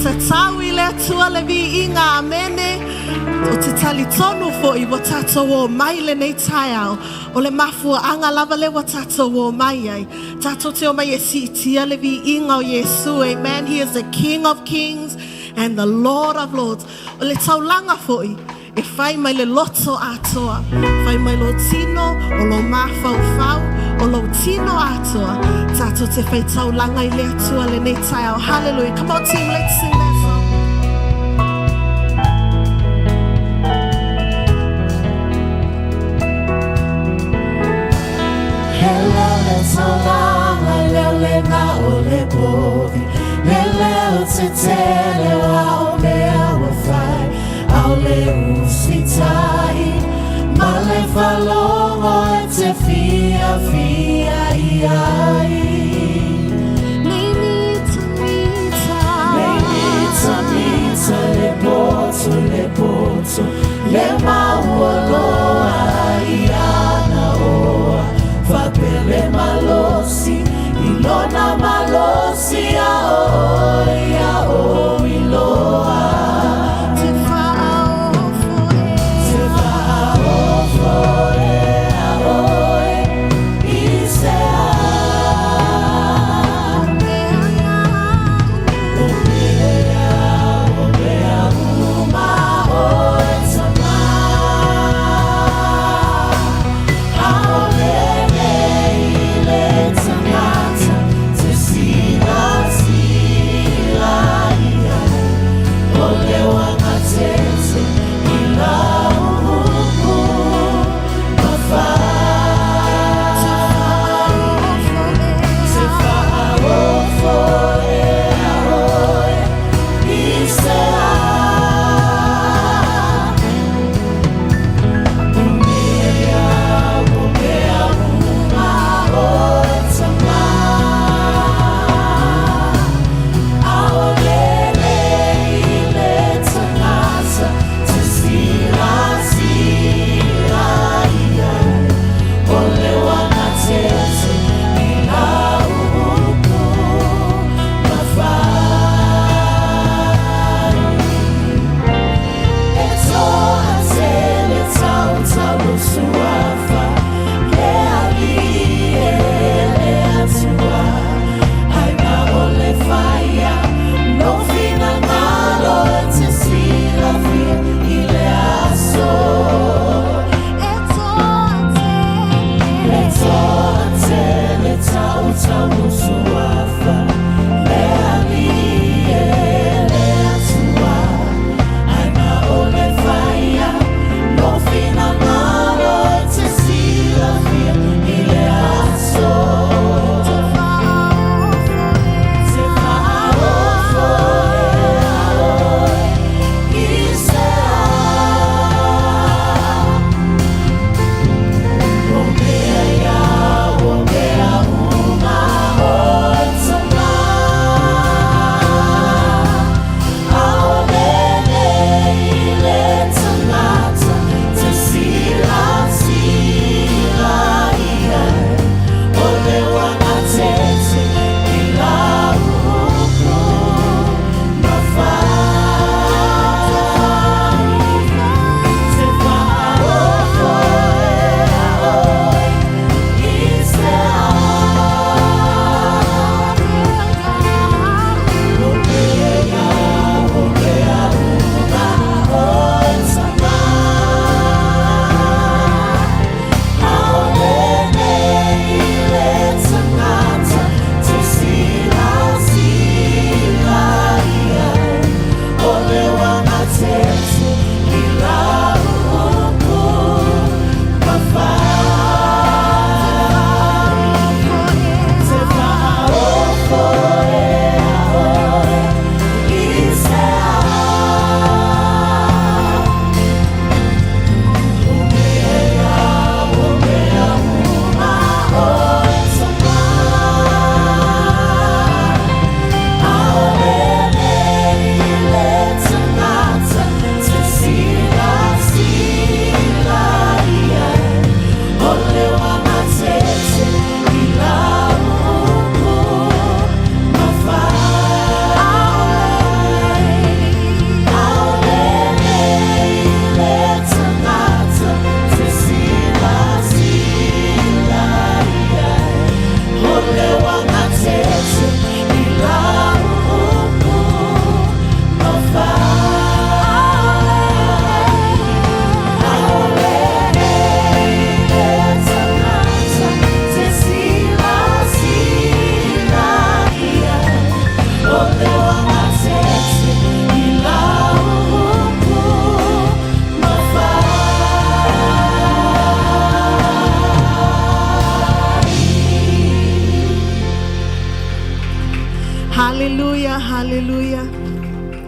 te tau I le atua le vi inga amene. O te tali tonu fo I wa tato o mai le nei tai au. O le mafua anga lava le wa tato o mai ai. Tato te o mai e si tia le vi inga o Yesu. Amen. He is the King of Kings and the Lord of Lords. O le taulanga fo I. E fai mai le loto atoa. Fai mai lo tino o lo mafau fau. O lo tino atoa. Tato te fai taulanga I le atua le nei tai au. Hallelujah. Come on team, let's sing that song. Na ole bovi lele o te tele wa o mea wa fai au le usitai ma le falongo e te fia fia iai nei mita le poto le maua iana oa fa pele malosi Ilona malosi a o iloa te fa'ao foe a oe I se o mea uma o e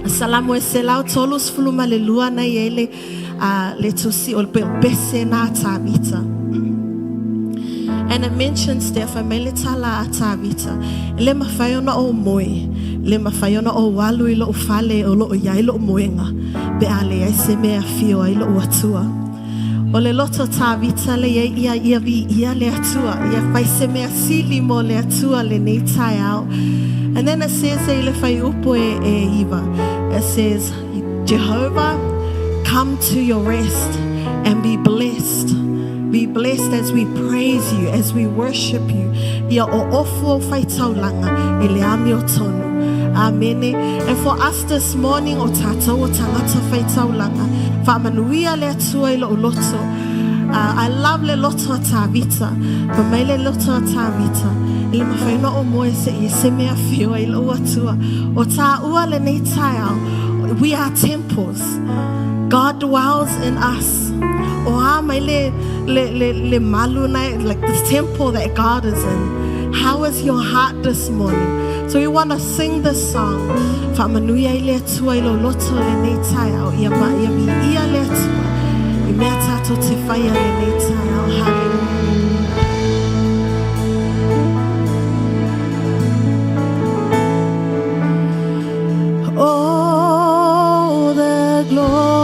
Salamu e se lau tolus fuluma le lua na yele le tosi o le bese na tavita. And it mentions there fa mele tala atavita. Le mafayona o moe, le mafayona o walu ilo o fale o lo o ya ilo o moenga. Be ale ai se mea fio ilo o atua. O le loto tavita le ia vi ia le atua. Ia fai se mea sili mo le atua le nei tai au. And then it says ele fai upo e iwa. It says, Jehovah, come to your rest and be blessed. Be blessed as we praise you, as we worship you. Ia o ofo fai taulanga ele ami o tonu. Amen. And for us this morning, o tātou o tangata whai taulanga, whamanuia le atua ilo o loto. I love le loto a tāwita, pa mai le loto a tāwita. Ile mawhaina o moe se I se mea whio ilo o atua. O tā ua le nei tai au, we are temples. God dwells in us. O a mai le malu nai, like the temple that God is in. How is your heart this morning? So we want to sing this song. Whamanuia I le atua ilo loto le nei tai au. Ia mi ia le atua. I mea tātou te whaia le nei tai au. Hallelujah. Oh, the glory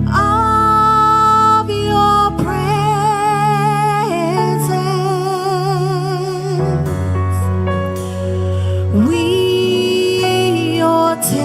of your presence. We, your temple.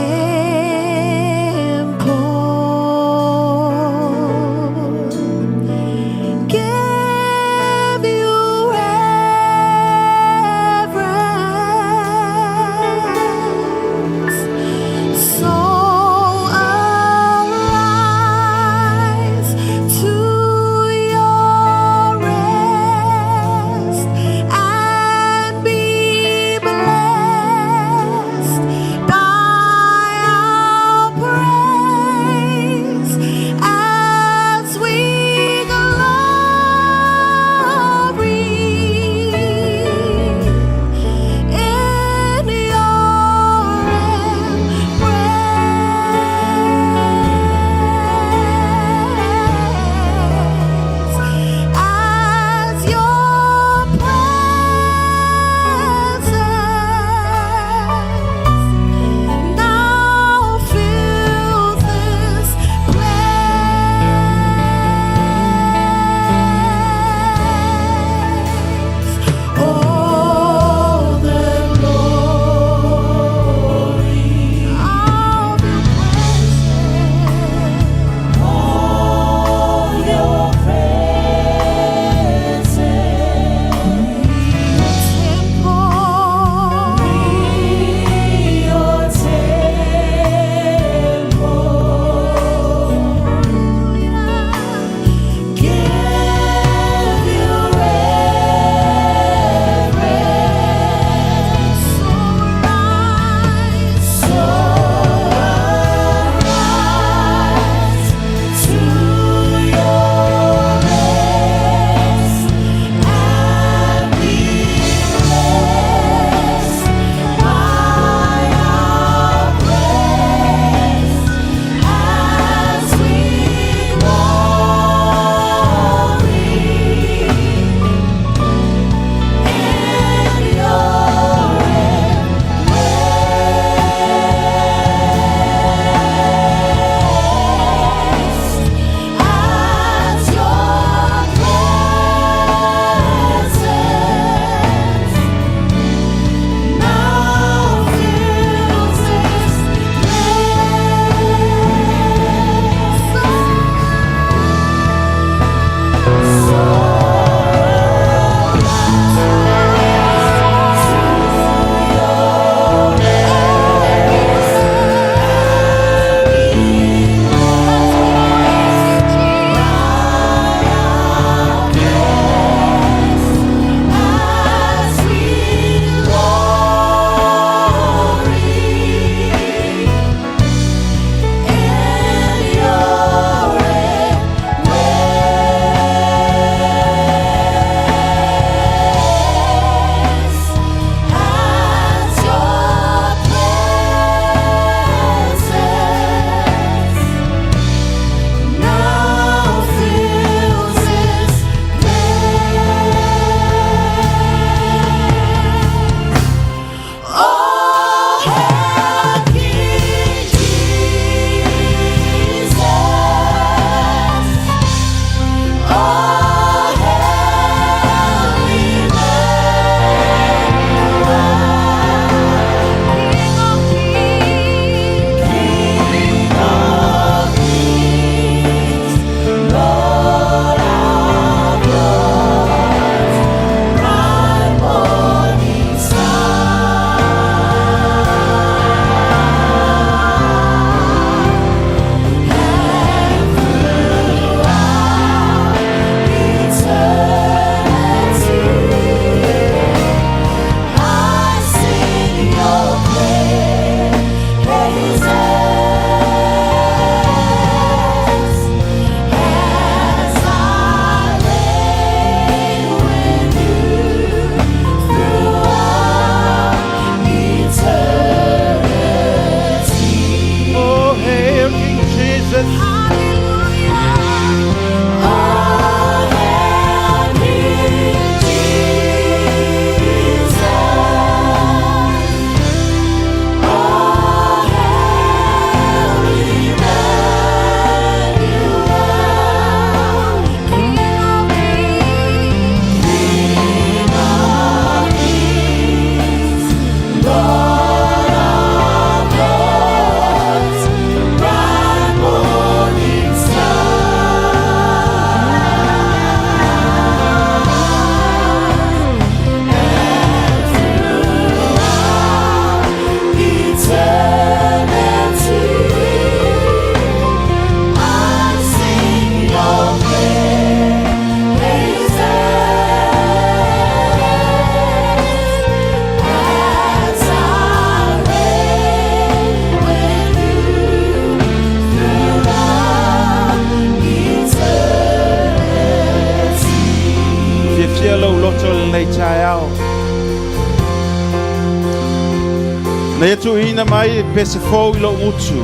Na tu ina mai pese fo ilo utu.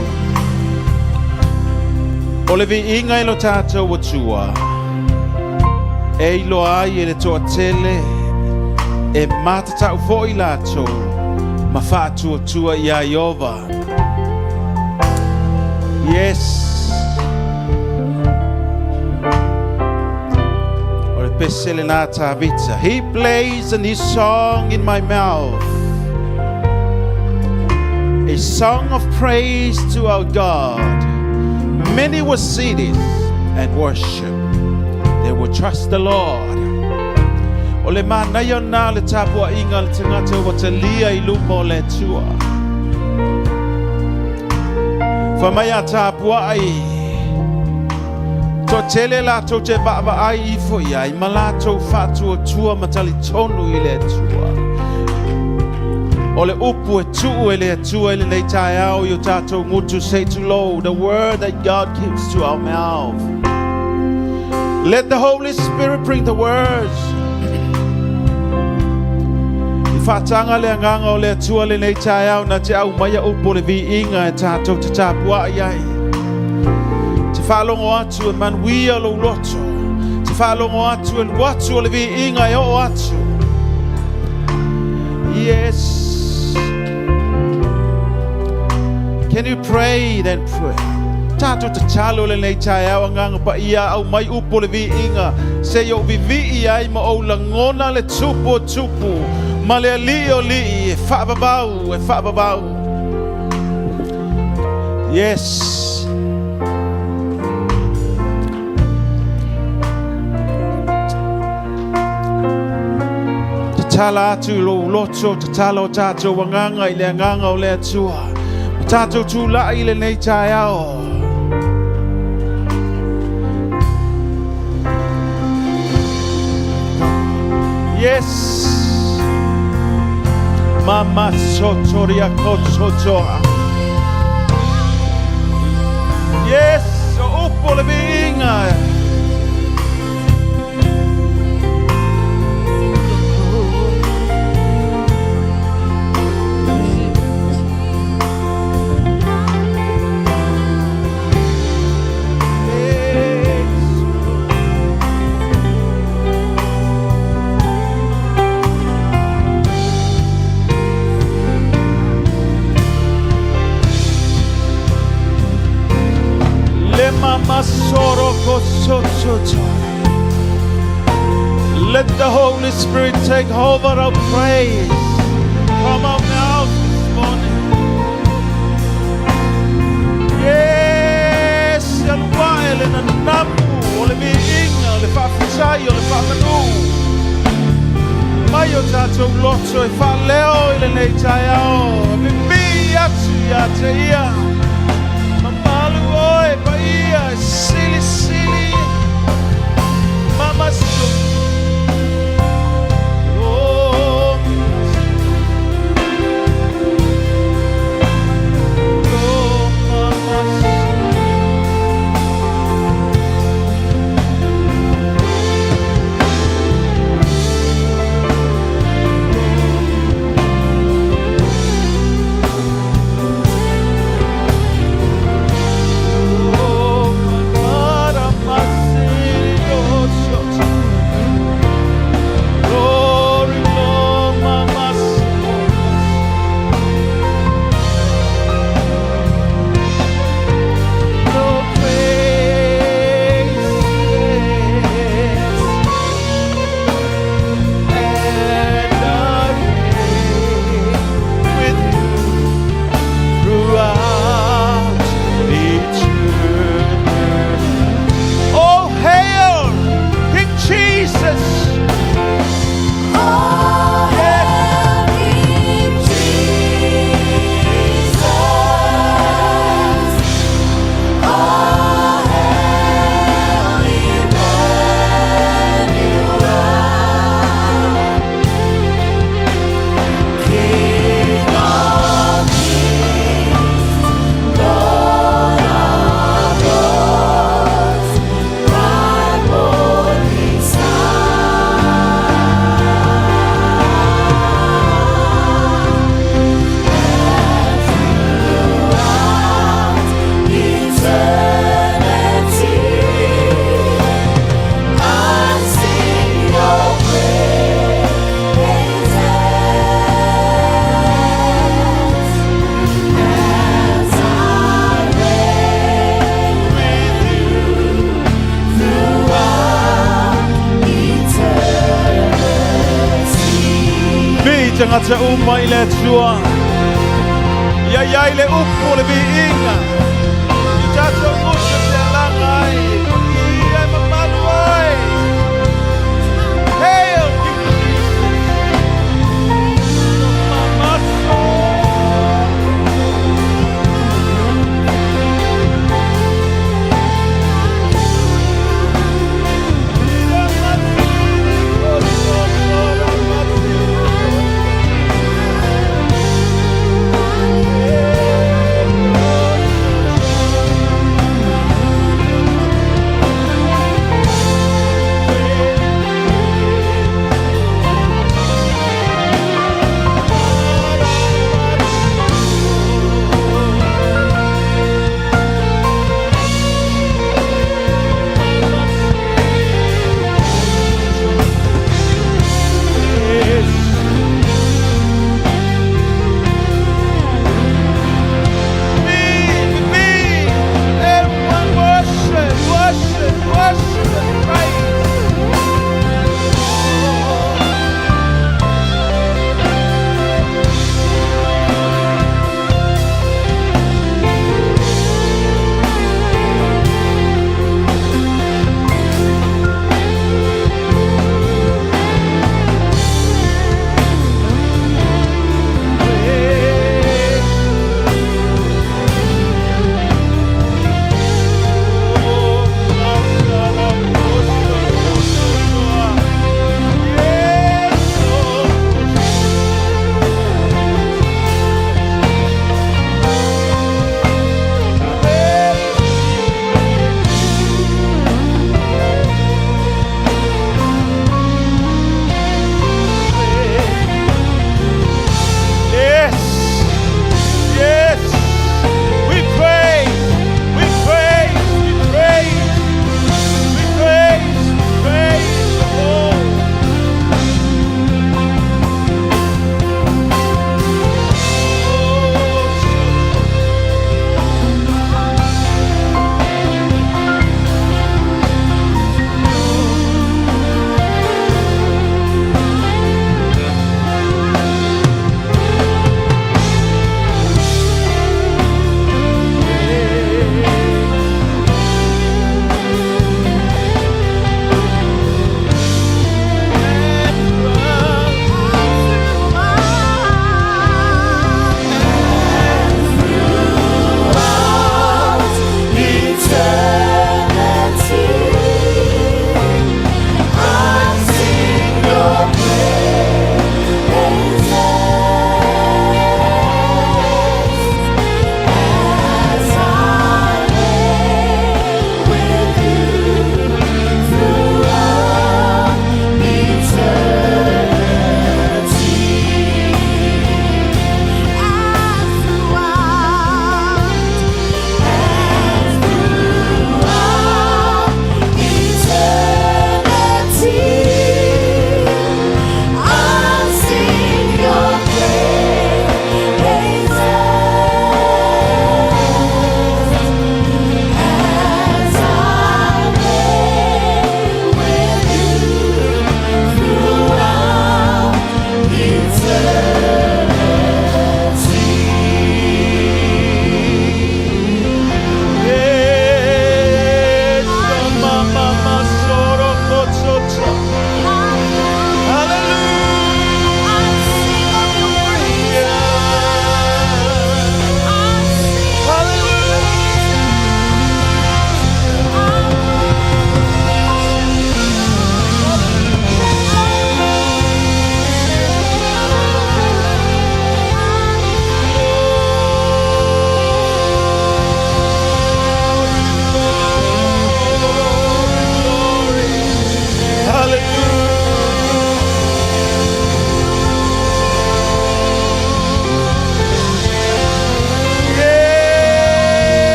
O le vi inga ilo tātou watua. E ilo ai e le toa tele. E matata ufo i lātou. Ma whātua tua i a Iova. Yes. O le pese le nā tāvita. He plays a new song in my mouth. A song of praise to our God. Many were seated and worship. They will trust the Lord. O le mana yo na le tapua inga le tangata wa te lia I lumo le tua. Whamaya tapua ai. To tele la to te baba ai I fo iai. Ma la to fatua tua matali tonu I le tua. O le upu e tuu e le atua e le nei tae au I o tātou ngutu say to lo. The word that God gives to our mouth. Let the Holy Spirit bring the words. Whatanga le anganga o le atua le nei tae au na te au maya upu le vi inga e tātou te tāpua iai. Te whalongo atu e manuia lo loto. Te whalongo atu e watu o le vi inga e o atu. Yes. Can you pray then pray? Tātou te talo le nei tae au anganga pa ia au mai upu le vi inga. Se yo vivi iai ma o langona le tupu tupu. Ma le li o li e whaababau e whaababau. Yes. Te tala atu lo loto, te tala o tātou wanganga I le anganga o le atua. Tātou tūla I le nei tae ao. Yes. Mama sotoria kosotoa. Yes, o upo le vinga. Let the Holy Spirit take over our praise from our mouth this morning. Yes, and while in a namu, ole vi inga, ole whawhitai, ole whamanu. Mai o tātou loto e whaleo I le nei tae ao. Bibi atu ia te ia. Mamalu oe pa ia, sili sili. Mama so. tangata uma i le atua. Ia ia i le upu le vi inga. I tātou uta te alanga ai. I ai mamanu ai. Hail King Jesus. Mamaso.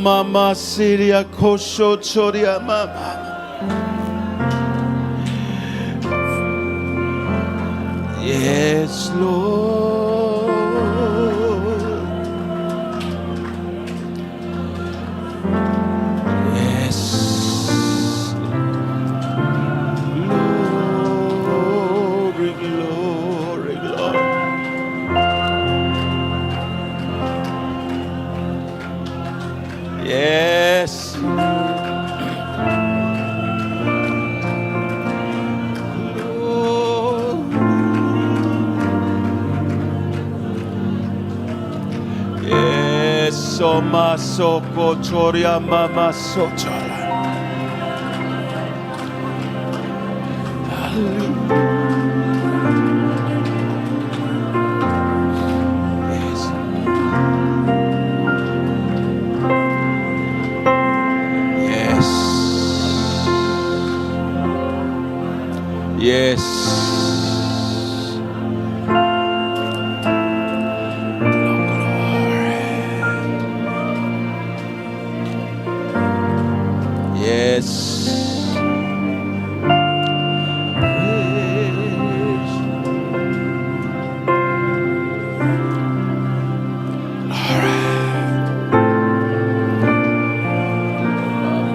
mama siria kosho choria mama. Yes, Lord. Yes, glory, glory, glory. Yes. Soma soko choria mama sochara. Yes. Yes. Yes.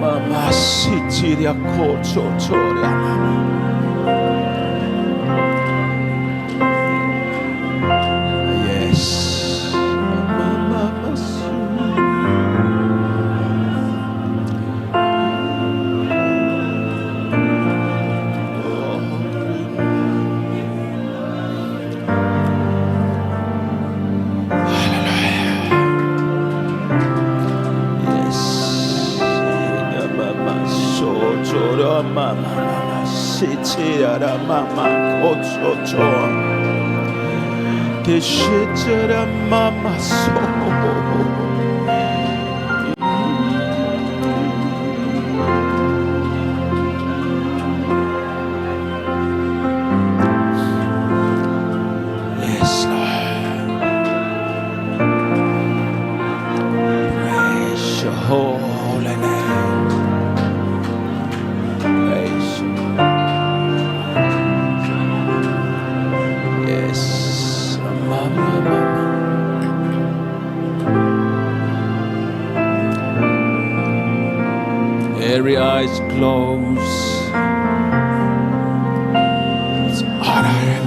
Mama sitiria kocho choria mama. Yes. Mama mama sitiria mama kocho que shitira mama so. Yes, Lord. Praise your holy name. Praise you. Yes, mama. Every eyes closed. It's honor.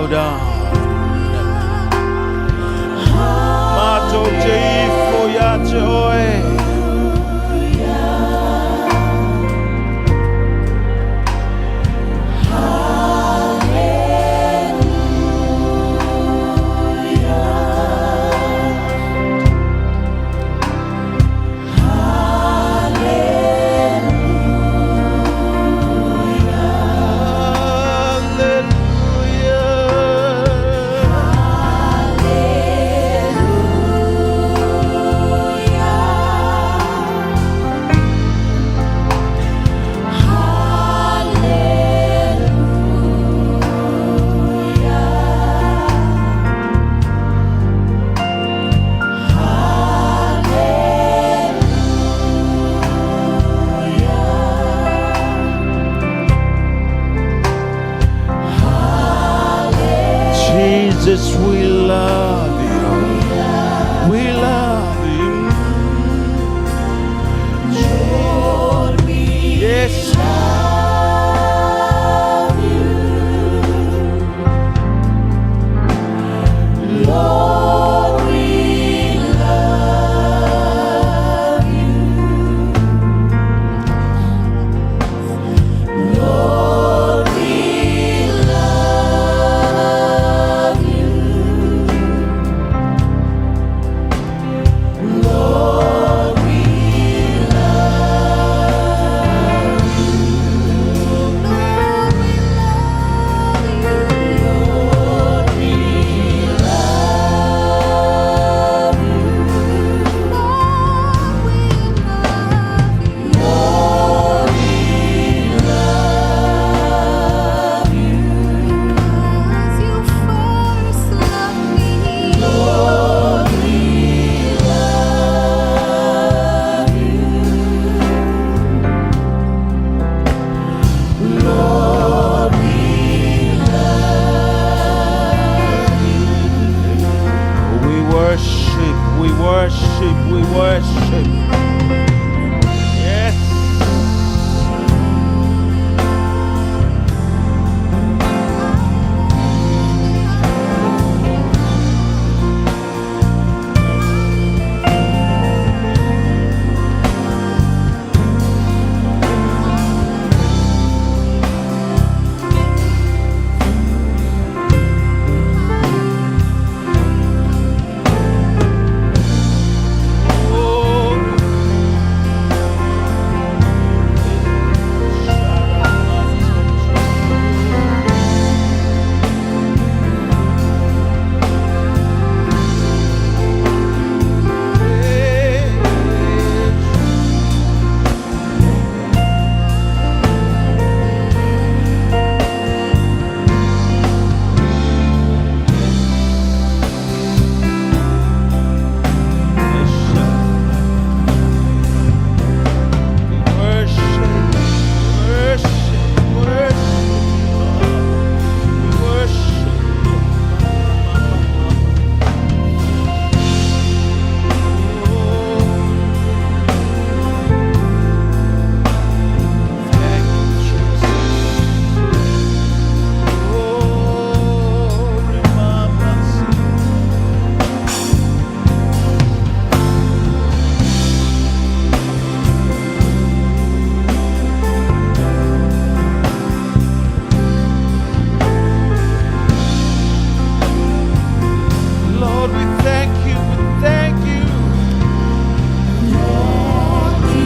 down. Mato teifo ya joy. Jesus, we love you. We love you. Lord, we Yes. love you. Lord, we love you. Lord, we love you. Lord, we love you. Lord, we love you. Lord, we love you. Lord, we love you. Lord, we love you. We worship, we worship, we worship. Yes. Lord, we thank you, we thank you. Lord, we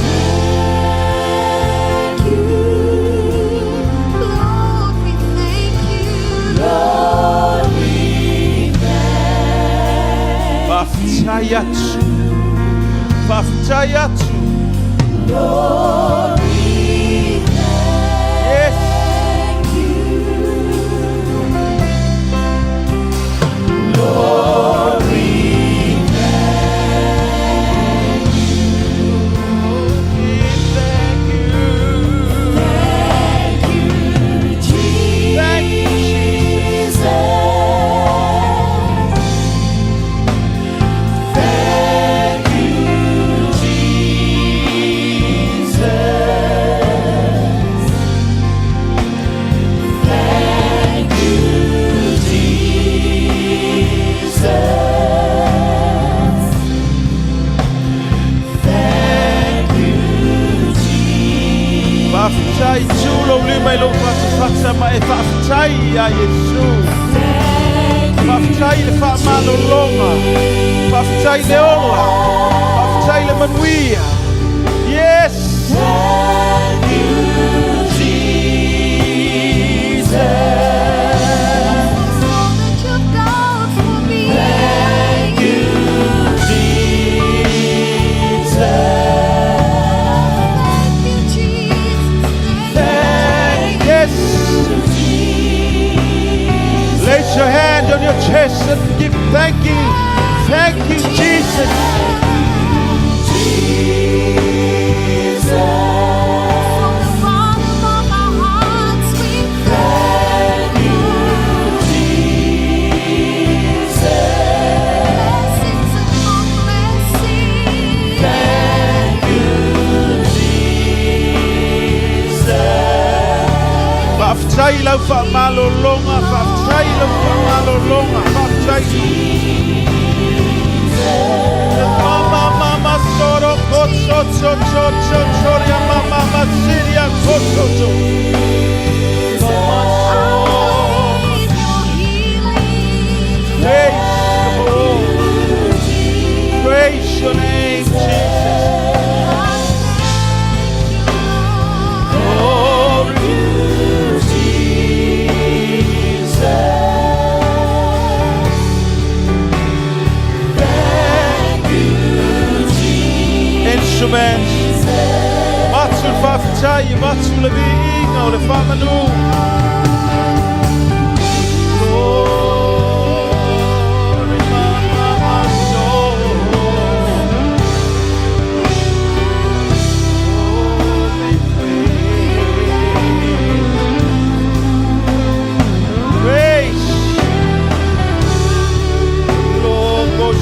thank you. Lord, we thank you. Lord, we thank Bafutayatu, bafutayatu. Lord, we Yes. thank you. Lord, we thank you. We thank you. Thank you, Jesus. Thank you, Jesus. Thank you, Jesus. mai lo fata mai whaafitai a Yesu. Whaafitai le whaamalolonga. Whaafitai le ola. Whaafitai le manuia. Yes. Thank you, Jesus. Place your hand on your chest and give thank you, Jesus. Whaafitai lau whaamalolonga, whaafitai lau whaamalolonga, whaafitai. Mama soro kocho choria mama siria kocho. Praise your name, Jesus. Instruments, Matsul Fafitai, Matsul Levinga, o le Famanu. Glory, Mama, soul. Praise. Lord, God,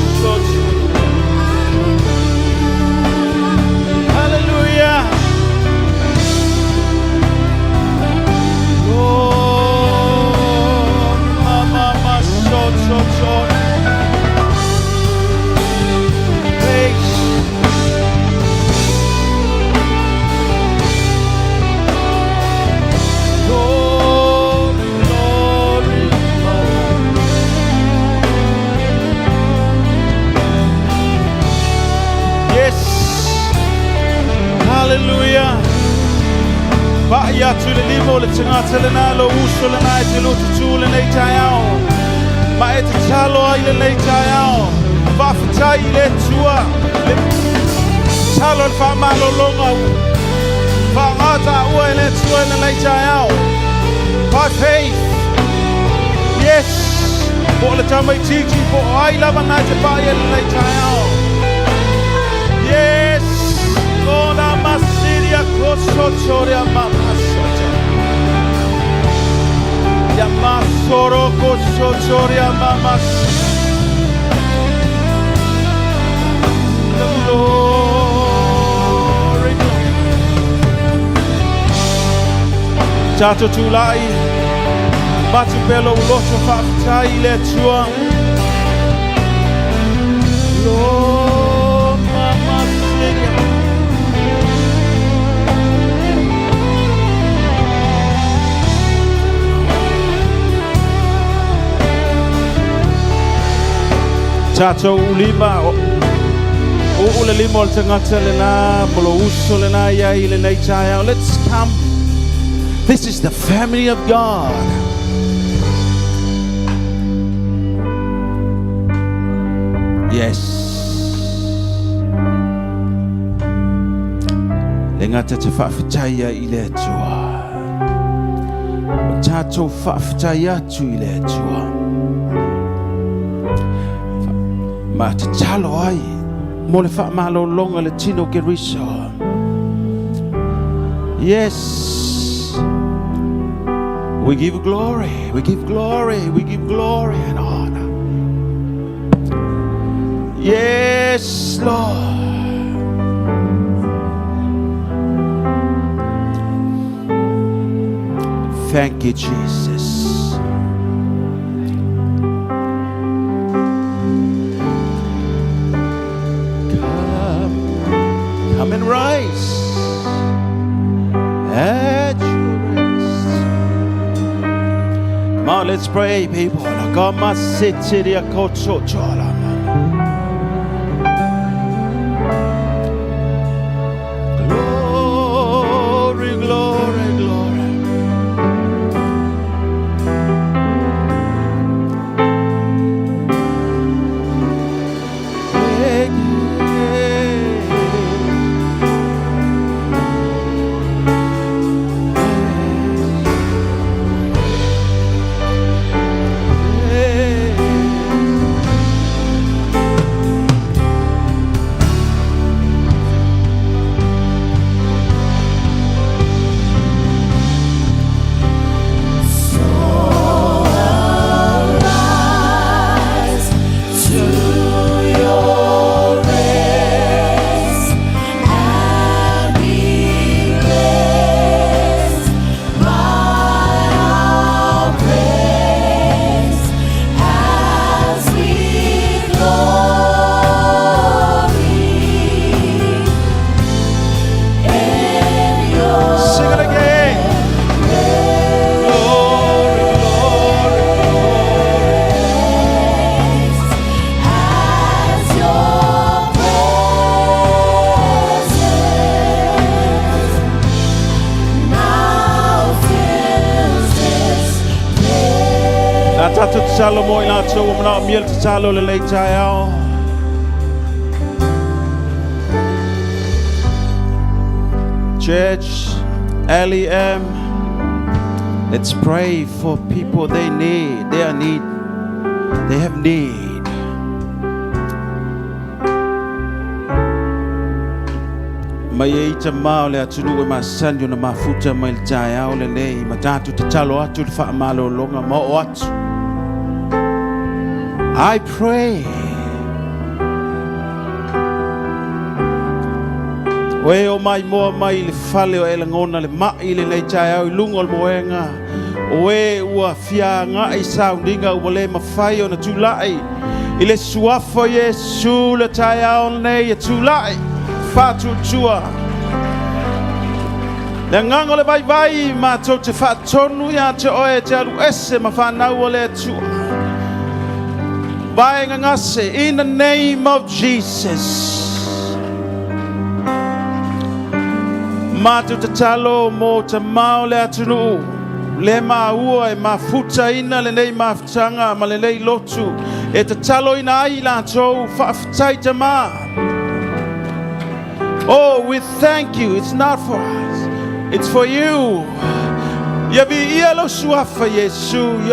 Hallelujah. Ba'ya tule limo le tangata le na lo uso le na te lo tule nei taiao. Ma e te talo ai le nei taiao. Whaafitai le tua. Le talo le whaamalo longa. Whaangata ua le tua le nei taiao. By faith. Yes. Po le tamai tiki po ai lava na te ba'ya le nei taiao. Yes. Ona masiria kosotoria mamasota. Ya masoro kosotoria mamas. The glory. Tato tulai. Matu pelo loto whaafitai le tua. Lord mamasiria. Tato ulima o ule lima o tangata le na molo uso le na ia i le nei taia. Let's come. This is the family of God. Yes. Le ngata te whaafitai i le tua. Tato whaafitai atu i le tua. Ma te talo ai mo le whaamalolonga le tino Keriso. Yes. We give glory, we give glory, we give glory and honor. Yes, Lord. Thank you, Jesus. Come and rise at your rest. Ma, let's pray, people. Kama sitiria kocho chola. Glory, glory, glory. Tatu tsalo mo ina tso umna miel tsalo le le chayao. Church, LEM, let's pray for people they have need. Mai chamao le atunu ma sanyo na mafuta mai chayao le le matatu tsalo atu fa malo longa mo atu. I pray. Oe o mai moa mai le fale o elangona le mai le nei chai au lungol moenga. Oe ua fianga i soundinga ua le mawhai o na tūlai. I le suafa Yesu le chai au nei e tūlai. Fatu tua. Le ngango le vai ma tau te fatonu ya te oe te alu ese ma whanau o le tua. In the name of Jesus. Matu te talo mo te mao le atunu. Le maua e mafuta ina le nei mafutanga ma le nei lotu. E te talo ina ai la tau whaafutai te ma. Oh, we thank you. It's not for us. It's for you. Your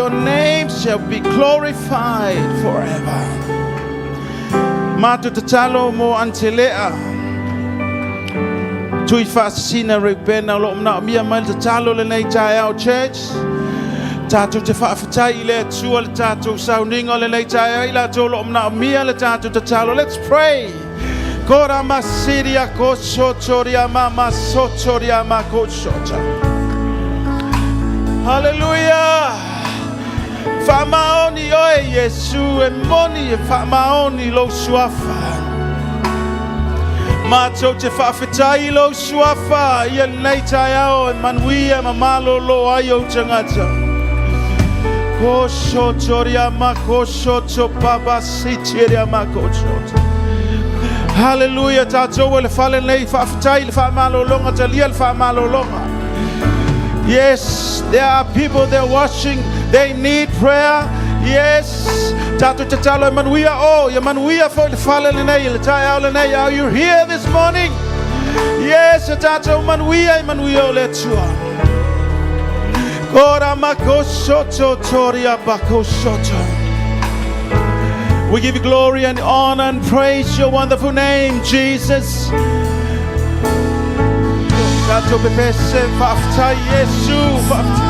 name shall be glorified forever. Matu tatalo mo antelea. Tui fascina repena lo mna mia mal tatalo le nei chai church. Tatu te fafatai le tua le tatu sounding le nei chai la tolo mna mia le tatu tatalo. Let's pray. Kora masiria kosotoria mama sotoria makosota. Hallelujah. Famaoni oe Yesu e moni e famaoni lo suafa. Mato te whawhetai lo suafa. Ia nei tai au e manuia mamalo lo aio tangata. Kosotoria makosoto baba sitiria makosoto. Hallelujah. Tato e le fale nei whawhetai le whamalo longa te lia le whamalo longa. Yes, there are people they're watching. They need prayer. Yes. Tatu tatalo manuia oh, ya manuia for the fale nei le tai au le nei. Are you here this morning? Yes, tatu manuia le tua. Kora makosoto toria bakosoto. We give you glory and honor and praise your wonderful name, Jesus. Tato bepese fafta Yesu fafta.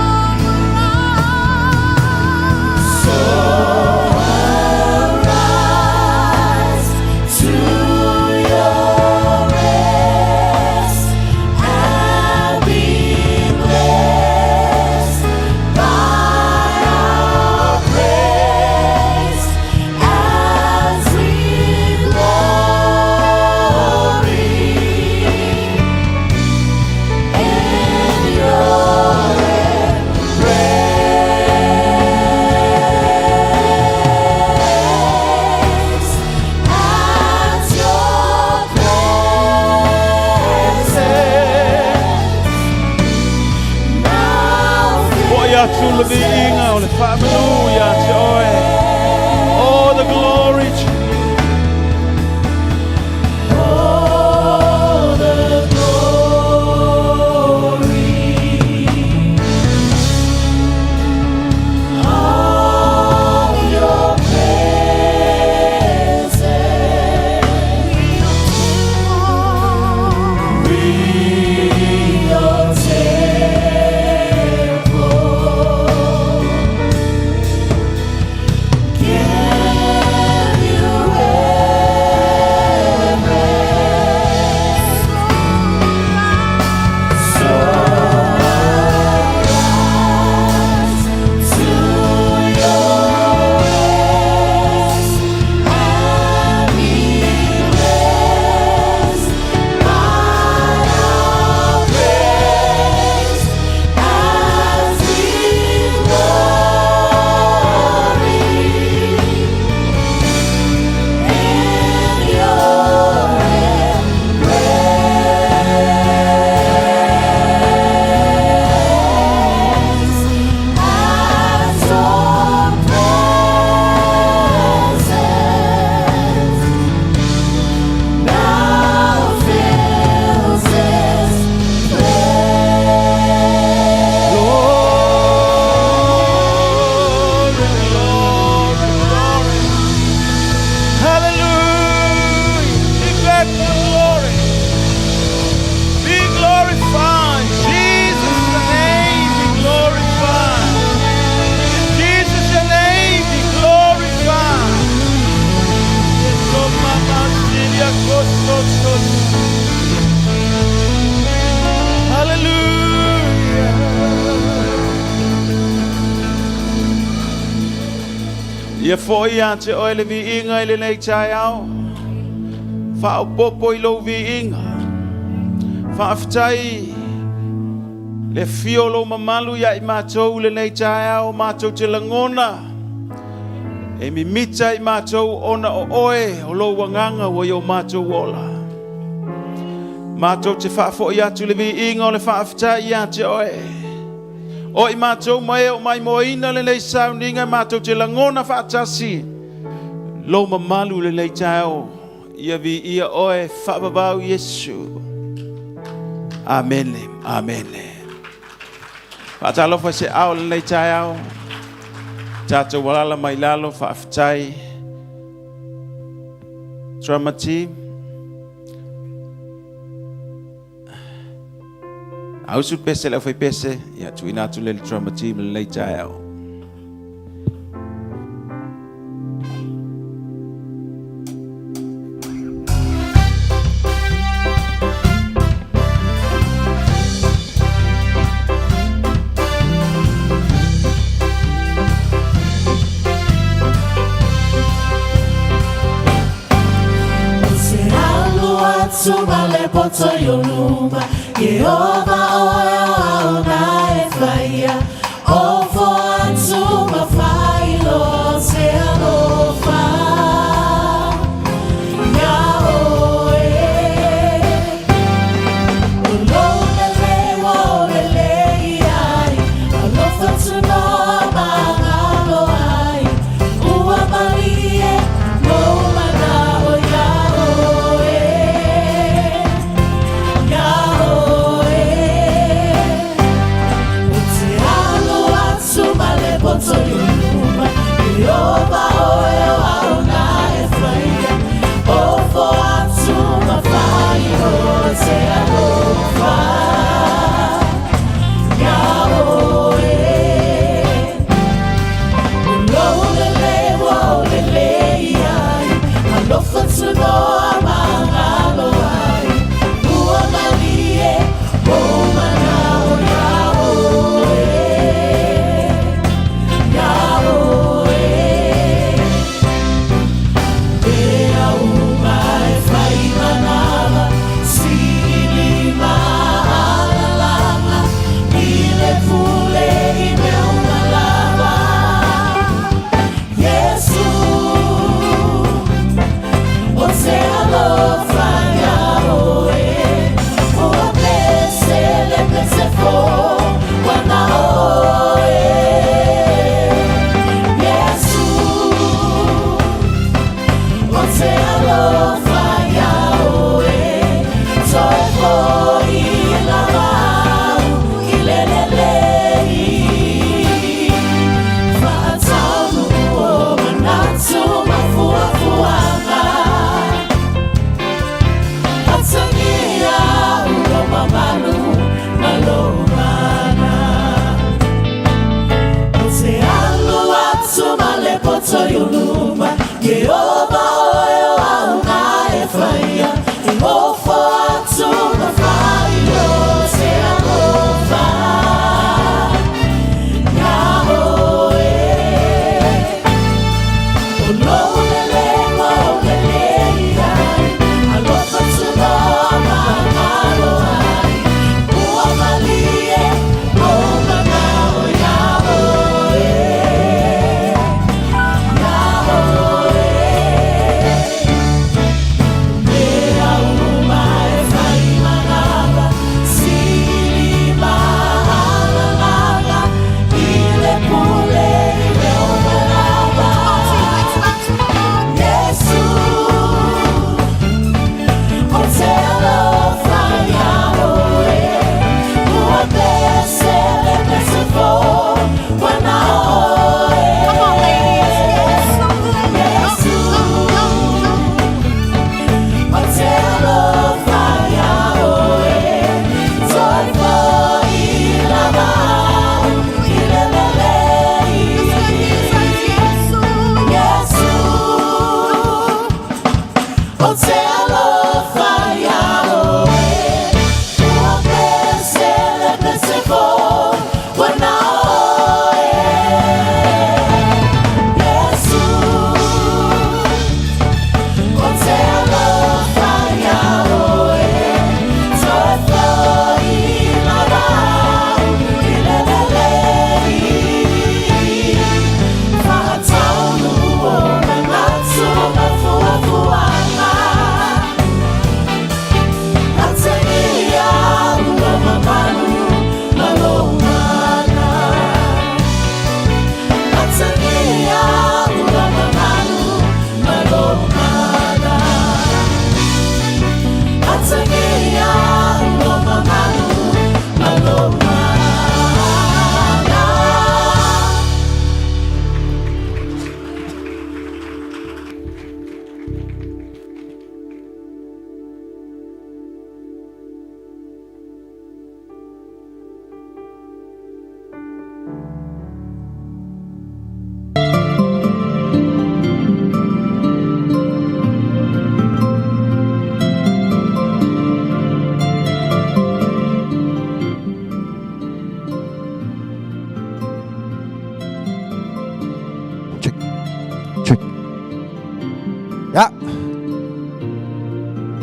Ia fo ia te o ele vi inga ele nei tai au. Fa o popo I lo vi inga. Fa aftai le fiolo mamalu ia I mātou le nei tai au mātou te langona. E mi mita I mātou ona o oe o lo wanganga o yo mātou ola. Mātou te whaafo I atu le vi inga o le whaaftai ia te oe. O I mātou mai o mai moina le nei sauninga mātou te langona whaatasi. Lo mamalu le nei tau ia vi ia oe whaababau Yesu. Amen. Amen. Whaatalofa se au le nei tau. Tātou walala mai lalo whaaftai. Drama team. Ausu pese le fai pese ia tuina tu le drama team le lei tau. Sumale poto yoluma Yehova oya ona efaya Ofo atuma failo se alofa Yahweh Ulone lewa olele iai Alofa tuno mangalo ai Ua malie Loma na o Yahweh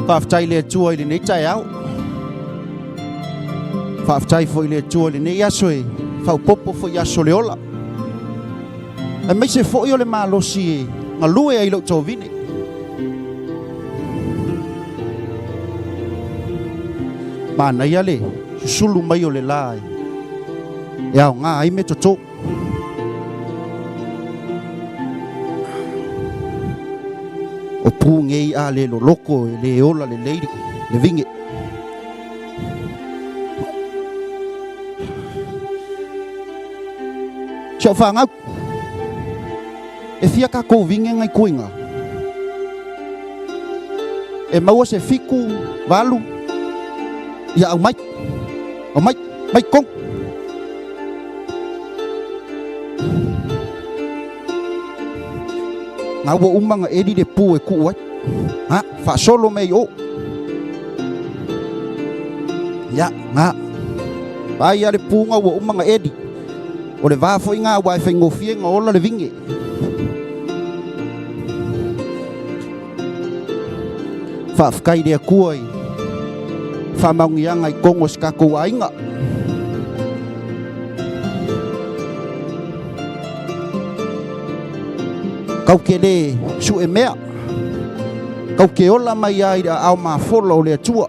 Whaafitai le tua i le nei tai au. Whaafitai fo i le tua le nei aso e whaupopo fo i aso le ola. E mai se fo i o le malosi e ngā lue ai lau tō vine. Mana ia le susulu mai o le lai. E au ngā ai me toto. O pū ngei a le lo loko e le ola le leiri le vinge. Siau whangau. E fia ka kou vinge ngai kuinga. E maua se fiku walu. Ia au mai. Au mai. Mai kong. Ngā ua umanga edi de pū e ku wai. Ha, wha solo mei o. Ia, ngā. Pai a le pū ngā ua umanga edi. O le vāfo i ngā wai whaingofie ngā ola le vinge. Whaafkai rea kua i. Whamaungi anga i kongo skakou ainga. Kau ke le su e mea. Kau ke ola mai ai da au maa fola o le atua.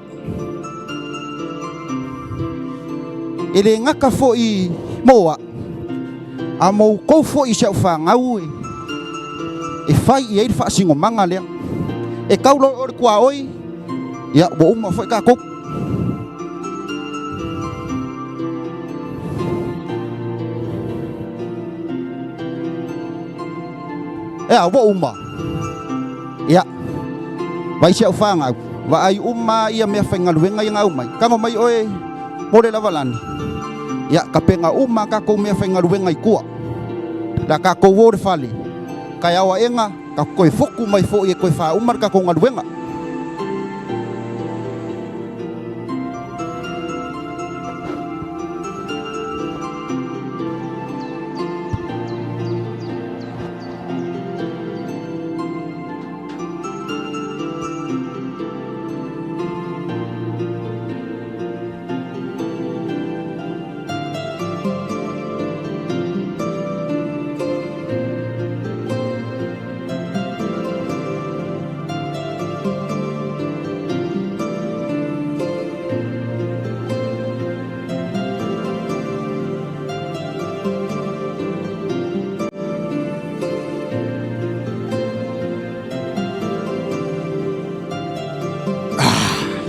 E le ngaka fo i moa. A mou kou fo i siau whangau e. E whai i eir whaasingo manga lea. E kau lo ore kua oi. Ia, wo uma fo i ka kou. Ea, wo uma. Ia. Vai siau whangau. Wa ai uma ia mea whaingaluenga i ngau mai. Kango mai oe. Mole la walani. Ia, ka penga uma ka kou mea whaingaluenga i kua. Da ka kou wore whali. Kai awa enga. Ka koe foku mai fo i e koe wha umar ka kou ngaluenga.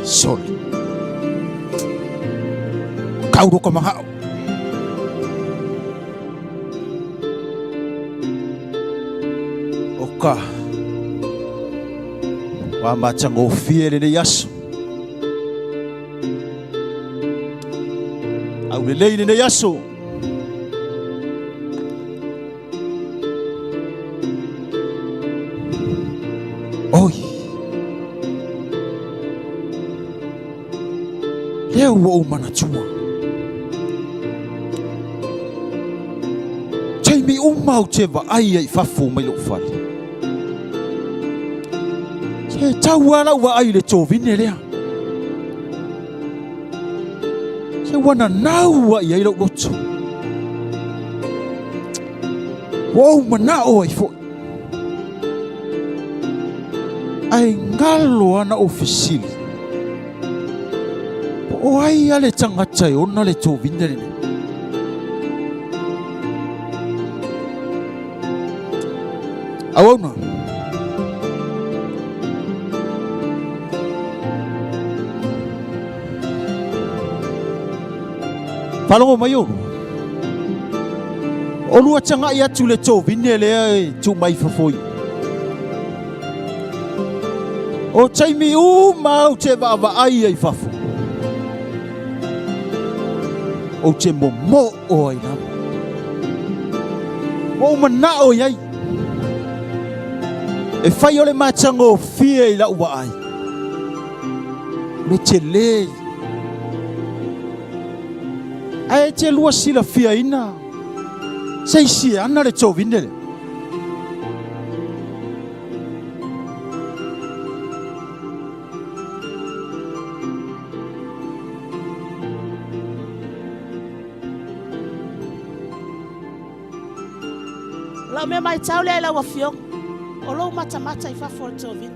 Sol. Kau do ko mahao. Oka. Wa macam ofie le yasu. Au le le yasu. Oi. Leo wo mana chua. Chai mi umau cheva ai ai fafu mai lo fali. Che tawala wa ai le chovine lea. Che wana nau wa ai lo gocho. Wo mana o ai fo. Ai ngalo ana ofisili. O ai ale tangata e ona le tōwina rene. Awauna. Palongo mai ono. O lua tanga i atu le tōwina lea e tū mai fafoi. O taimi mau te wawa ai ai fafu. O te mo o ai na. O mana o iai. E whai o le matanga o fia i lau wa ai. Me te lei. Ai te lua sila fia ina. Sei si ana le tō vindele. la me mai tau le la wafio o lo mata i fa for tovin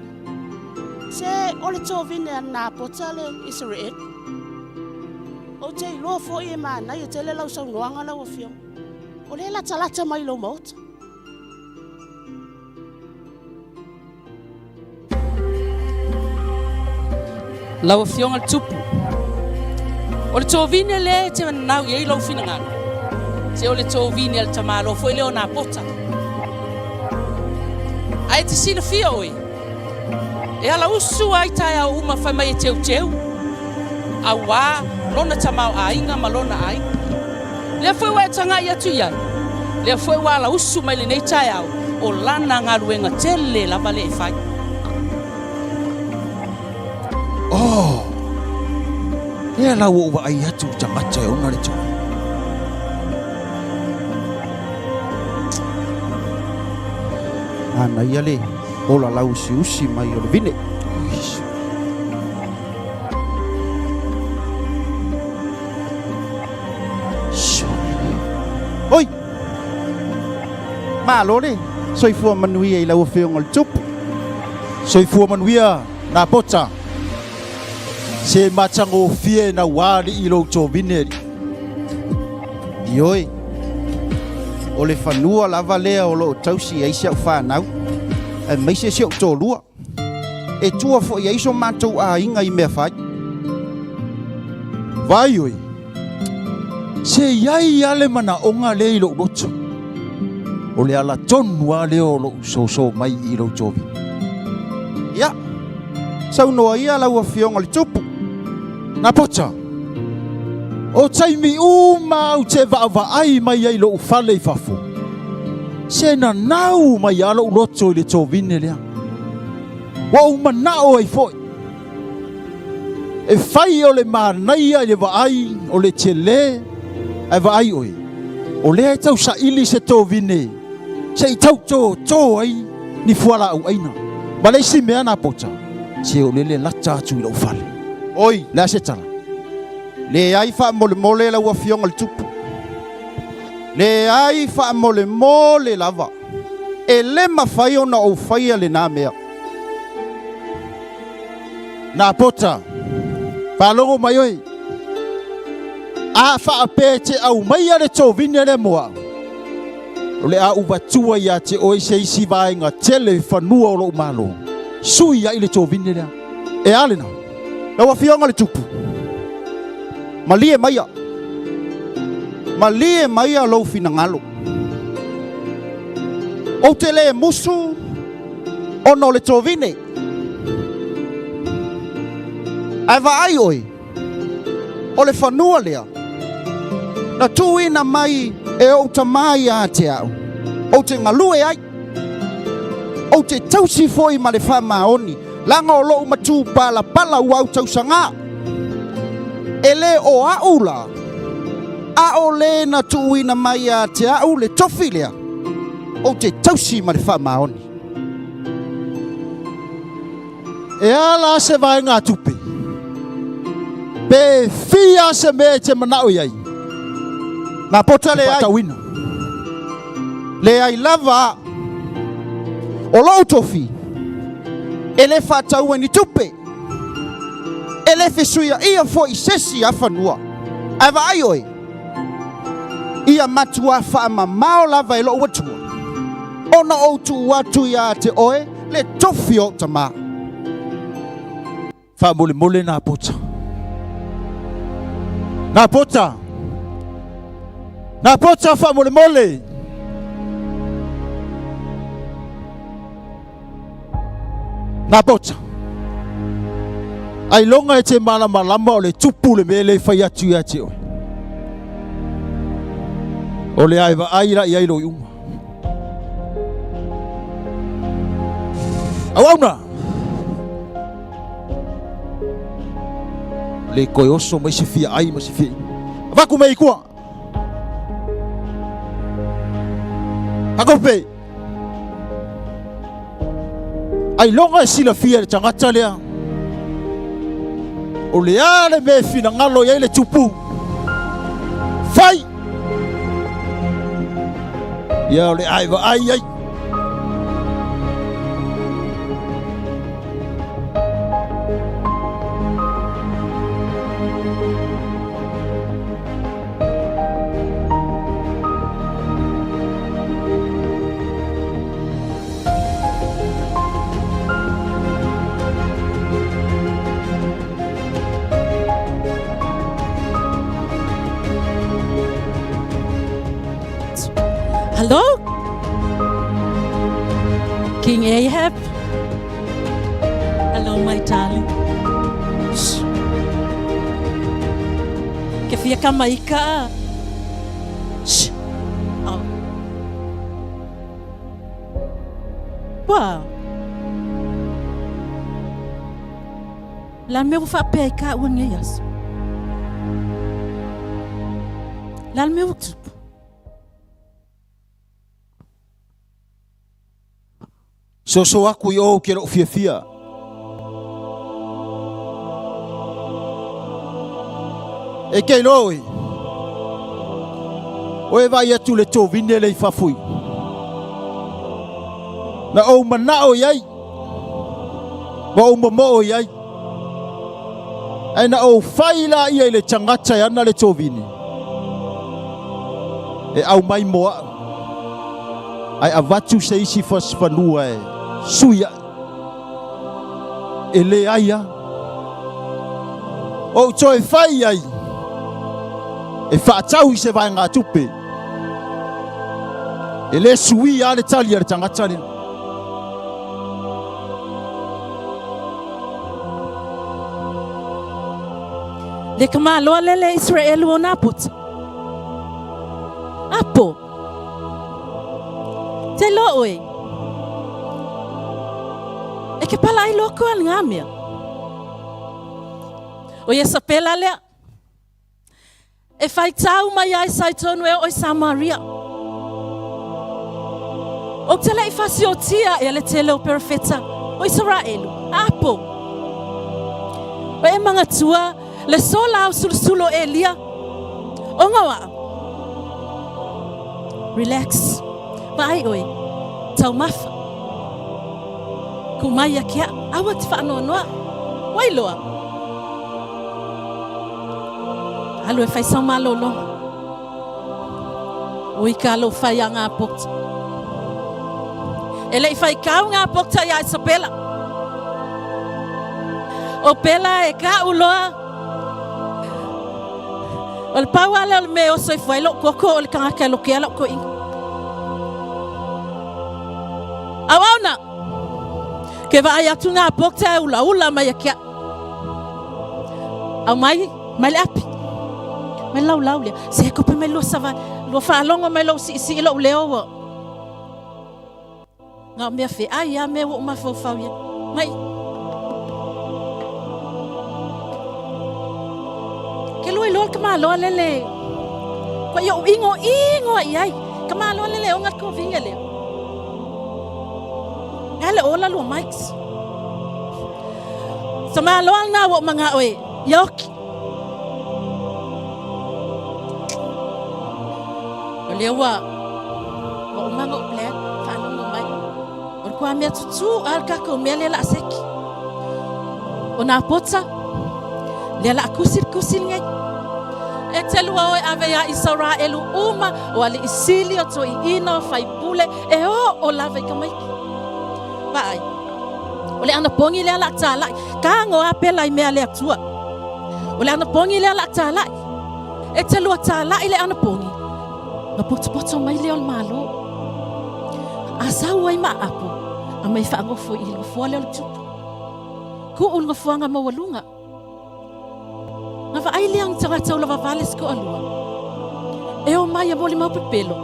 se o le tovin na potale Israel o te lo fo e mana yo te le la so noanga la wafio o le la talata mai lo mot la wafio al tupu o le tovin le te na ye lo fina se o le tovin al tamalo fo le ona pota ai te sila fia oi e ala usu ai tai au uma fai mai teu a wā lona tamau a inga malona ai le foi wa tanga ia tu ia le foi wa la usu mai le nei tai au o lana ngā ruenga tele la vale e fai Oh. E la wo wa ai atu tanga tai ona le tu. Ana ia le o la lau usi mai o le vine. Oi! Malo le, soifua manuia i lau whionga le tupu. Soifua manuia na pota. Se matango fie na wali i lo to vineri. Ioi, o le whanua lava lea o lo tausi ai siau whanau. E meise siau tō lua. E tua fo i aiso mātou a inga i mea whai. Vai oi. Se iai ale mana onga le i lo roto. O le ala tonua le o lo so mai i lo to vineri. Ia, sau noa ia lau a whionga le tupu. Na pota. O taimi mau te va ai mai ai lo ufale i fafo. Se na nau mai ala uloto i le to vine lea. Wa umanao ai foi. E fai o le manaia i le va ai o le tele. Ai va ai oi. O le tau sa ili se to vine. Se i tau to ai ni fuala au aina. Ma le si mea na pota. Se o le lata atu i lo ufale. Oi, Le se tala. le ai wha mole lau a whionga le tupu. Le ai wha mole lava. E le mawhai o na o whaia le nā mea. Na pota. Palongo mai oi. A wha pete au mai ale tō vine le moa. O le a uwatua ia te oi se isi vaenga tele whanua o lo malo. Sui ia ile tō vine lea. E alena. Lau a whionga le tupu. Malie maia. Malie maia lau fina ngalo. O te le musu. Ono le tō vine. Ai va ai oi. O le whanua lea. Na tuina mai e o tamai a te au. O te ngalue ai. O te tausi foi ma le whamaoni. Langa o loo matu pala uau tausanga. Ele o aula. A o le na tuina mai a te au le tofi lea. O te tausi ma le whamaoni. E ala se vaenga tupe. Pe fia se me te manao iai. Na pota le ai. Patawina. Le ai lava. O loo tofi. Ele whatau ni tupe. Ele fesuia ia fo i sesi a whanua. Ai wa ai oi. Ia matua whaama mao lava e lo watua. Ona o tu watu ia te oe le tofi o tama. Fa mole na pota. Na pota. Na pota fa mole. Na pota. Ai longa e te malama o le tupu le mele fai atu ia te oe. O le aiva aira i ailo i uma. Awauna. Le koe oso mai se fia ai ma se fia. Vaku mei kua. Akope. Ai longa e sila fia le tangata lea. O le ale me fina ngalo ia le tupu. Fai. Ia o le ai wa ai ai. Hello? King Ahab? Hello, my darling. Shh. Ke fia ka mai ka. Shh. Oh. Wow. La meu fa pe ka wan yas. La meu tu. So aku i o ke ro fia. E kei loi. Oe vai atu le tō vine le i whafui. Na o mana o iai. Wa o mamo o iai. E na o whaila ia le tangata ana le tō vine. E au mai moa. Ai avatu se isi whanua e. Suia ele aia o toi fai ai e whaatau i se vai ngā tupe ele sui ale tali ale tangata ni le kamaloa lele Israel o naput apo te lo oi e ke pala ai loko al ngamia. O ia sapela lea. E fai tau mai ai sai tonu e oi Samaria. O tele i fasi o tia e ale tele o perfeta o Israelu. Apo. O e mga tua le sola au sulsulo Elia. O ngawa. Relax. Vai oi. Tau mafa. Kumaya kia awa te whaanoa wailoa alu e whai sa malolo o i ka alo whai a ngā pokta e lei whai kau ngā pokta ia Isabela o pela e ka uloa o le pau ale o le me oso i whai lo koko o le kangaka lo kia lo ko inga awauna ke vai atu ngā pokta e ula mai a kia. Au mai le api. Mai lau lea. Se kope mai lua sawa. Lua whaalonga mai lau si ilo leo wa. Ngā mea whi. Ai a mea wa umawhau ia. Mai. Ke lua ilo ka maa loa lele. Kwa ia ingo ai. Ka maa loa lele o ngat ko vinga leo. Hele ola lua mics. Sama loal na wo mga oe. Yoki. Olewa. Wo mga plan. Fano mo mai. Or kwa mea tutu alka ko mea lela aseki. O na potsa. Lela kusir ngay. E telua oe ave ya Israelu uma. O ali isili o to i ino fai pule. E o lave kamaiki. Vai. Ole ana pongi le ala tala. Ka ngo apela i mea le atua. Ole ana pongi le ala tala. E te lua tala ile ana pongi. Na poto mai le ol malo. Asa wai ma apo. A mai fa ngofo i ngofo le ol tupu. Ku ul ngofo nga mawalunga. Nga va ai le ang tanga tau lava vales ko alua. E o mai mo le mau pepelo.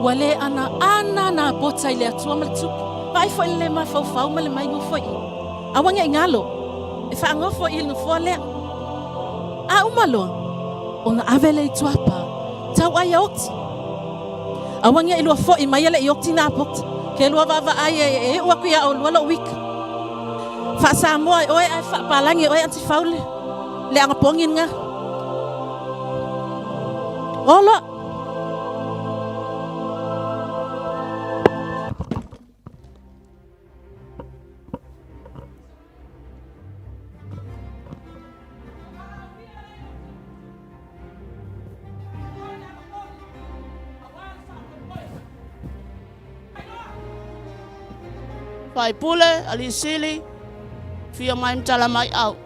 Wale ana na bota ile atua mal tupu. Vai foi le ma fau ma le mai ngo foi. Awanga ingalo. E fa ngo foi il ngo le. A umalo. Ona avele tuapa. Tau ai ot. Awanga ilo foi mai le yokti na pot. Ke lo va ai e o ku ya o lo week. Fa sa mo oi ai fa palangi oi anti faule. Le anga pongin nga. Olo. Pai pule, ali sili, fia mai mtala mai au.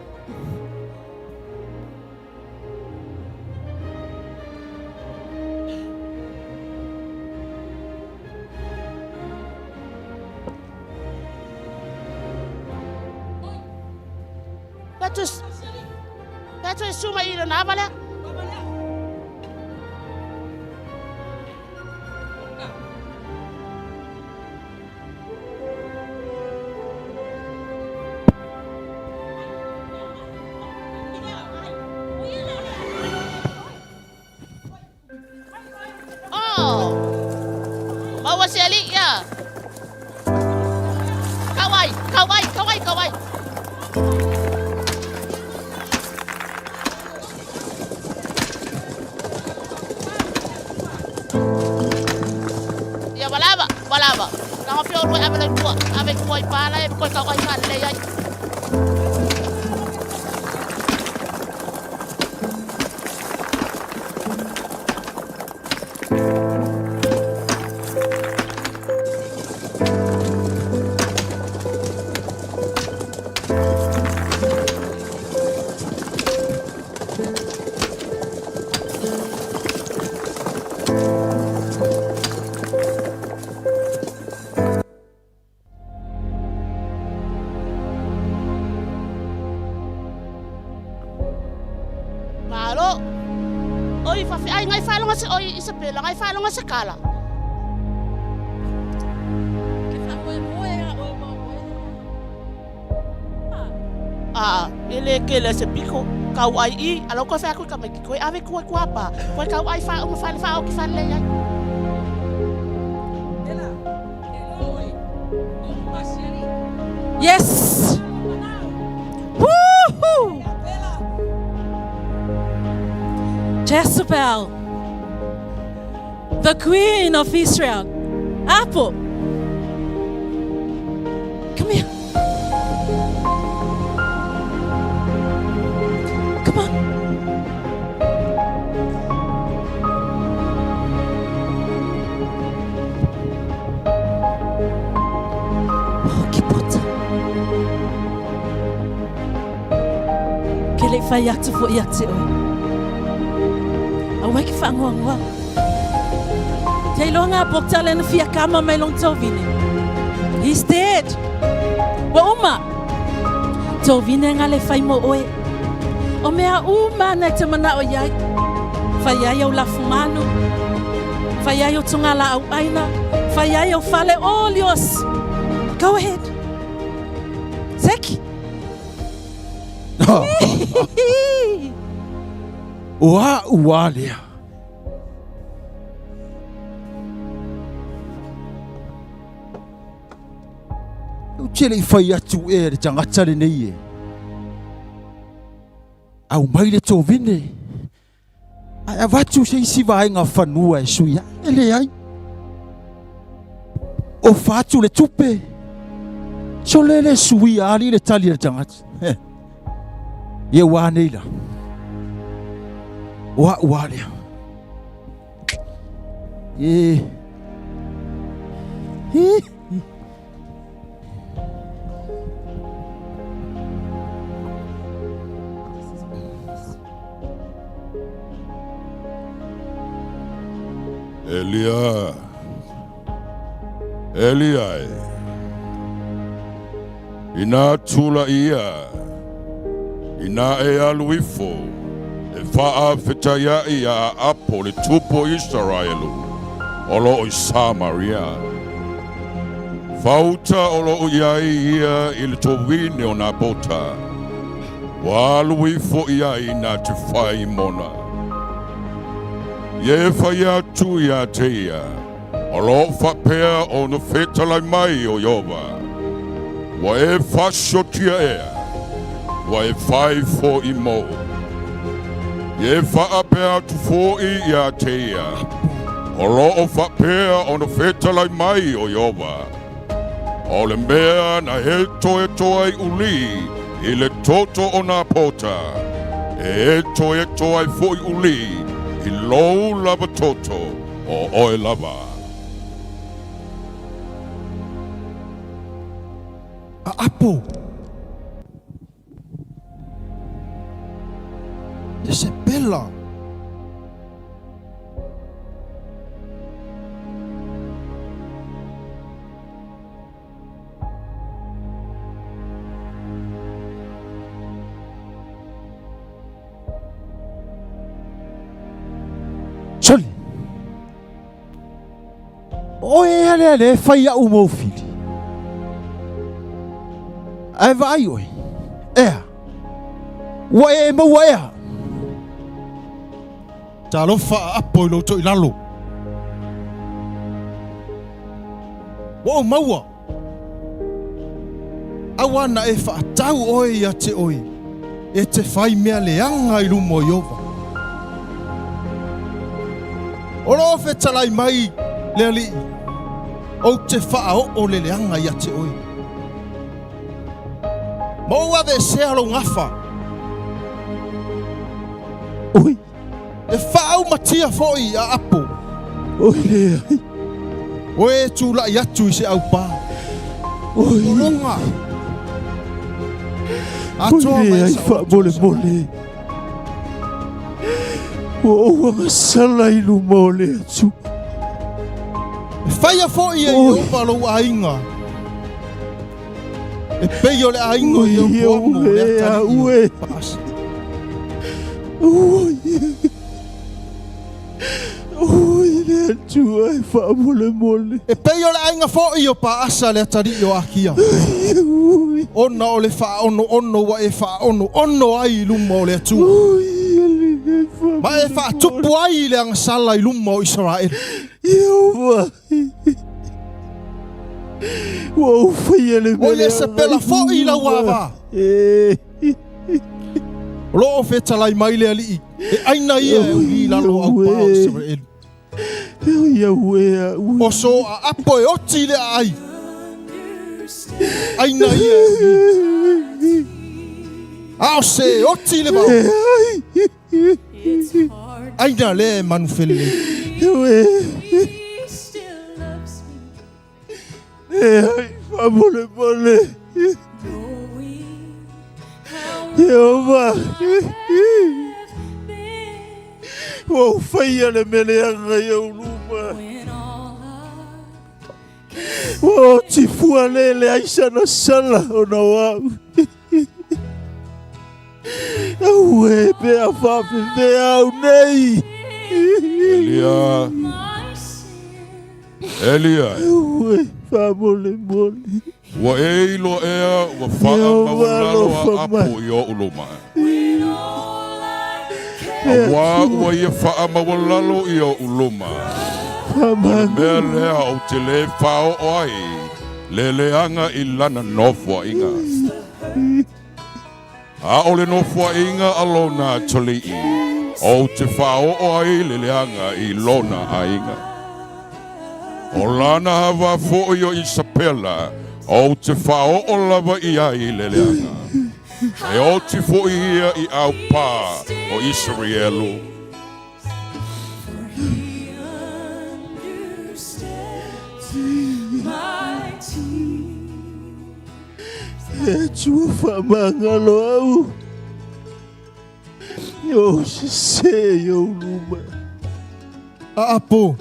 Petrus suma ilo na bala. Oh, bawa seli ya. Kawai. Ya balaba. Kau pior buat avec koi pala, koi kawai pala ya. Oi, ai ngai falo nga oi Isabela, ngai falo nga sakala. Ele kele se pico, kau ai I, alo ko fa ko ka mai ko ave ko apa. Ko kau ai fa o fa o ki fa le ai. Yes. Woohoo! Jezebel, the queen of Israel. Apple, come here. Come on. Oh, que puta. Que ele fai atu fo iate oi. Awai ki whangoa. Te longa pokta le fia kama mai long Tovine. He's dead. Wa uma. Tovine nga le fai mo oe. O mea uma na te mana o iai. Fai ai au lafumanu. Fai ai au tungala au aina. Fai ai au fale olios. Go ahead. Zeki. Ua lea. Uchele I fai atu e le tangata le nei e. Au mai le Tovine. A watu se isi vaenga whanua e suia. Ele ai. O fatu le tupe. So le suia ali le tali le tangata. Ye wane ila. Ua lea. Eliai. Ina tula ia. Ina e aluifo. E faa fetaya ia apo le tupo Israelu. Olo o Samaria. Fauta olo o iai ia il Tovine o Nabota. Wa aluifo iai na te fai mona. Ye faya tu ya teia. Olo fa pea o no fetalai mai o Yova. Wa e fasho tia ea. Wa e fai fo I mo. Ye fa apea tu fo I ya teia. Olo o fa pea o no fetalai mai o Yova. O le mea na he toe toi uli. I le toto o na pota. E toe toi fo I uli. I lou lava toto o oe lava. Apo. E se pela. Soli. Oe ale fai a umo fili. Ai vai oi. Wa e mo wa. Talo fa apo lo to ilalo. Wo maua. Awana e fa tau oi ya te oi. E te fai mea leanga i lumo Iova. Oro fe talai mai le ali. O te fa o le leanga ya te oi. Moa ve se alo ngafa. Oi. E whaau matia foi a apo. Oi le ai. Oe tūla i atu i se au pā. Oi. Olonga. Oi le ai wha mole mole. O oanga sala i lu mole atu. E whaia foi e i opa lo ainga. E peio le ainga i o poamo le atari i o paas. Oi. Oi, le tua e wha mole mole. E peio le ainga fo i o paasa le atari i o akia. Ona o le wha ono wa e wha ono ai luma o le atua. Ma e wha tupu ai le anga sala i luma o Israel. Iova. Wow, whaia le mele. O le se pela fo i la wava. Lo fe talai mai le ali. E aina ia e ui lalo au pā o Israel. O so a apo e oti le ai. Aina ia e ui. Ao se oti le mau. Aina le manufele. Fa mole mole. Jehovah. O whaia le mele anga i au luma. O tifua le aisa na sala o na wau. Au e pea whape pea au nei. Elia. Au e wha mole mole. Wa e ilo ea wa wha mawalalo a apo i o uluma. Wa ua ia wha mawalalo i o uluma. Mea lea o te le whao oi. Le leanga i lana nofua inga. A o le nofua inga alona toli i. O te whao oi le leanga i lona a inga. O lana hawa fo i o Isapela. O te whao o lava i ai le leanga. E o te fo ia i au pā o Israelu. E tua whamangalo au. O se o luma. A apo.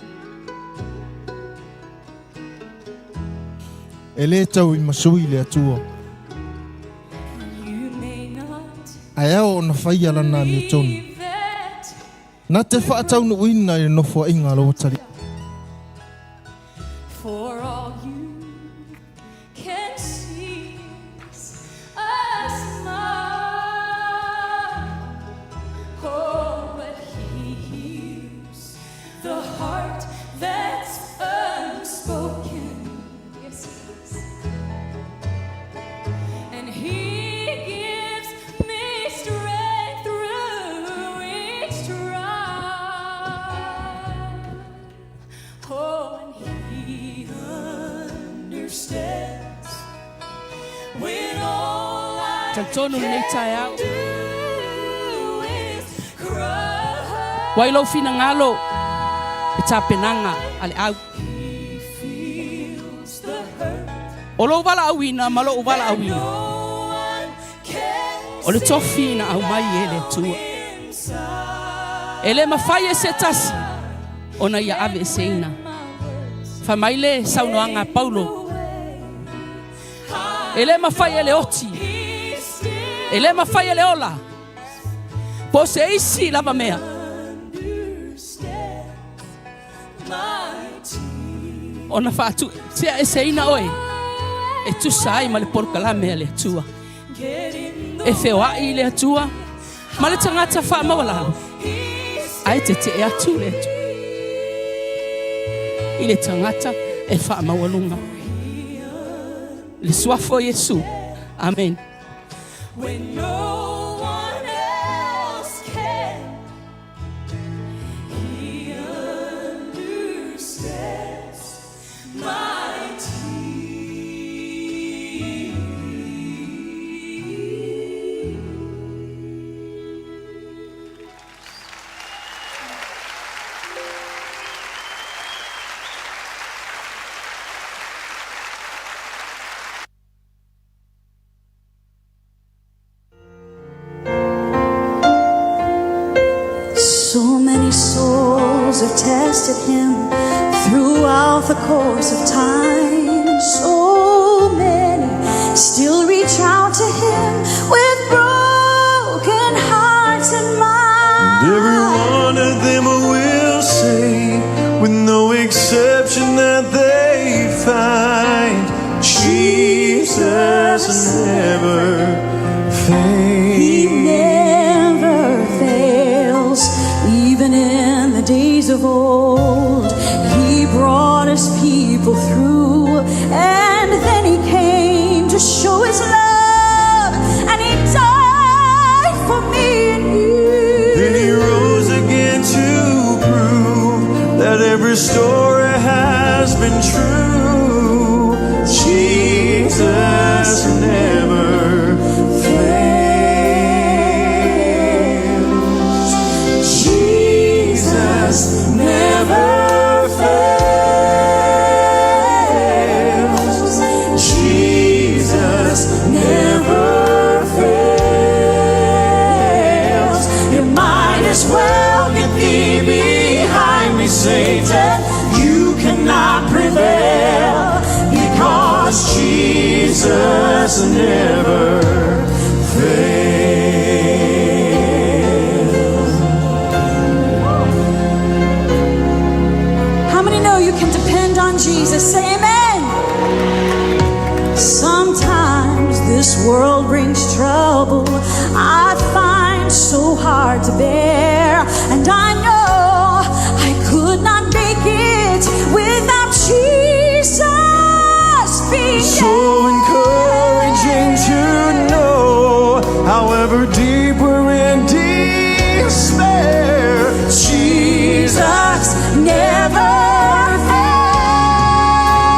E le tau i masui le atua. Ai au o na whaia lana mi o tonu. Nā te whaatau no uina i nofua inga lo tari. For all you can see a smile. Oh, but he hears the heart that's unspoken. Yes, he is. And he gives me strength through each trial. Oh, and he understands when all I Tantonu nei tai au. do is cry. Wailo fina ngalo. E tā penanga ale au. He feels the hurt O lo wala awina, ma lo wala awina. O le tofina au mai ele tua. Ele mawhai se tasi. Ona ia ave seina. Whamaile saunoanga Paulo. Ele mawhai ele oti. Ele mawhai ele ola. Po se isi lava mea. Ona whātu. Tia e seina oe. E tu sai ma le porkala mea le tua. E whewa i le tua. Ma le tangata wha mawalalo. Ai te e atu le atu. I le tangata e wha mawalunga. Le suafo Yesu. Amen. When no one else can, He understands my So many souls have tested him throughout the course of time. So many still reach out to him with broken hearts and minds. Every one of them will say, with no exception, that they find Jesus never fails. He never fails. Even in the days of old, he brought his people through, and then he came to show his love, and he died for me and you. Then he rose again to prove that every story has been true. Jesus never fails. Jesus never fails. Jesus never fails. You might as well get thee behind me, Satan. You cannot prevail, because Jesus never fails. How many know you can depend on Jesus? Say amen. Sometimes this world brings trouble I find so hard to bear, and I know I could not make it without Jesus being So encouraging to know, however deep we're in despair, Jesus never fails.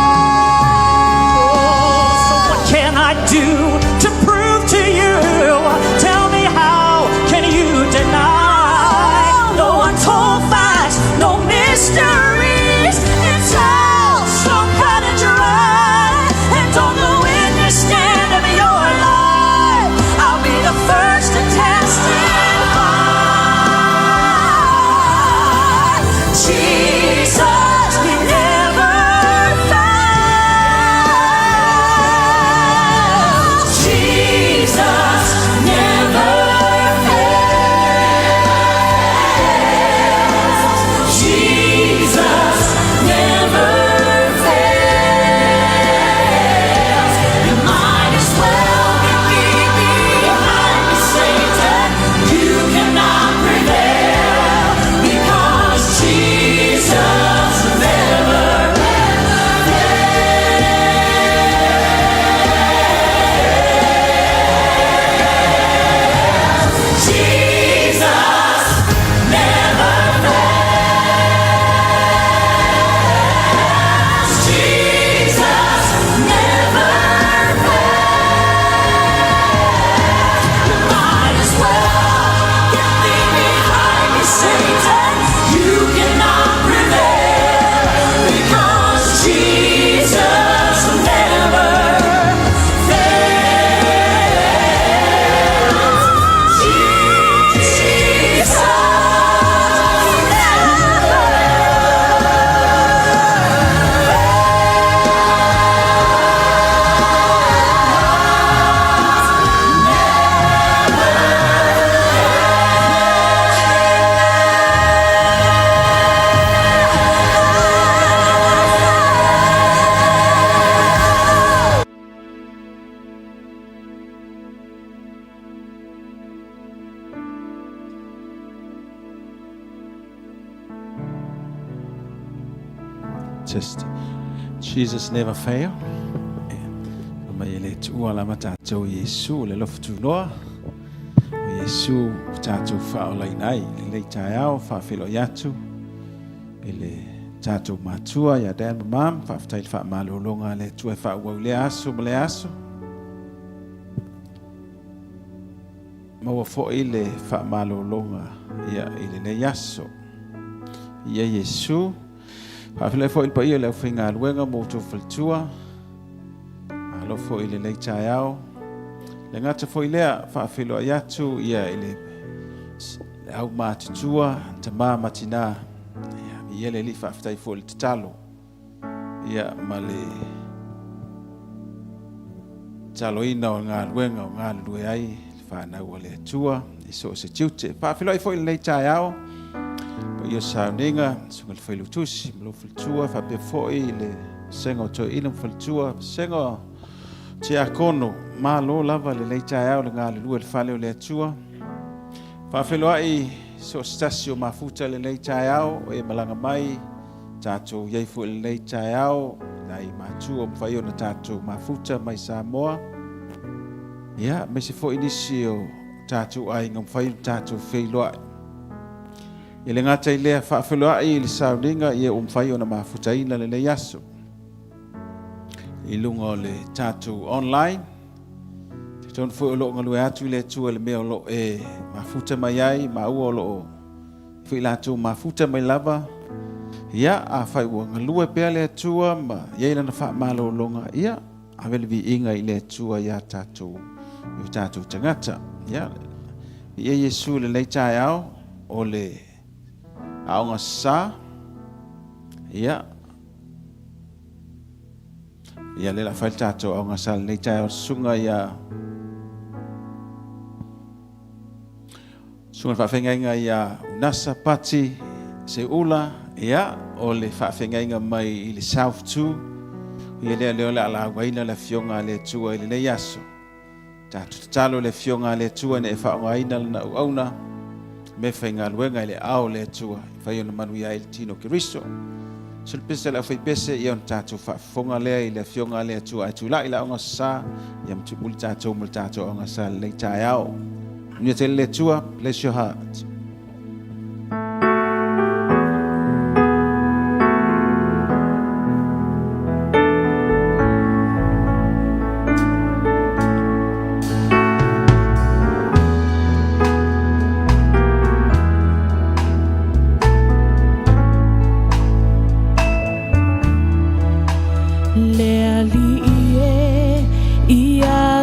just Jesus never fail. Mai le tua la mata tau Yesu le lofu tu noa. Yesu tatu fa o lai nai le tai au fa filo yatu. Ele tatu matua ya dan mam fa ftai fa malolonga le tua fa wa le aso le aso. Maua fo ile fa malolonga ya ile le yaso. Ya Yesu fa filo fo il pa ia le finga luenga mo tu faltua. Alo fo ile le tai au. Le ngata fo ilea fa filo yatu ia ile au matutua tama matina ia le li fa ftai fo le talo ia male talo ina o ngā luenga o ngā lue ai fa na wale tua iso se tiute fa filo fo ile tai au po ia sauninga sungal filo tusi mlo tua fa be fo ile sengo to ina tua sengo Tia kono malo lava le leitai au le ngā le lua le whale o le atua. Whawhelo ai so stasio mafuta le leitai au o e malanga mai tātou ieifu le leitai au nai mātua mwhai o na tātou mafuta mai Samoa. Ia, me se fo inisi o tātou ai ngam whai tātou whailoa. I le ngātai lea whawhelo ai le sauninga i e mwhai o na mafuta ina le leiaso. I lunga o le tātou online. Te tonu fui o loo ngalue atu le tua le mea o loo e mafuta mai ai, ma ua o loo fui lātou mafuta mai lava. Ia, a whai ua ngalue pea le tua, ma iei lana wha malo longa. Ia, a vele vi inga i le tua ia tātou, i tātou tangata. Ia, i e Yesu le leitai au, o le aonga sa. Ia, ia le la fail tato au ngasal le tai o sunga ia sunga fa fenga ia nasa pati se ula ia o le fa fenga mai i le south tu ia le la waina le fionga le tua le yaso tato talo le fionga le tua ne fa waina na auna me fenga luenga le au le tua fa yo na manuia il tino Cristo. Sul pese la fai pese ia tātou whafonga lea i le fionga lea tua ai tula i la onga sa ia mtu muli tātou onga sa le tai au. Nia te le tua, bless your heart.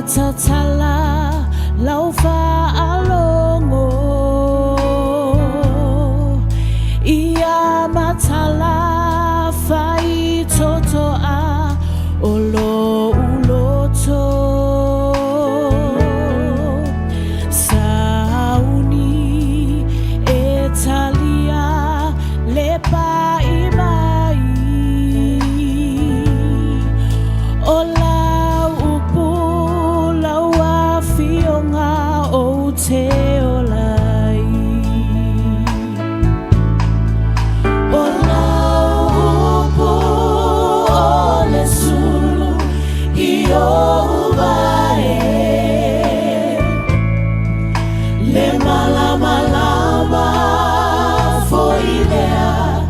Tatala laufa alongo ia matala fai toto a olo uloto sauni etalia lepa imai ola te olai ola upu ole sulu I o vae le malama lama foi lea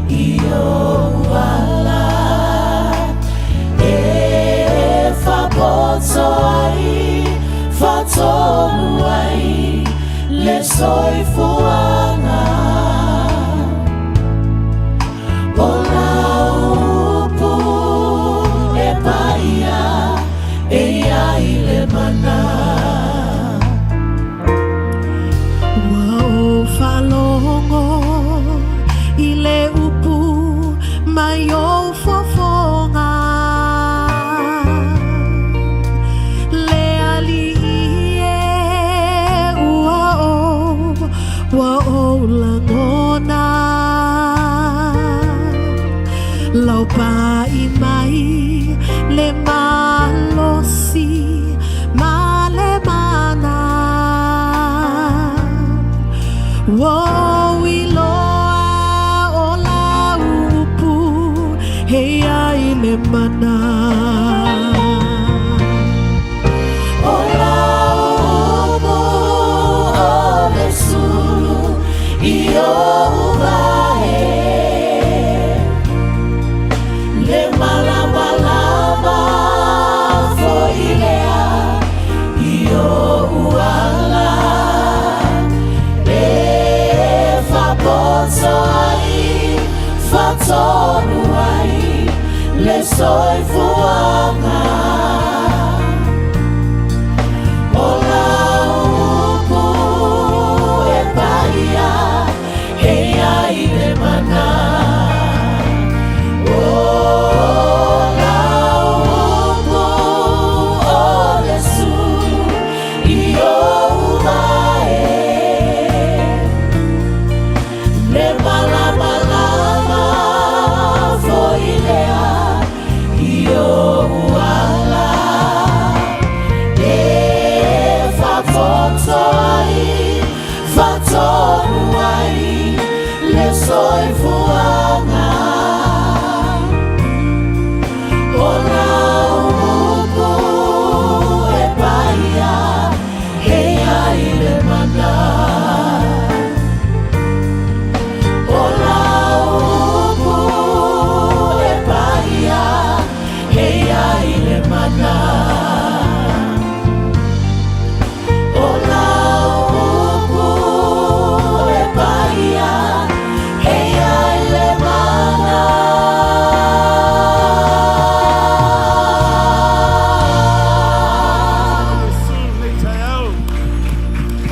I o vala e fa pozzo ai fa tonu ai le soi fuanga ola upu e paia e ai le mana Wao falongo I le upu mai o fofonga Lau pa I mai le malosi ma le mana Wo I loa o la upu le mana. Ola upo o le sulu I o vae le malama lama fo ilea I o uala e fa pozo ai fa tonu ai le soi fuanga.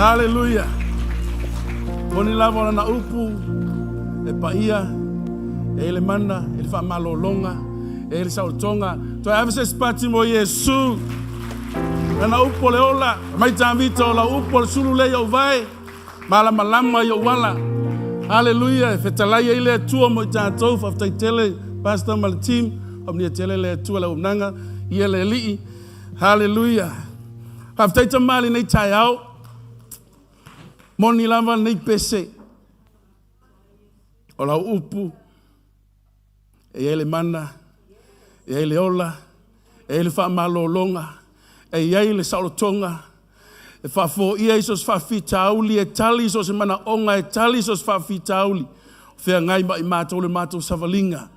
Hallelujah. Boni lava na upu e paia e le mana e le fa malolonga e le sautonga. To have se spati mo Yesu. Na upu le ola mai tamvito la upu le sulu le yo vai. Mala malama yo wala. Hallelujah. Fetalai ile tua mo tanto fa tele pastor mal team omni tele le tua la unanga ile li. Hallelujah. Haftaita mali nei tai out. Moni lava nei pese. O la upu. E ele mana. E ele ola. E ele fa malolonga. E ele sautonga. E fa fo ia isos fa fitauli. E tali isos mana onga. E tali isos fa fitauli. Fea ngai ma I mātou le mātou savalinga.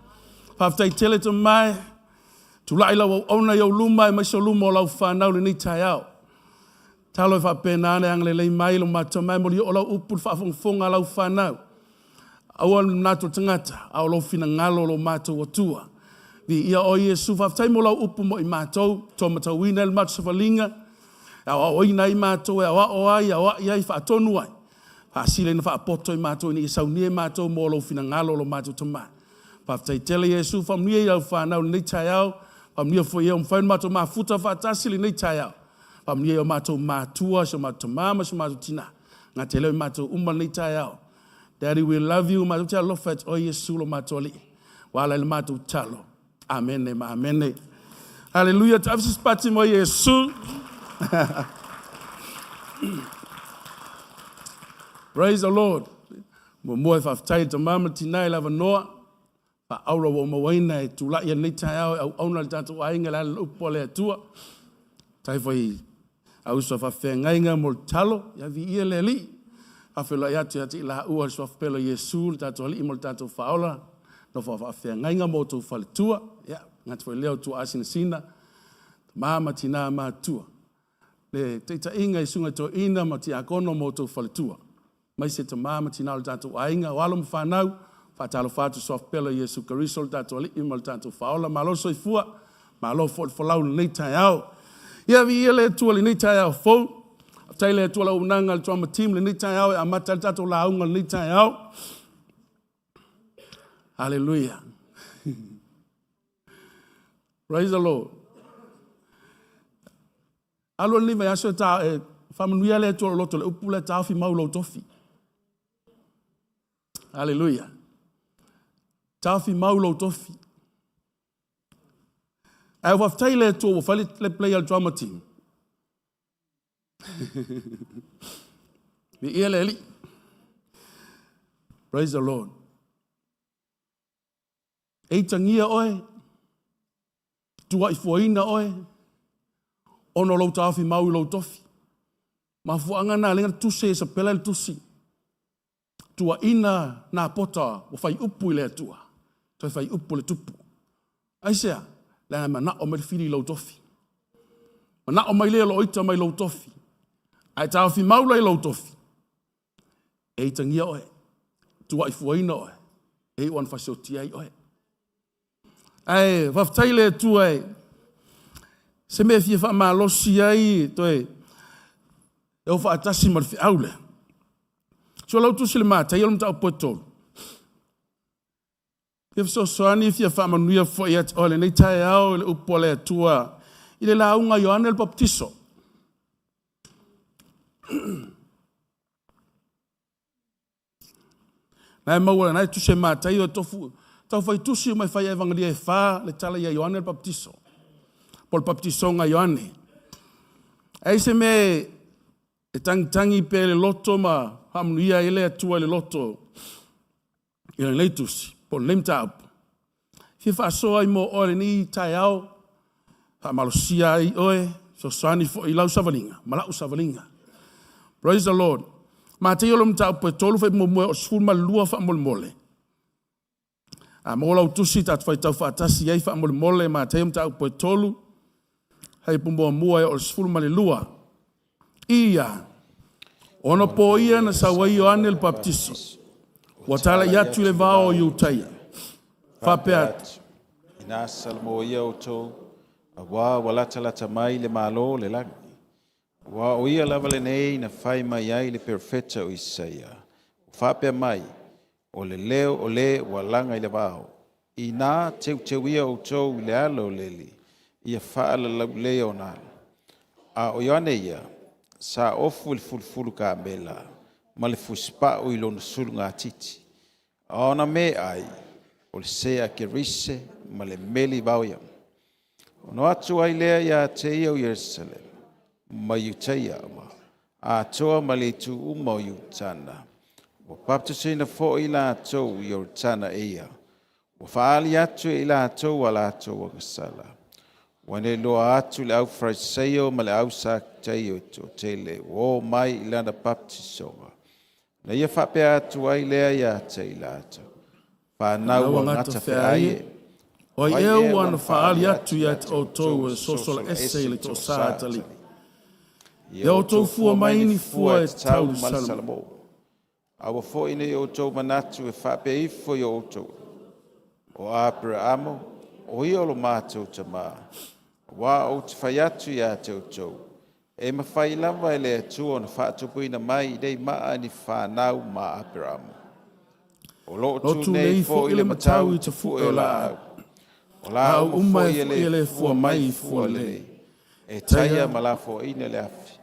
Haftai tele to mai. Tu laila wa ona yo luma. E maiso luma o lau whanau le ni tai au. Talo fa penane ang lelei mai lo matomai mo o la upu fa fonga la ufanau. Awan nato tangata au lo fina ngalo lo mato otua. Vi ia o Yesu fa tai mo la upu mo I mato to matawina el mato safalinga. Au o ina I mato e o ai ia fa tonu ai. Fa sile na fa poto I mato ni sauni mato mo lo fina ngalo lo mato tama. Fa tai tele Yesu fa mie ia fa na ni taiao. Fa mie fo ia fa mato ma futa fa tasili ni taiao. Pamnia o matou matua, so matou mama, so matou tina. Ngā te leo matou umani tai au. Daddy, we love you. Matou te alofet o Yesu lo matou li. Wala le matou talo. Amen, amen. Hallelujah. Tafsis pati mo Yesu. Praise the Lord. Mo moe whaftai ta mama tina I lava noa. Pa aura wa mawaina e tu lai nei tai au. Au auna le tatou ainga la le upo le atua. Tai fai au so fa fengainga mo talo ya vi ia le li afela ya te la ua so pelo Yesu tato li mo tato faola no fa fengainga mo to fa tua ya ngat fo leo tu asin sina mama tina ma tua le te ta inga isunga to ina ma ti akono mo to fa tua mai se to mama tina tato ainga walo fa nau fa talo fa to so pelo Yesu Kristo tato li mo tato faola malo so fua malo fo lau nei tai au. Ia vi ele tua le ni tai au fo. Tai le tua la unanga le trauma team le ni tai au e amata tato la unga le ni tai au. Hallelujah. Praise the Lord. Alo ni me aso ta e famanuia le tua loto le upu le ta fi mau lo tofi. Hallelujah. Ta fi mau lo tofi. I have Taylor to play a drama team. Praise the Lord. Eitangia oi. tua i fuaina oe, ono lau tawhi mau i lau tofi. Ma fuanga na lenga tuse sa pela le tusi. Tua ina na pota o fai upu i le tua. Toi fai upu le tupu. Aisea, le mana o me fili lau tofi. Mana o mai lea lo oita mai lau tofi. Ai tawhi mau lai lau tofi. E tangia oe. Tua i fuaina oe. E wan fasiotia i oe. Ai, whaftaile tua e. Se me fia wha maa losi ai, toi. E o wha atasi marfi aule. So lau tu sile maa, tai alum tau poe tolu. If so soani fia wha manuia fo i at ole, nei tai au le upo le tua. I le launga Ioane el Baptiso. Nai maua, nai tu se maa, tai o tofu. Tau fai tusi mai fai evangelia e wha, le tala ia Ioane el Baptiso. Pol Baptiso nga Ioane. Ai se me, e tangi pe le loto ma, hamnuia ele atua le loto. I le leitusi, pol lemta apu. Fia wha soa i mo ore ni tai au, ha malosia i oe, so sani fo i lau savalinga, malau savalinga. Praise the Lord. Ma te yolom ta upo e tolu fai mo moe o sfulma lua wha mole mole. A mo lau tusi tat fai tau wha atasi ei wha mole mole, ma te yolom ta upo e tolu, hei pumboa mua e o sfulma le lua. Ia, ono po ia na sawa Ioane el Baptiso. Watala yatu le vao yu taia. Whapeat. Ina salmo ia o tō, a wā walatalata mai le malo le langi. Wā o ia lava le nei na whai mai ai le perfeta o Isaia. Whapea mai, o le leo o le walanga i le vao. Ina teu ia o tō i le alo leli, ia whaala lau leo nal. A o Ioane ia, sa ofu le fulfulu ka mela, ma le fuspa o ilo na sulunga titi. Ona me ai, o le sea ke rise, ma le meli vauia. Ono atu ai lea ia te ia o Jerusalem, ma yuteia ama, a toa ma le tu uma o yutana. O baptisina fo ila atou i yutana ia. O faali atu ila atou ala atou o kasala. Wane loa atu le au fraiseio ma le au sakteio to tele o mai ilana baptisonga. Na ia whapea atu ai lea ia te ila atu. Whanau a ngata whaie. O eu wana whaali atu ia te o tau e sosola ese le to sātali. E o tau fua maini fua e tau salamo. Awa fo ine o tau manatu e whapea ifo i o tau. O Abrahamo, o iolo mātou tamaa. Wā o te whai atu ia te o tau. E ma whai lava e le atua na whaatupuina mai i dei maa ni whanau ma Abrahamo. O lotu nei fo i le matau i te fu e o la au. O la au uma i le fua mai i fua le. E taia ma la fo ina le afi.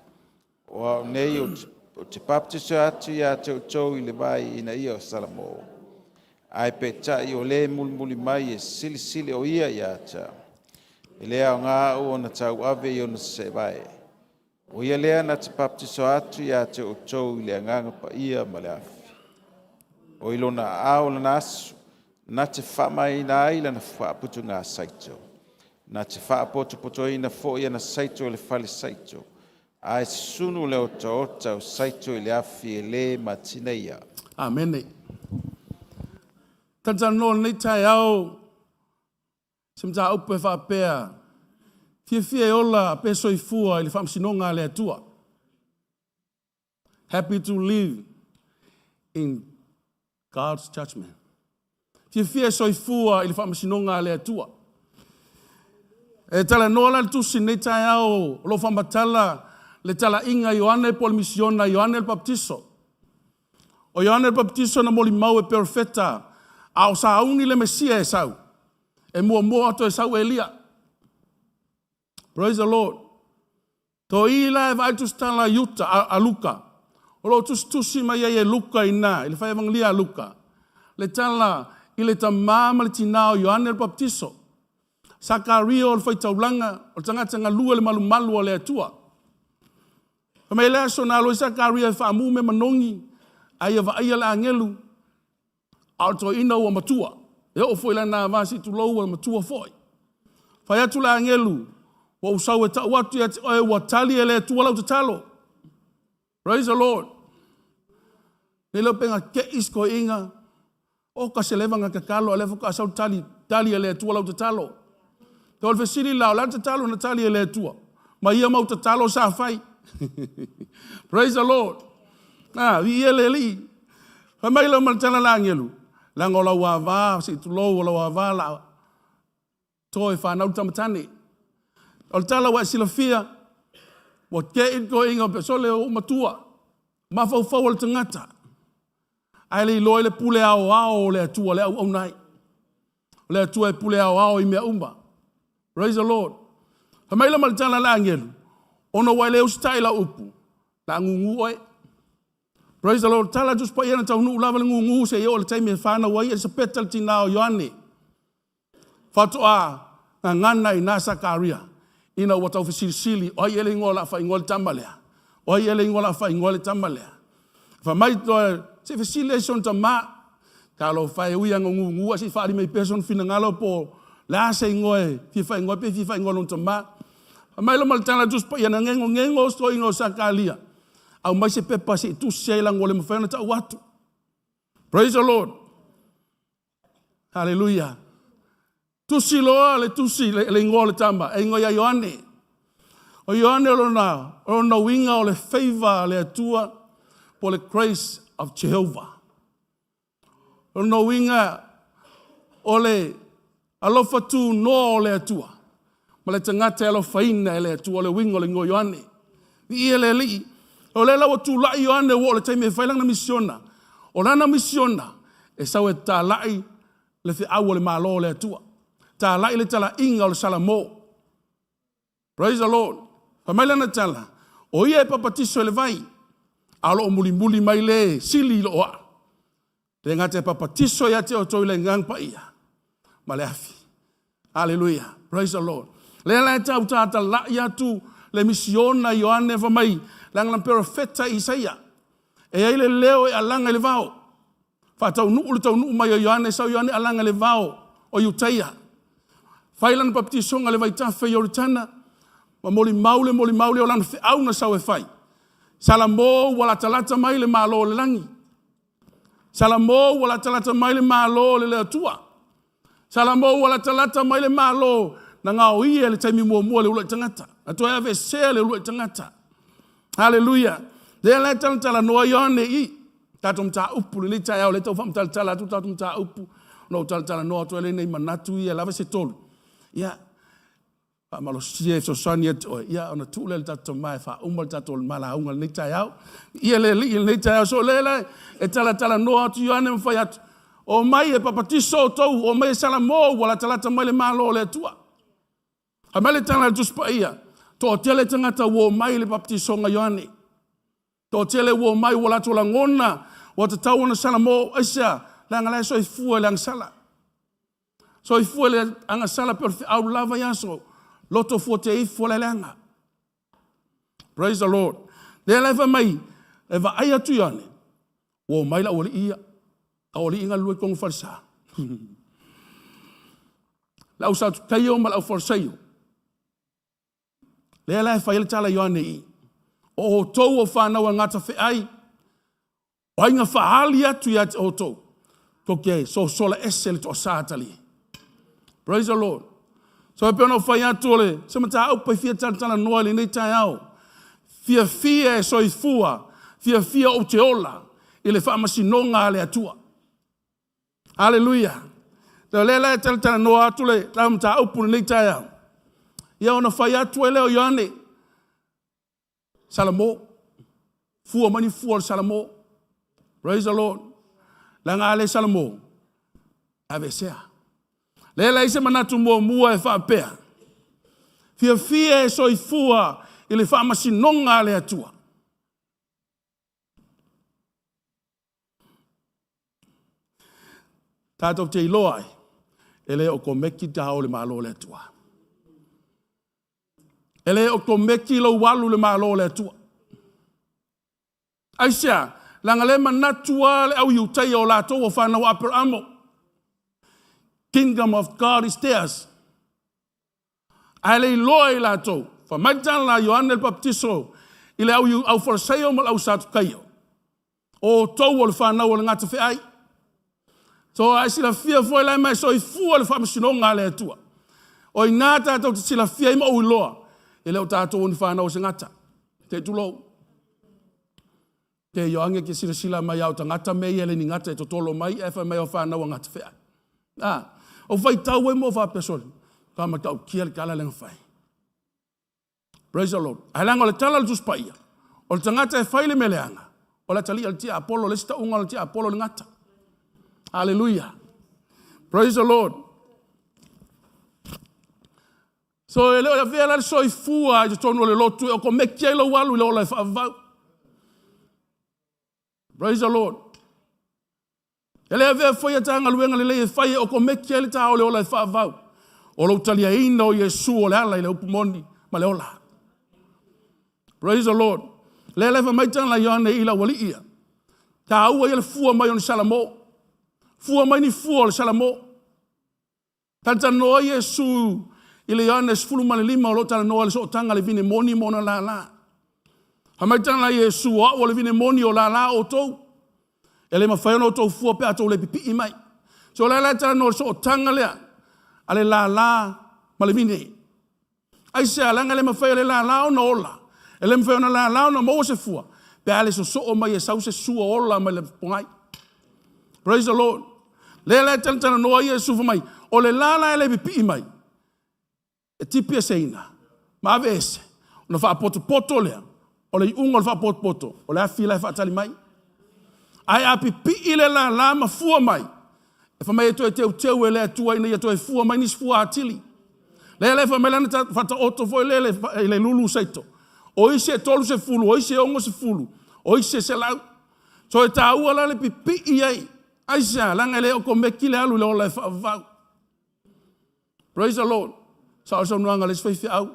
O au nei o te baptiso atu ia te o tau i le vai ina ia o Salamo. Ai pe tai o le mulmuli mai e sili o ia ia ta. E lea o ngā o na tau ave i o na se vai. O ia lea na te baptiso atu ia te o tau i le anganga pa ia ma le afi. O ilo na ao na nasu, na te whamai na aila na whaaputu ngā saito. Na te whaapoto i na fo ia na saito le whale saito. Ai sunu le o ota o saito i le afi e le matina ia. Amen. Tata no nei tai au, semta upe whapea, fia e ola pe soifua i le whamsinonga le atua. Happy to live in God's judgment. Fia soifua i le whamsinonga le atua. E tala nola tusi nei tai au, lo whamatala, le tala inga Ioane pol misiona Ioane el Baptiso. O Ioane el Baptiso na moli mau e perfeta, au sa auni le Mesia e sau. E mua ato e sau Elia. Praise the Lord. To ila e vai tustala yuta a Luka. O lo tusi mai e Luka ina, ele fai evangelia a Luka. Le tala ile tamama le tinao Ioane el Baptiso. Sakaria o le fai taulanga, o tangata lua le malu o le atua. Pamai lea so na lo Sakaria e whaamu me manongi, aia va aia le angelu, au to ina ua matua. E o foi la na vasi tu lo ua matua foi. Whai atu la angelu. Wa usau e ta watu ya oe wa tali e le tua lau te talo. Praise the Lord. Ne leo penga ke isko inga. O ka se levanga ka kalo, alefu ka asau tali e le tua lau te talo. Te olfe siri lau, la te talo na tali e le tua. Ma ia mau te talo sa fai. Praise the Lord. Vi ele li. Mai lau man tala la angelu. Lango lau wava, si tu lou lau wava la. Toi whanau tamatane. O tala wa silafia. Wa ke iko inga pe sole o matua. Mafau fau al tangata. Ai le loe le pule ao le atua le au nai. Le atua e pule ao I mea umba. Praise the Lord. Hamai la maltala la angelu. Ono wai le ustai la upu. La ngungu oi. Praise the Lord. Tala just pa iana tau nuu lava le ngungu se yo le taimi e whana wai e sa petal tinao Ioane. Fatoa na ngana I nasa karia. Ina watau fisirisili. Oi ele ingola fa ingole tambalea. Oi ele ingola fa ingole tambalea. Fa mai toa se fesile son tama kalo fai uia ngungu asi fari mai person fina ngalo po la se ngoe fifa ngoe pe fifa ngolo tama mai lo maltana just pa yana ngengo sto ingo sakalia au mai se pepa se tu se la ngole mo fena ta watu. Praise the Lord. Hallelujah. Tu si le ngole tamba e ngoe Ioane. O Ioane lo na winga o le favor le atua po le grace of Jehovah. No winga ole alofa tu no ole atua. Ma le tangata alofa ina ele atua ole winga ole ngo Ioane. I ele li. Ole la watu la Ioane wo ole taime failang na misiona. Ole na misiona. E sawe ta lai le fi awole malo ole atua. Ta lai le tala inga ole salamo. Praise the Lord. Pamaila na tala. O ia e papatiso ele vai. Alo muli mai le sili lo a. Te ngate papatiso ya te o toi le ngang pa ia. Male afi. Hallelujah. Praise the Lord. Le la tau tata la ia tu le misiona Ioane va mai. Lang lang profeta Isaia. E ai le leo e alanga le vao. Fa tau nu mai Ioane sa Ioane alanga le vao o Iutaia. Failan papatiso nga le vai tafe Yoritana. Ma moli maule o lan fe au na sa we fai. Salamo wala talata mai le malo le langi. Salamo wala talata mai le malo le atua. Salamo wala talata mai le malo na ngau ia le taimi mua le ulu tangata. Ato e ave se le ulu tangata. Hallelujah. Le le tala noa Ioane I. Tatum ta upu le ta le tau fam tala tu tatum ta upu. No tala noa to le nei manatu ia lava se tolu. Ya. Pa malo sie so sania to ia ona tule le tato mai fa umal tato mala ungal ni tayau ia le ni tayau so le e tala no atu Ioane mfa ya o mai e papatiso to o mai salamo wala tala mai le malo le tua amale tala just pa ia to tele tangata wo mai le papatiso nga Ioane to tele wo mai wala to la ngona wa te tau na salamo asia la ngala so fu lang sala so fu le anga sala per au lava ya so Loto fote I folalanga. Praise the Lord. There leva mai eva aya tu Ioane. Wo mai la oli ia. A oli inga lue kong farsa. La usa kayo mal au farsayo. Le la fa il tala Ioane I. O to o fa na wa ngata fe ai. O inga fa halia tu ya o to. Toke so sola esel to satali. Praise the Lord. So e pēno whai atole, se mata au pai fia tala noa le nei tai au. Fia e soi fua, fia o te ola, I le whaamasinonga le atua. Hallelujah. Te le tala noa atole, la mata au pune nei tai au. Ia ona whai atole leo Ioane. Salamo. Fua mani fua le salamo. Praise the Lord. La ngā le salamo. Ave sea. Lela ise manatu mua e whaapea. Fia e soi fua I le whaamasinonga le atua. Tātou te iloai, ele o ko meki ta o le malo le atua. Ele o ko meki lo walu le malo le atua. Aisha, langa le manatua le au Iutaia o lato o whanau Aperamo. Kingdom of God is theirs. Ai le loa I lātou. Whamaitan la Ioane le Baptiso. I le au whalaseo ma au sātu kaio. O tau o le whanau o le ngata whiai. So ai sila fia foi lai mai so I fua le whamasinonga le atua. O I ngā tātou te sila fia ima ui loa. I leo tātou ni whanau se ngata. Te tulou. Te ioange ke sila mai au ta ngata mei ele ni ngata e to tolo mai e wha mai o whanau a ngata whiai. O whai tau e mo whapesori. Ka matau kia le kala lenga whai. Praise the Lord. Ai langa o le tala le tuspaia. O le tangata e whai le meleanga. O le tali al tia Apollo, le sita unga le tia Apollo le ngata. Hallelujah. Praise the Lord. So e leo ya vea la so I fua I tonu le lotu o ko mekia lo walu le ola fa. Praise the Lord. E leo vea foi tanga luenga le fai o ko mekia le ta o le ola fa va. O lo talia ina o Yesu o le ala le upumoni ma le ola. Praise the Lord. Le fa mai tanga la Ioane ila wali ia. Ta ua ia le fua mai on Salamo. Fua mai ni fua le Salamo. Tanta no Yesu ile Ioane sfulu male lima o lota no le so tanga le vine moni mona la la. Ha mai tanga la Yesu o le vine moni o la la o tou. Ele ma fai no tou fua pe atou le pipi I mai. So la la tanga no so tanga le ale la la male vine. Ai se alanga le ma fai le la la o no la. Ele ma fai na la la o no mo se fua. Pe ale so o mai e sau se sua o la mai le pongai. Praise the Lord. Le tanga no Yesu fa mai. O le la la le pipi mai. E tipi e seina. Ma ave ese. Ona wha poto lea. O le unga le wha poto. O le awhila e wha atali mai. Ai api pi ile la la ma fua mai. E wha mai e toe teu e lea tua ina i toe fua mai nis fua atili. Le wha mai lana whata oto foi le lulu seito. O ise e tolu se fulu. O ise e ongo se fulu. O ise se lau. So e ta ua la le pipi i ei. Aisa langa le o ko meki le alu le o le wha vau. Praise the Lord. Sa so nuanga le sfai au.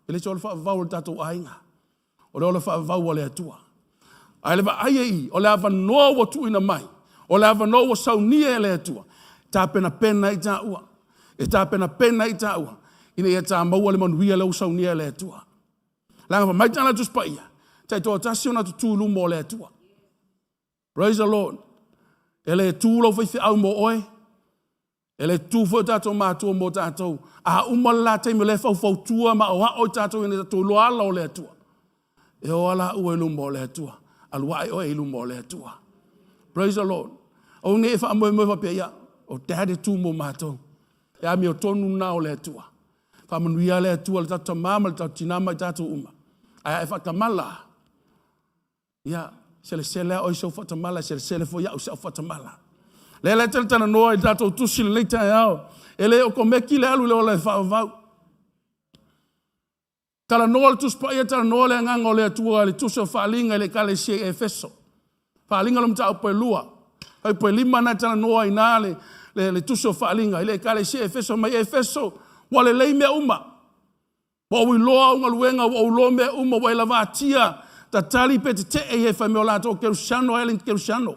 Ele so le fa vau le tatou ainga. O le fa vau le atua. Ai le va ai o le ava no wo tu ina mai. O le ava no wo sau ni le atua. Ta pena I ta ua. E ta pena I ta ua. Ina ia ta mau le manuia le sau ni le atua. Langa mai tana tu spaia. Tai to tasio na tu lu mo le atua. Praise the Lord. Ele tu lo fa au mo oe. Ele tu fo tatou mātua mo tatou. A umala te me le fau tua ma o tatou ina tatou lo ala o le atua. E o ala ua ilu mo le atua. Alua o ilu mo le atua. Praise the Lord. O ne e wha mo fa pe ia. O tade tu mo mātou. E a mi o tonu na o le atua. Wha manuia le atua le tatou mama le tatou tinama i tatou uma. Ai e whatamala. Ia, sele o iso whatamala, sele fo ia o sa whatamala. Le tana noa I tatou tusi le leita e ao. Ele o ko meki le alu le o le whaavau. Tala noa le tuspaia, tala noa le nganga o le atua, le tusi o whaalinga le kale sie e feso. Whaalinga lo mta o poe lua. Hei poe lima na tala noa I nā le tusi o whaalinga. Ile kale sie e feso, mai e feso. Wale lei mea uma. Wa ui loa unga luenga, wa ui loa mea uma, wa ila vātia. Ta tali pe te e wha meo lato o kerusiano, Ellen kerusiano.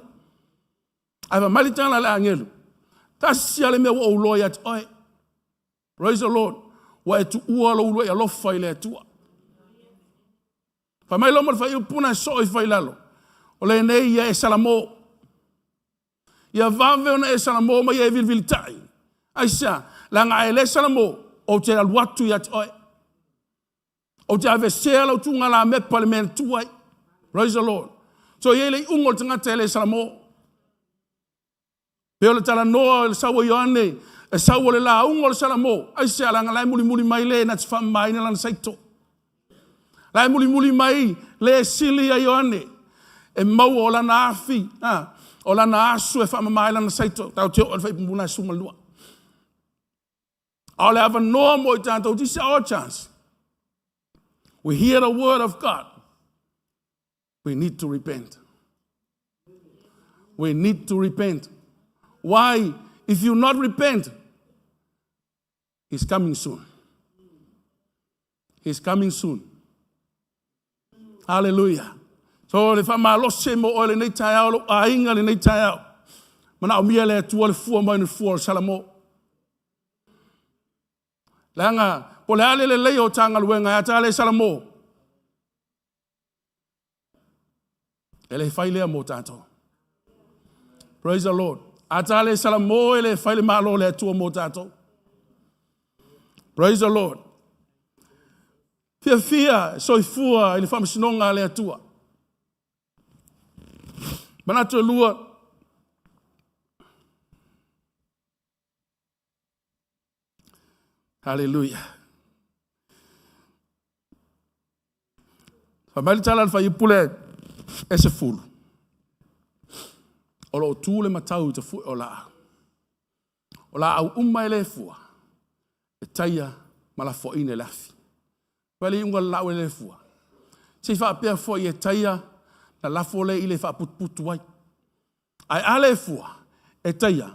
Ai va malitana le angelu. Tasi ale me o loya at oi. Praise the Lord. Wa tu ua lo lo ya lo fai le tua. Fa mai lo mo fai puna so I fai lalo. O le nei ya Salamo. Ya vave ona e Salamo ma ya vil tai. Aisha la nga ele Salamo o te al watu ya oi. O te ave se lo tu ngala me parliament tuai. Praise the Lord. So ye le ungol tanga tele Salamo. Peo le tala noa le sawa Ioane, e sawa le la ungo le Salamo, ai se alanga lai muli mai le na te whamai na lana saito. Lai muli mai le sili a Ioane, e mau o lana afi, o lana asu e whamai lana saito, tau teo o le whaipumuna e suma lua. Ao le ava noa mo I tātou, this is our chance. We hear the word of God. We need to repent. We need to repent. Why? If you not repent, He's coming soon. He's coming soon. Hallelujah. So le fa malo se mo ole nei tai ao a inga le nei tai ao. Mana o mia le tua le fua mai le fua Salamo. Langa, po le ale le leo tanga luenga, ata le salamo. Ele faile mo tato. Praise the Lord. Ata le salamo, ele faile malo le tua mo tato. Praise the Lord. Fia, soifua, ele fama sinonga le tua. Manato lua. Hallelujah. Famali tala fa yipule ese fulu. Olo tule matau te fu ola. Ola au umma ele fua. E taia mala fo ine lafi. Wali unga lau ele fua. Se fa pia fo ye taia na lafo le ile fa put wai. Ai ale fua. E taia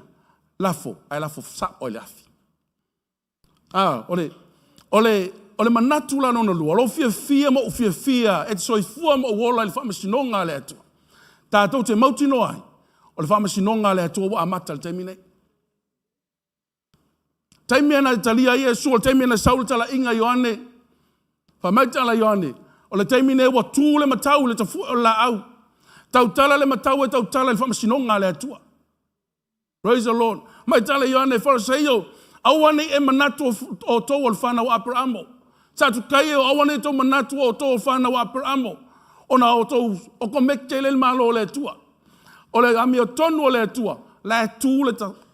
lafo. Ai lafo sa o lafi. Ole manatu la no lu. Olo fia mo fia. Et soifua mo wola ile fa masinonga le atu. Tātou te mauti no ai. O le whamasinonga le atua wa amata le taimine. Taimina talia Iesu, o le taimina saula tala inga Ioane. Whamaitala Ioane. O le taimine wa tū le matau le tafu o la au. Tau tala le matau e tau tala le whamasinonga le atua. Praise the Lord. Maitala Ioane wharaseio. Awane e manatu o tō o le whana wa Abramo. Tatu kai o awane tō manatu o tō o whana wa Abramo. Ona o tō o komeke le malo le atua. O le ami o tonu o le atua, la e tū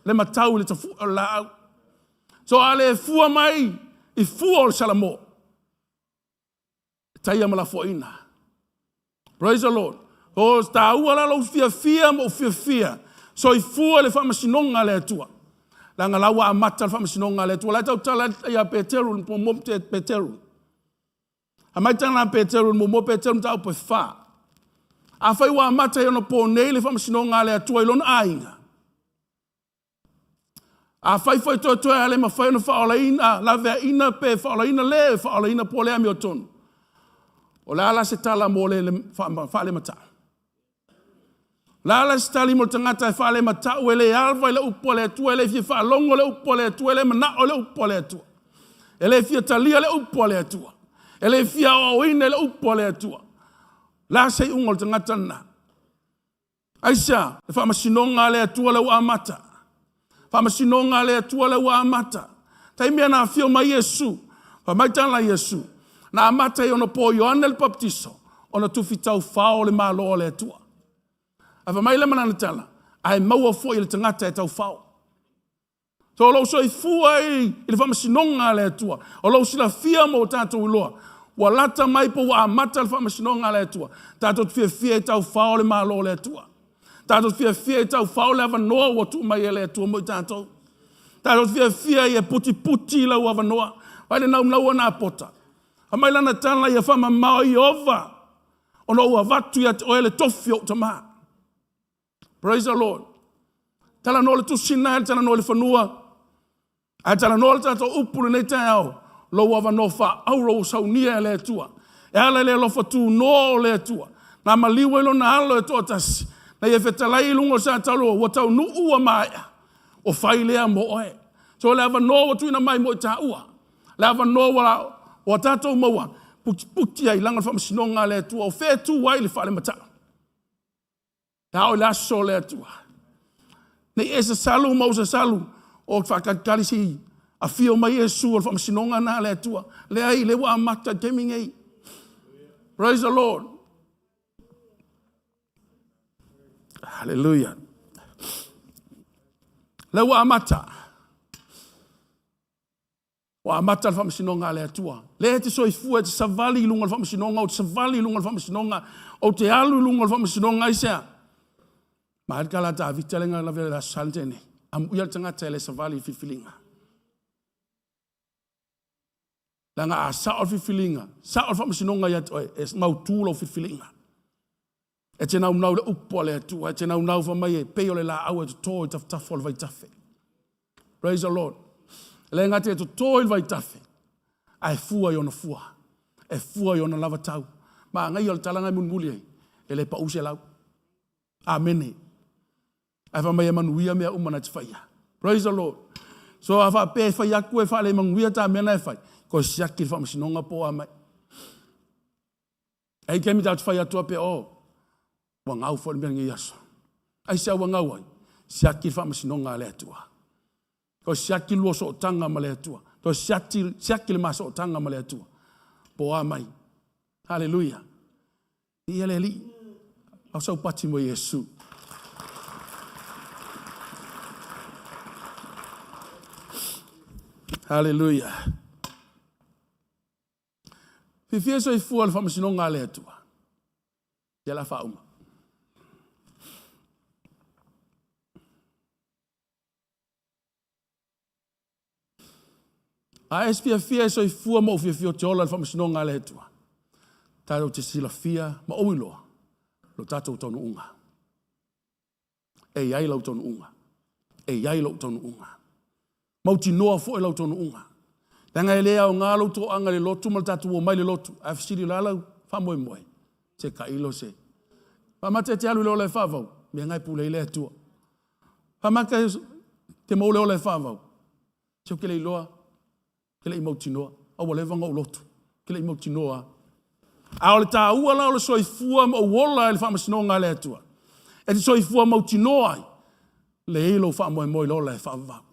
le matau le tafu o la au. So ale e fua mai, i fua o le salamo. Taia mala foina. Praise the Lord. O sta ua la lau fia mo fia. So i fua le whamasinonga le atua. La nga laua amata le whamasinonga le atua. La tau tala ia Peteru, po mo Peteru. A mai tana Peteru, mo Peteru tau pe wha. A whai wa mata i ono po nei le whamasinonga le atua ilona ainga. A whai toa ale ma whai ono whaolaina, la vea ina pe whaolaina le, whaolaina po le ami o tonu. O le ala se tala mo le whaale mata. La ala se tali mo tangata e whaale mata ue le alva i le upo le atua, ele fia whaalongo le upo le atua, ele manao le upo le atua. Ele fia talia le upo le atua. Ele fia oina le upo le atua. La sei ungo le tangata na. Aisha, e whamasinonga le atua le ua amata. Whamasinonga le atua le ua amata. Taimia na fio mai Yesu. Whamaitana Yesu. Na amata i ono po Ioane le Baptiso. Ona tufitau whao le malo le atua. A whamaile manana tala. Ai maua fo i le tangata e tau whao. So lo so i fua i le whamasinonga le atua. O lo sila fia mo tātou iloa. Wa lata mai po wa amata le whamasinonga le atua. Tātou fia e tau whao le malo le atua. Tātou fia e tau whao le avanoa wa tu mai le atua mo tātou. Tātou fia e puti la wa avanoa. Waile nau ana pota. Hamai lana tana ia whama mao i ova. Ono ua vatu ia o ele tofi o tama. Praise the Lord. Tala no le tusina, tala no le whanua. A tala no le tato upuru nei tai au. Lo wava no wha auro saunia le atua. E ala le lofa tu no le atua. Na maliwe lo na alo e totas. Na ia whetalai lungo sa talo wa tau nu ua maia. O whai lea mo oe. So le ava no wa tuina mai mo i ta ua. Le ava no wa tato maua. Puti ai langa whamasinonga le atua. O whea tu wai le whale mata. Ta o le aso le atua. Nei e sa salu mau sa salu. O whakakarisi a fio mai Yesu o whamasinonga na le atua. Le ai le wa amata temingei. Praise the Lord. Hallelujah. Le wa amata. Wa amata le whamasinonga le atua. Le te soifua te savali lunga le whamasinonga. O te savali lunga le whamasinonga. O te alu lunga le whamasinonga isea. Ma kala ta vitalenga la vela santene. Am uya tangata le savali fifilinga. Langa a sa o fifilinga. Sa o whamasinonga ya toi. Es mau tūlo fifilinga. E te nau le upo le atua. E te nau whamai e peo le la au e to tō i tafo le vai tafe. Praise the Lord. Le ngate e to tō i vai tafe. Ai fua i ona fua. E fua i ona lava tau. Ma ngai o le talanga i munmuli ei. E le pa use lau. Amene. Ai whamai e manuia mea umana te whaia. Praise the Lord. So a pe fa ya ku fa le manguia ta mena fa ko siaki fa masinonga po a mai ai ke mi ta fa ya to pe o wa ngau fo le ngi yaso ai sa wa ngau ai siaki fa masinonga le tua ko siaki lo so tanga ma le tua to siaki le maso tanga ma le tua po a mai haleluya ia le li au sa pati mo Yesu haleluya Fifia so ifua le whamasinonga le atua. Te la whauma. A fia so ifua mo fia te ola le whamasinonga le atua. Tātou te sila fia ma oiloa. Lo tātou tonu unga. E iai lau tonu unga. E iai lau tonu unga. Mauti noa fo e lau tonu unga. Tanga e lea o ngā loto anga le lotu mal tatu o mai le lotu. A fisiri lalau, whamoe moe. Te ka ilo se. Whamate te alu le ole whavau. Mea ngai pule i lea tua. Whamaka te maule ole whavau. Teo kele i loa. Kele i mauti noa. Awa le vanga o lotu. Kele i mauti noa. A ole tā ua la ole soifua ma uola e le whamasinonga le tua. E te soifua mauti noa ai. Le ilo whamoe moe le ole whavau.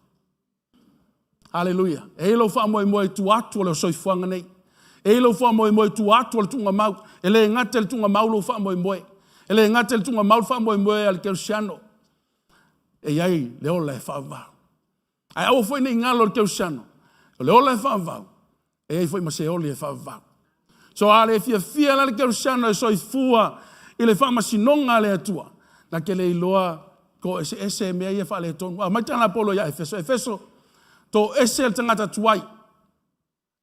Hallelujah. E lo fa moe tu atu le soifuanga nei. E lo fa moe tu atu le tunga mau. E le ngate le tunga mau lo fa moe. E le ngate le tunga mau fa moe al Kerusiano. E iai le ola e fa va. Ai au foi nei ngalo le Kerusiano. Le ola e fa va. E ai foi ma se oli e fa va. So ale fia le Kerusiano e soifua i le fa masinonga le atua. Na ke le iloa ko ese mea ia fa le tonu. A mai tana polo ia Efeso. To esel tangata tuai.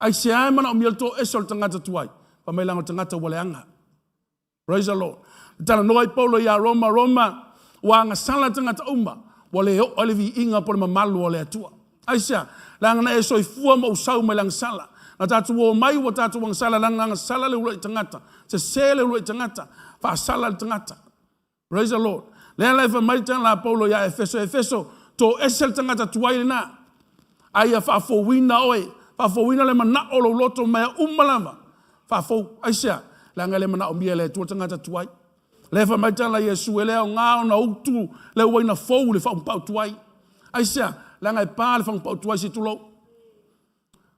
Ai se ai mana o miel to esel tangata tuai. Pa mai langa tangata waleanga. Praise the Lord. Tana noi Paulo ia Roma. Wa nga sala tangata umba. Wale o olivi inga por mamalu wale atua. Ai sea. Langa na e soifua ma usau mai langa sala. Na tatu o mai wa tatu wang sala. Langa sala le uloi tangata. Se le uloi tangata. Fa sala le tangata. Praise the Lord. Lea fa mai tana la Paulo ia Efeso. To esel tangata tuai le na. Aia whafowina oe, whafowina le mana o lo loto mea umalama. Whafo, aisia, langa le mana o mia le tua tangata tuai. Le whamaitana Yesu e leo ngāo na utu le waina fou le whaumpau tuai. Aisia, langa e pā le whaumpau tuai si tulo.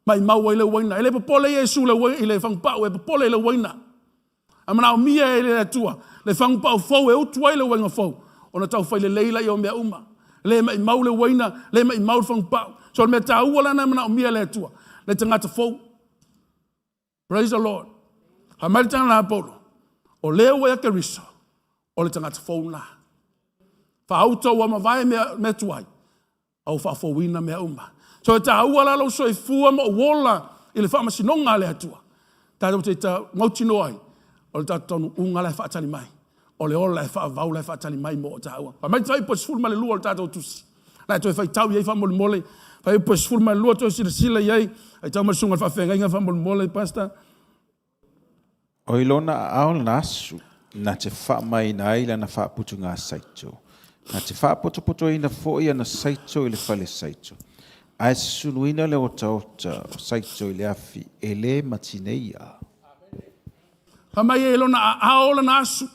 Mai mau e le waina, e le papole Yesu le waina, e le whaumpau e papole le waina. A mana o mia e le tua, le whaumpau fou e utuai le waina fou. Ona tau whai le leila i o mea uma. Le mai mau le waina, le mai mau le whaumpau. So me ta ua lana mana o mia le tua. Le tangata fou. Praise the Lord. Ha mai tanga la Paulo. O leo wea ke riso. O le tangata fou na. Fa auto wa mawai me tuai. Au fa fowina mea uma. So ta ua lalo so i fua ma wola. Ile fa masinonga le atua. Ta te ta mauti noai. O le tatonu unga le fa atali mai. O le ola le fa vau le fa atali mai mo o ta ua. Pa mai tai po sfulma le lua o tato tusi. Na to e fai tau iei fa mole. Pai po sfulma lua to sila iei. Ai tau masunga fa fenga inga fa mole pasta. O ilona ao na asu. Na te wha mai na ila na wha putu ngā saito. Na te wha poto ina fo ia na saito i le whale saito. Ai sunuina le ota o saito i le afi e le matineia. Pamai e ilona ao na asu.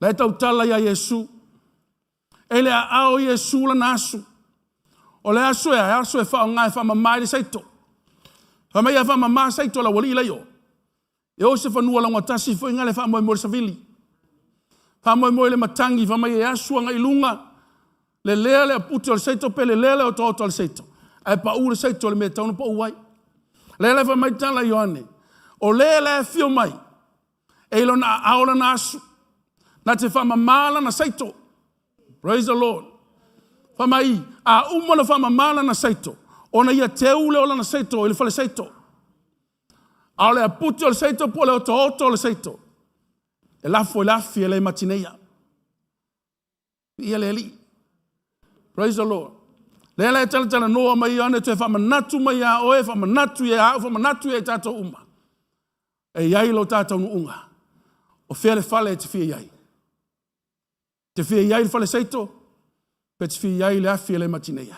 Lai tau tala ia Yesu. Ele ao Yesu la nasu. O le asu e wha o ngai wha mamai le saito. Wha mai a wha mamai saito la wali ila yo. E o se whanua la ngatasi fo inga le wha moe mo le savili. Wha moe le matangi wha mai e asu anga ilunga. Le lea le aputi o le saito pe le lea le o toa le saito. Ai pa u le saito le me taunu pa uai. Le le wha mai tala Ioane. O le fio mai. E ilo na ao la nasu. Na te wha mamala na saito. Praise the Lord. Whamai, a umana whamamala na saito. Ona ia te ule ola na saito, ili whale saito. A ole a puti o le saito, po le oto le saito. E lafo e lafi e le matineia. Ia le li. Praise the Lord. Le tala noa mai ane te whamanatu mai a oe, whamanatu e tātou uma. E iai lo tātou unga. O whia le whale e te whia iai. Te whia iai le whale saito, Pets fi yai le afi le matinea.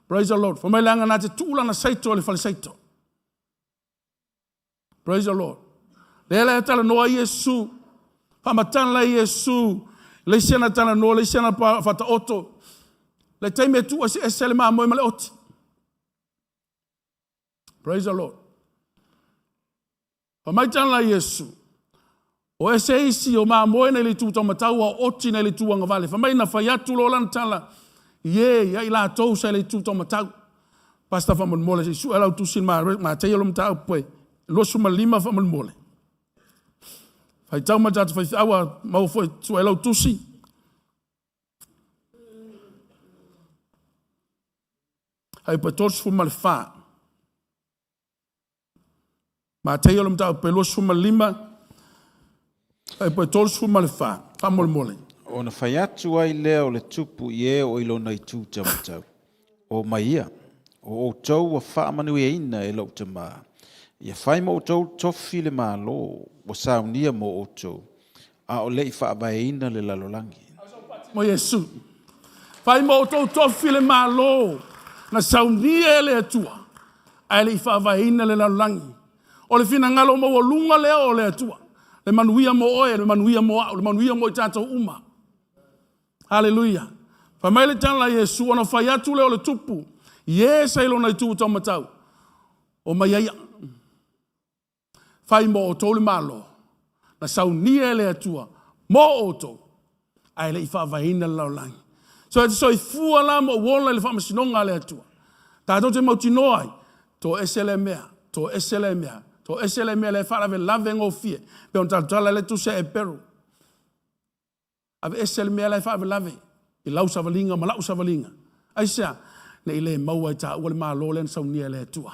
Praise the Lord. Famai langa na te tula na saito le fale saito. Praise the Lord. Le le tala noa Yesu. Pamatana la Yesu. Le sena tala noa le sena pa fata oto. Le taime tu asi esele ma moe male oti. Praise the Lord. Famai tala la Yesu. O ese isi o ma moe ne le tu tau matau o oti ne le tu anga vale. Famai na fayatu lo lan tala. Ye, ya ila tau sa le tu tau matau. Pasta famon mole se su ala tu sin ma te yo matau poe. Lo suma lima famon mole. Fai tau matatu fai awa mau foi su ala tu si. Ai pa tos fu mal fa. Ma te yo matau pe lo suma lima. Ai pa tos fu mal fa. Famon mole. O na whai atu ai lea o le tupu i e o ilo nei tū tamatau. O maia, o tau wa whaamanu e ina e lau tamaa. Ia whai mo o tau tofi le maa lo, o saunia mo o tau. A o lei whaaba e ina le lalolangi. Mo Yesu. Whai mo o tau tofi le maa lo, na saunia e le atua. A lei whaaba e ina le lalolangi. O le fina ngalo mo o lunga lea o le atua. Le manuia mo oe, le manuia mo au, le manuia mo i tātou uma. Hallelujah. Whamaile tala Yesu, ana whai atu leo le tupu. Yes, ilo nei tu tau matau. O mai aia. Whai mo o tau le malo. Na sau nia le atua. Mo o tau. Ai le i whaavahina lau langi. So e te soi fua la mo wola le whamasinonga le atua. Tātou te mautinoai. To esele mea. To esele mea. To esele mea le whaave lave ngō fie. Pe on tātala le tu se e peru. Ave esele mea lai whaave lave. I lau savalinga, ma lau savalinga. Aisea, ne i le maua i tā ua le maa lo le sau nia le atua.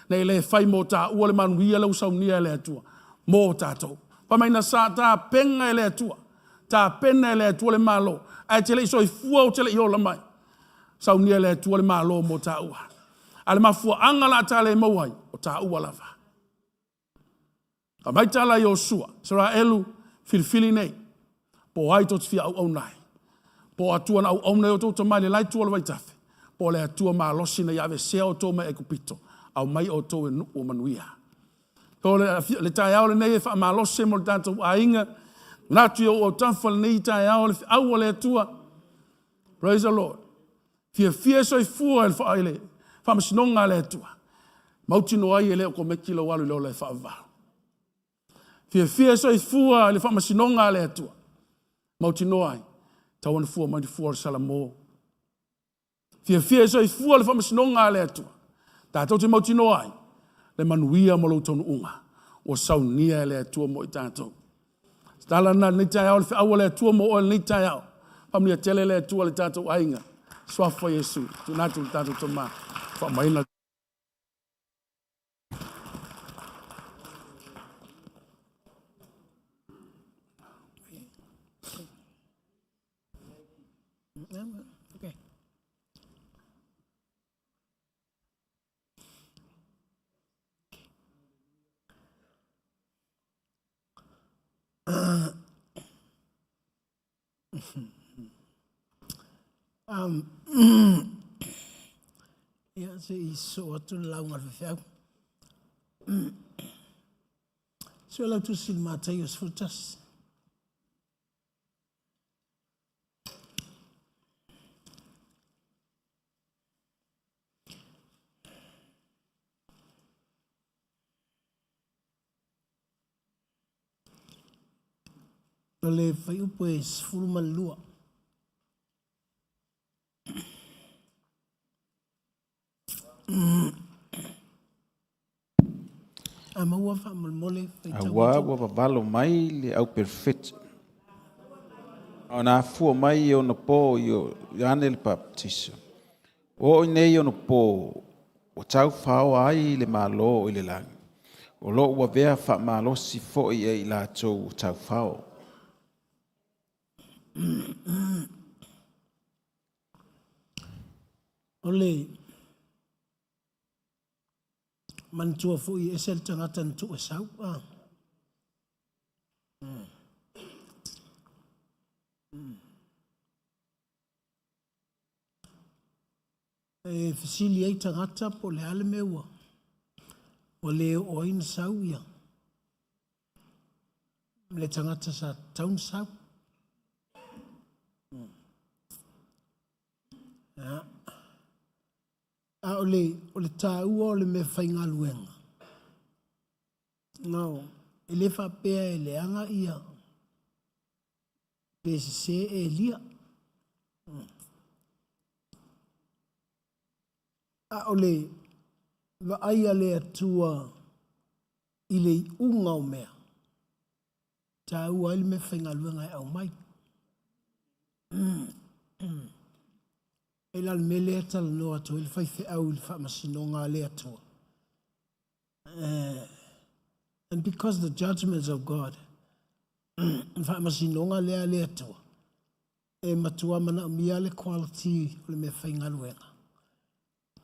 Ne i le whai mo tā ua le manuia lau sau nia le atua. Mō tātou. Pamaina sa tā penga e le atua. Tā pena e le atua le maa lo. Ai te le iso i fua o te le i ola mai. Sau nia le atua le maa lo mo tā ua. Ale mafua angala tā le mauai o tā ua lava. Mai tala Yosua, sara elu filfili nei. Po ai tot fia au nai. Po atua na au nei o to mai le lai tua le tafe. Po le atua ma losi na yave se o to mai ekupito. Au mai o to nu o manuia. Po le tai au le nei fa ma losi mo tanto ainga. Na tu o tanfal nei tai au le au le atua. Praise the Lord. Fia so i fua el fa ile. Fa msinonga le atua. Mauti no ai ele ko mekilo walu le fa va. Fia so i fua le whamasinonga le atua. Mauti noai. Tawan fua mai fua o salamo. Fia so i fua le whamasinonga le atua. Tātou te mauti noai. Le manuia mo lo tonu unga. O saunia le atua mo i tātou. Tala na ni tai au le awa le atua mo o le ni tai au. Pamlia tele le atua le tātou ainga. Swafa Yesu. Tunatu tātou toma. Whamaina. Okay. Ja, ze is zo toen lang al verveld. Zo lang toen zien Matthäus vertas. Le fai pues fulman lua. Amaua fa mole fai Awa wa valo mai le au perfect. Ona fu mai o no po yo yanel baptiso. O nei o no po o tau fao ai le malo i le lang. O lo wa vea fa malo si fo i la tau tau fao. Ole mantua fui esel tangatan tu esau. e fisili ai tangata po le ale meua. O le o ina sau ia. Le tangata sa taun sau. A o le tāua o le me whainga luenga. Ngau, e le whapea e le anga ia. Pese se e lia. A o le wa aia le atua i le unga o mea. Tāua i le me whainga luenga e au mai. E la me le atala noa to il fai fe au il fa masinonga le atua. And because the judgments of God, fa masinonga le atua. E matua mana mia le quality le me whainga luenga.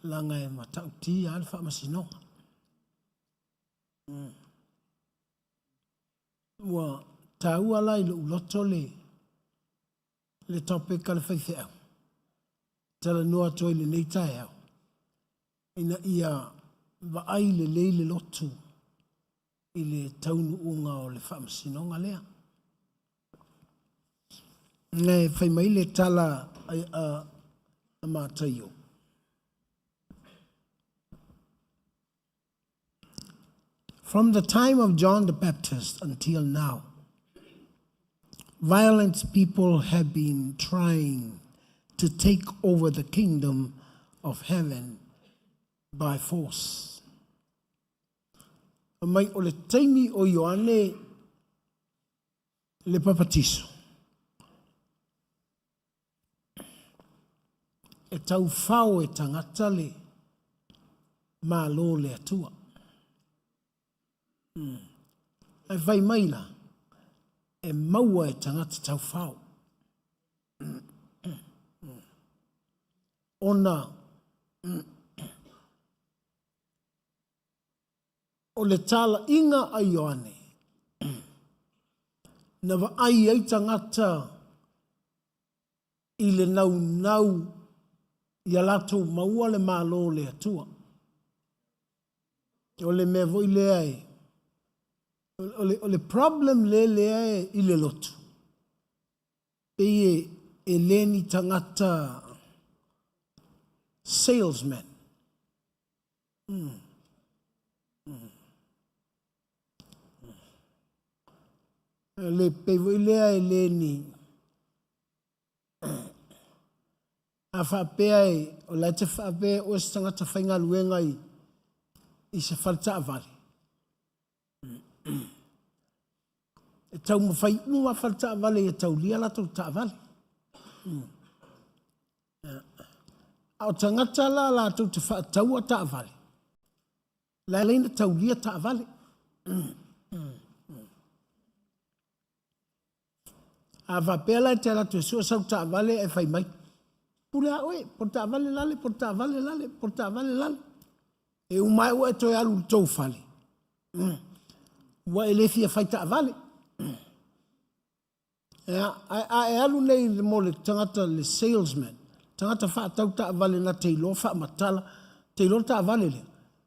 Langa e matauti al fa masinonga. Wa tāua lai le uloto le topic al fai fe au. Tala noa toi le nei tae au. Ina ia wa ai le leile lotu i le taunu unga o le whaamasinonga lea. Ngai whai mai le tala a mātaio. From the time of John the Baptist until now, violent people have been trying to take over the kingdom of heaven by force. Mai o le taimi o Ioane le papatiso. E tau whao e tangata le mālo le atua. E vai maila e maua e tangata tau whao. Ona o le tala inga a Ioane na wa ai tangata i le nau i alato maua le malo le atua. O le me voi le ai. O le problem le ai i le lotu. Pei e leni tangata salesman. Le pevoilea e leni. A whapea e, o lai te whapea o se tangata whainga luenga i se whalta avale. E tau mawhai ua whalta avale e tau lia lato ta avale. Au tangata la tu te whaataua ta avale. La leina tau lia ta avale. A vapela te la tu sua sau ta avale e whai mai. Pula oe, porta avale lale, porta avale lale, porta avale lale. E umai ua e toi alu tau fale. Ua e lefia whai ta avale. E alu nei mo le tangata le salesman. Tangata wha tau ta avale na teilo wha matala, teilo ta avale le.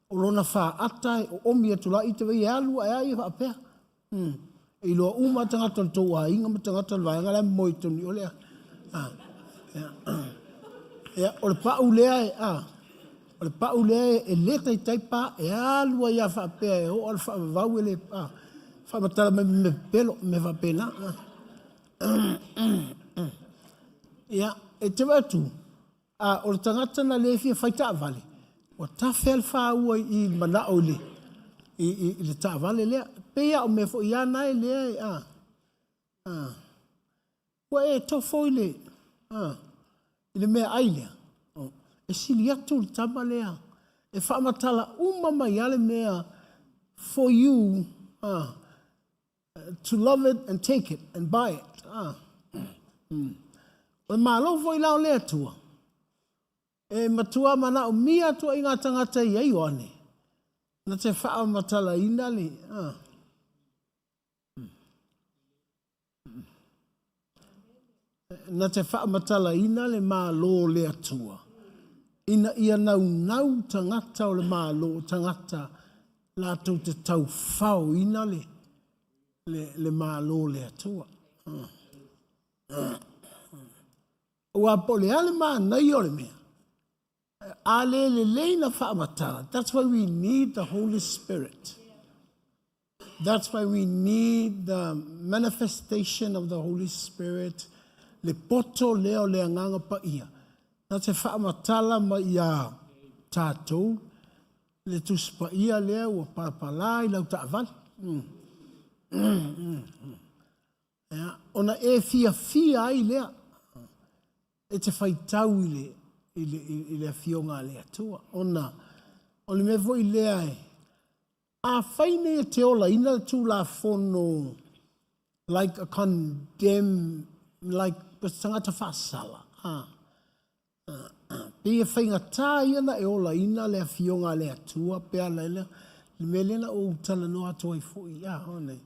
O lona wha atai o omi e tula i te wei alu ai ai wha apea. E loa uma tangata le tau a inga ma tangata le vaenga le moi toni o lea. O le pau lea e o le pau lea e leta i taipa e alu ai a wha apea e o al wha vau e le wha matala me pelo me wha pena. E te watu. O le tangata na lefia whaita avale. O ta fel whaua i mana o le. I le ta avale lea. Pea o me fo i ana e lea e Ua e tofo i le. I le mea ai lea. E sili atu le tama lea. E whaamatala umama i ale mea for you to love it and take it and buy it. O malo foi lao lea tua. E matua mana o mia tua inga tangata i ai wane. Na te wha matala ina le. Na te wha matala ina le malo lea tua. ina ia nau tangata o le mālo o tangata lātou te tau whao ina le mālo le atua. Ua po le ale mānai o le mea. Ale le leina whaamatara. That's why we need the Holy Spirit. That's why we need the manifestation of the Holy Spirit. Le poto leo le anganga pa ia. Na te whaamatala ma ia tātou. Le tuspa ia leo ua parapalai lau taavali. Ona e fia ai lea. E te whaitau i le fionga le atua. Ona, o le me voi lea e. A whaine e te ola ina tu la fono, like a condemn, like tangata whaasala. Pe e whainga tā iana e ola ina le fionga le atua, pea leile, le me lena o tala no atua i fo i a, hone.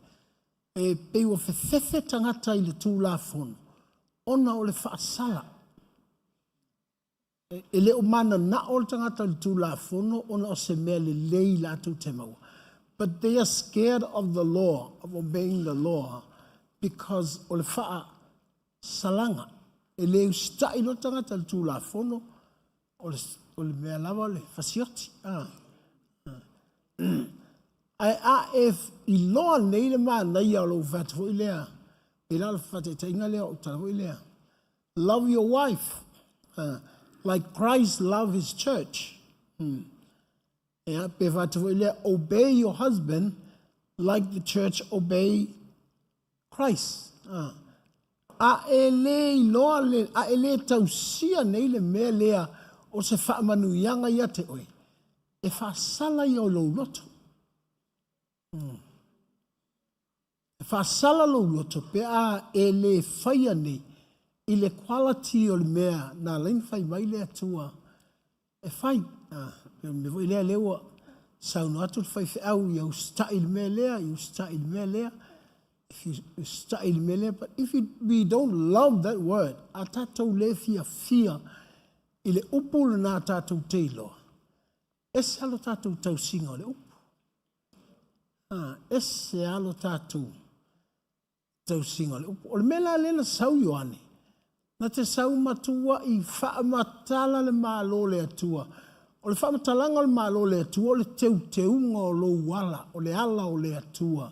E pe ua whewhewe tangata i le tu la fono. Ona o le whaasala. E leo mana na o tangata le tu la fono, ona o se mea le lei la tu te maua. But they are scared of the law, of obeying the law, because o le wha salanga. E leo stai lo tangata le tu la fono, o le mea lava le fasioti. Ai a i loa nei le maa nei au lo vata fo i lea. E la le fata te inga lea o tala fo i lea. Love your wife. Like Christ loved his church. Obey your husband like the church obey Christ. A ele tausia nei le mea lea o se whaamanuianga ia te oe. E whaasala i o lo loto. E whaasala lo loto pe a ele whaia nei. I le quality o le mea, nā lain whai mai lea tua. E whai, me voi lea lewa, saunu atu whai whiau, iau stai le mea lea, iau stai le mea lea. If you stai le mea lea, but if we don't love that word, a tātou le fia, i le upu le nā tātou teilo. Ese alo tātou tau singa o le upu. Ese alo tātou tau singa o le upu. O le mea la lena sau yoane. Na te sau matua i whaamatala le mālo le atua. O le whaamatalanga o le mālo le atua, o le teu o lo wala, o le ala o le atua.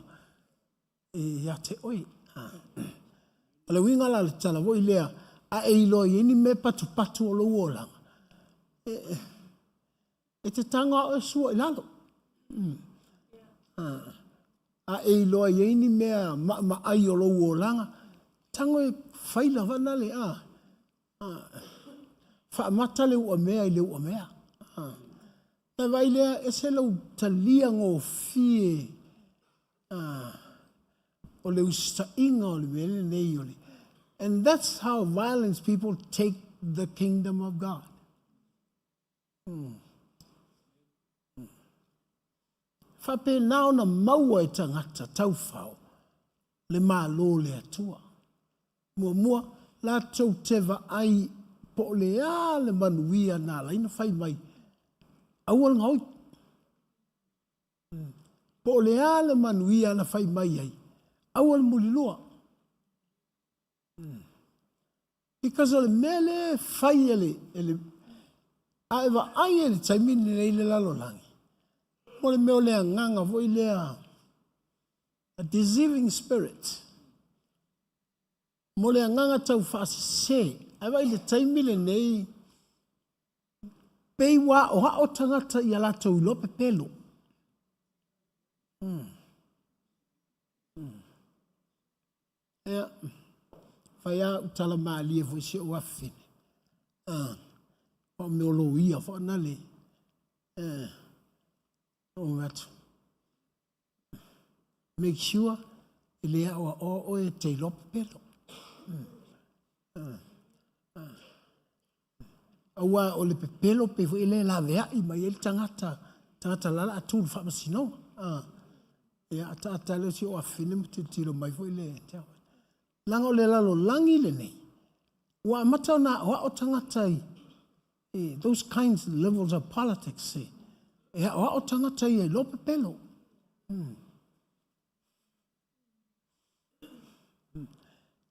Ia te oi. O le winga la le tala voi lea, a eilo i ini me patu o lo wolanga. E te tanga o sua i lalo. A eilo i ini mea ma ai o lo wolanga. Tango e whaila wana le a. Whaamata le ua mea i le ua mea. Na vai lea e se lau talia ngō fie. O le usta inga o le mele nei o le. And that's how violence people take the kingdom of God. Whape nao na maua e tangata tau whao. Le mālo le atua. Mua, la tau teva ai po le a le manuia nā laina whai mai. Awal ngau. Po le a le manuia na whai mai ai. Awal mulilua. Because o le mele whai ele a ewa ai ele taimini nei le lalolangi. Mo le meo lea nganga voi lea a deceiving spirit. Mo le nganga tau whaasese, awa i le taimile nei, peiwa o hao tangata i ala tau lope pelo. Ea, whaia utala maalia fo isi o afine. O meolo ia fo anale. O ngatu. Make sure ilea o e te lope pelo. Awa o le pepelo pe fo ile la vea i mai el tangata lala atu fa masino ya ata le si o afine mtitiro mai fo ile langa o le lalo langi le nei wa mata na wa o tangata those kinds of levels of politics. E o tangata ia lo pelo.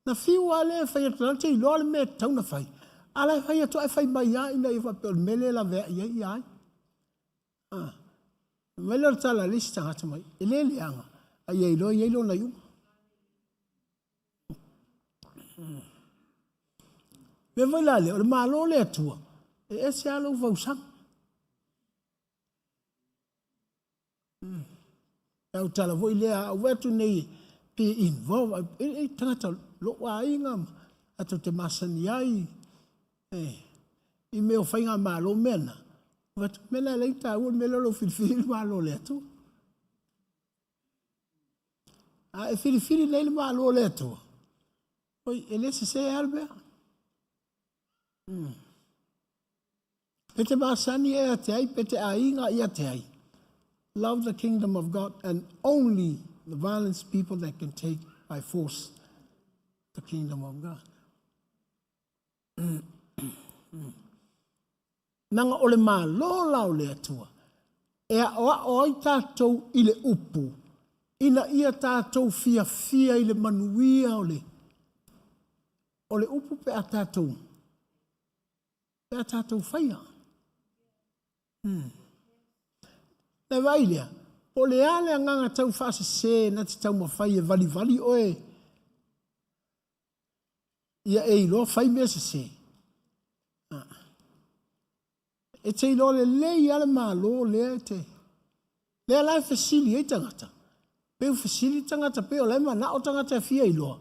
Na fiu ale fai atlante i lo me tau na fai. Ala fai atu ai fai mai ia ina i fa pel mele la ve ia ia. Mele tala lista ngata mai. Ele leanga. Ai i lo na yu. Me vai la le o malo le atua. E se alo va usang. Au tala voi le a wetu nei pe involve e tangata lo wa inga atu te masani ai. I meo whainga malo mena. Wetu mena leita ua mele lo filifili malo le atua. E filifili nei le malo le atua. Oi, ele se albea. Pete masani e ate ai, pete ainga i ate ai. Love the kingdom of God, and only the violent people that can take by force the kingdom of God. Nanga ole ma lo lau le atua. E a oa oi tātou i le upu. Ina ia tātou fia i le manuia ole. Ole upu pe a tātou. Pe a tātou whaia. Le vailea, po le ale a nganga tau whaase se na te tau mawhai e vali oe. Ia e ilo whai mea se. E te ilo le lei ale maa lo lea e te. Lea lai fasili e tangata. Peu fasili tangata, peu le mana o tangata fia iloa.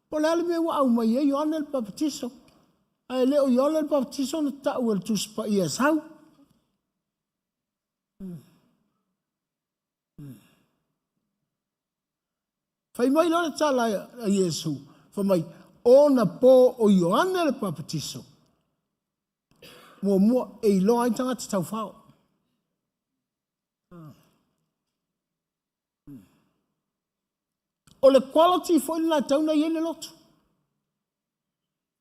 Po le ale mea wa au mai e Ioane el Baptiso. Ai leo Ioane el Baptiso na tau el tuspa i e sau. Fai mai lona tala a Yesu. Fai mai, ona po o Ioane le Baptiso. Mua e iloa ai tangata tau whao. O le quality foi na tauna iene lotu.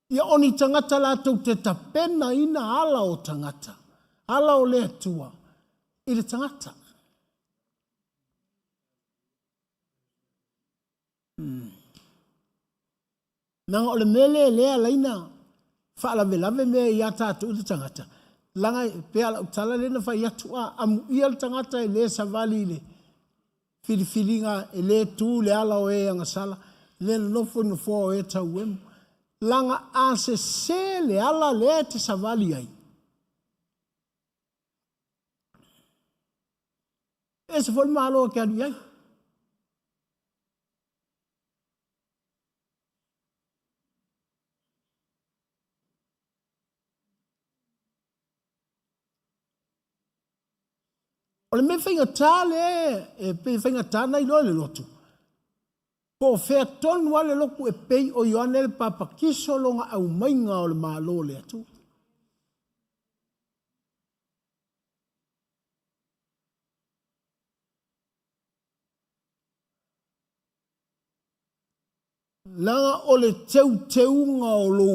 Ia oni tangata la tau te tapena ina ala o tangata. Ala o le atua. I le tangata. Nanga o le mele lea laina. Whaalave lave mea i ata atu le tangata. Langa pe ala utala lena whai atua. Amu ia le tangata e le savali le. Filifilinga e le tu le ala o e anga sala. Le nofo nofo o e tau emu. Langa ase se le ala le te savali ai. E se fol malo ke anu ai. O le me whainga tā le, e pe whainga tā nei loa le lotu. Po whea tonu ale loku e pei o Ioane le papa kiso longa au mainga o le malo le atu. Langa o le teunga o lo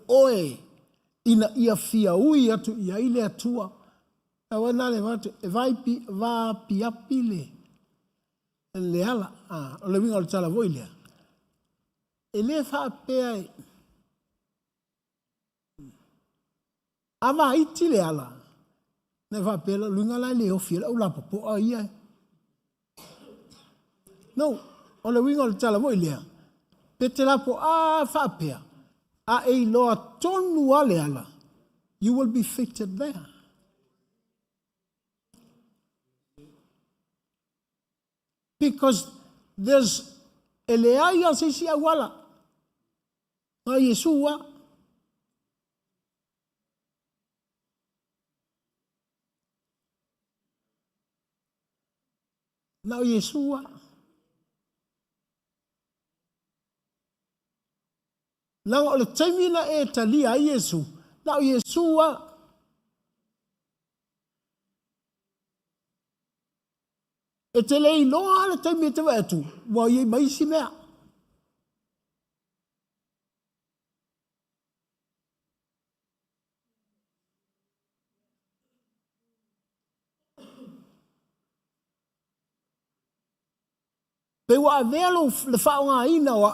oe ina ia fia ui atu ia ile atua. Awa nale watu, e vai va piapile. E le ala, o le winga o le tala voi lea. E le wha pea e. Awa iti le ala. Ne wha pea la luinga lai le o fia la ulapa po a ia. No, o le winga o le tala voi lea. Pete la po a wha pea. A e loa tonu ale ala. You will be fitted there. Because there's eleaya se si awala. Nga Yesua. Na Yesua. Na o le taimina e talia Yesu. Na Yesua. E te lei loa le taimi e te waitu. Wa iei maisi mea. Pe wa velo le fa nga ina wa.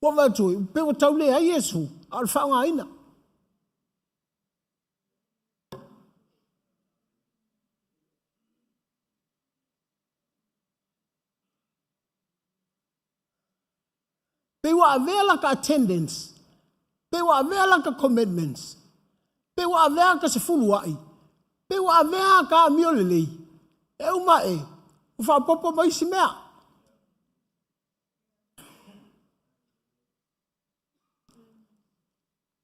Wa va tu pe wa tau le ai Yesu al fa nga ina. Pe wa vela ka attendance. Pe wa vela ka commitments. Pe wa vela ka se fulu ai. Pe wa vela ka miolelei. E uma e. U fa popo mai si mea.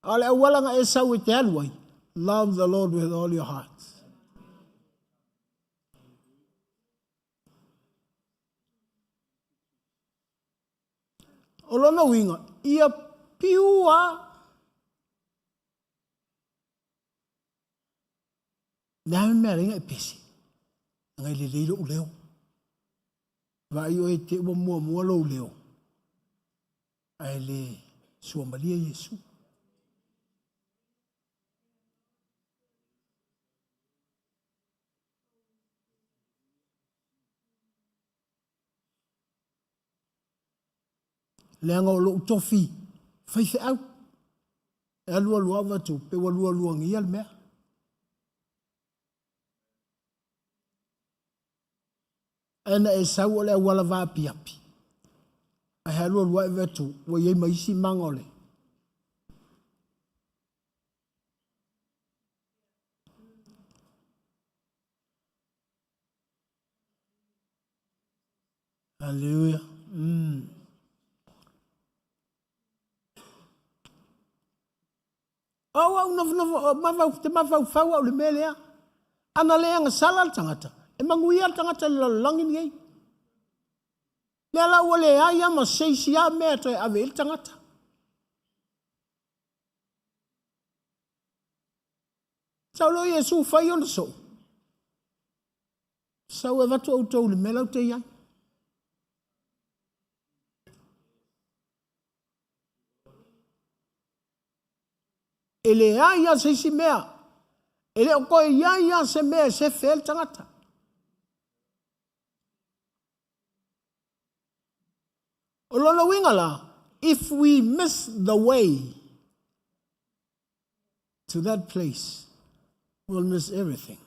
Ale wala nga e sau e te aluai. Love the Lord with all your heart. O lona winga, ia piua na mea ringa e pesi. Ngai le leilo u leo. Vai o e te ua mua lo u leo. Ai le sua malia Yesu. Leanga o lo tofi. Fai se au. E alua lua watu. Pe wa lua ngia le mea. Ena e sau o le wala vaa piapi. A he alua lua e watu. Wa iei maisi mangole. Hallelujah. Awa te mawau fau au le melea. Ana leanga sala al tangata. E manguia al tangata le langi ngei. Le ala ua le aia ma seisi a mea toi ave il tangata. Sau lo Yesu fai ona so. Sau e watu au tau le melau te iai. Ele aia se si mea. Ele o koe iaia se mea se fel tangata. O lona wingala, if we miss the way to that place, we'll miss everything.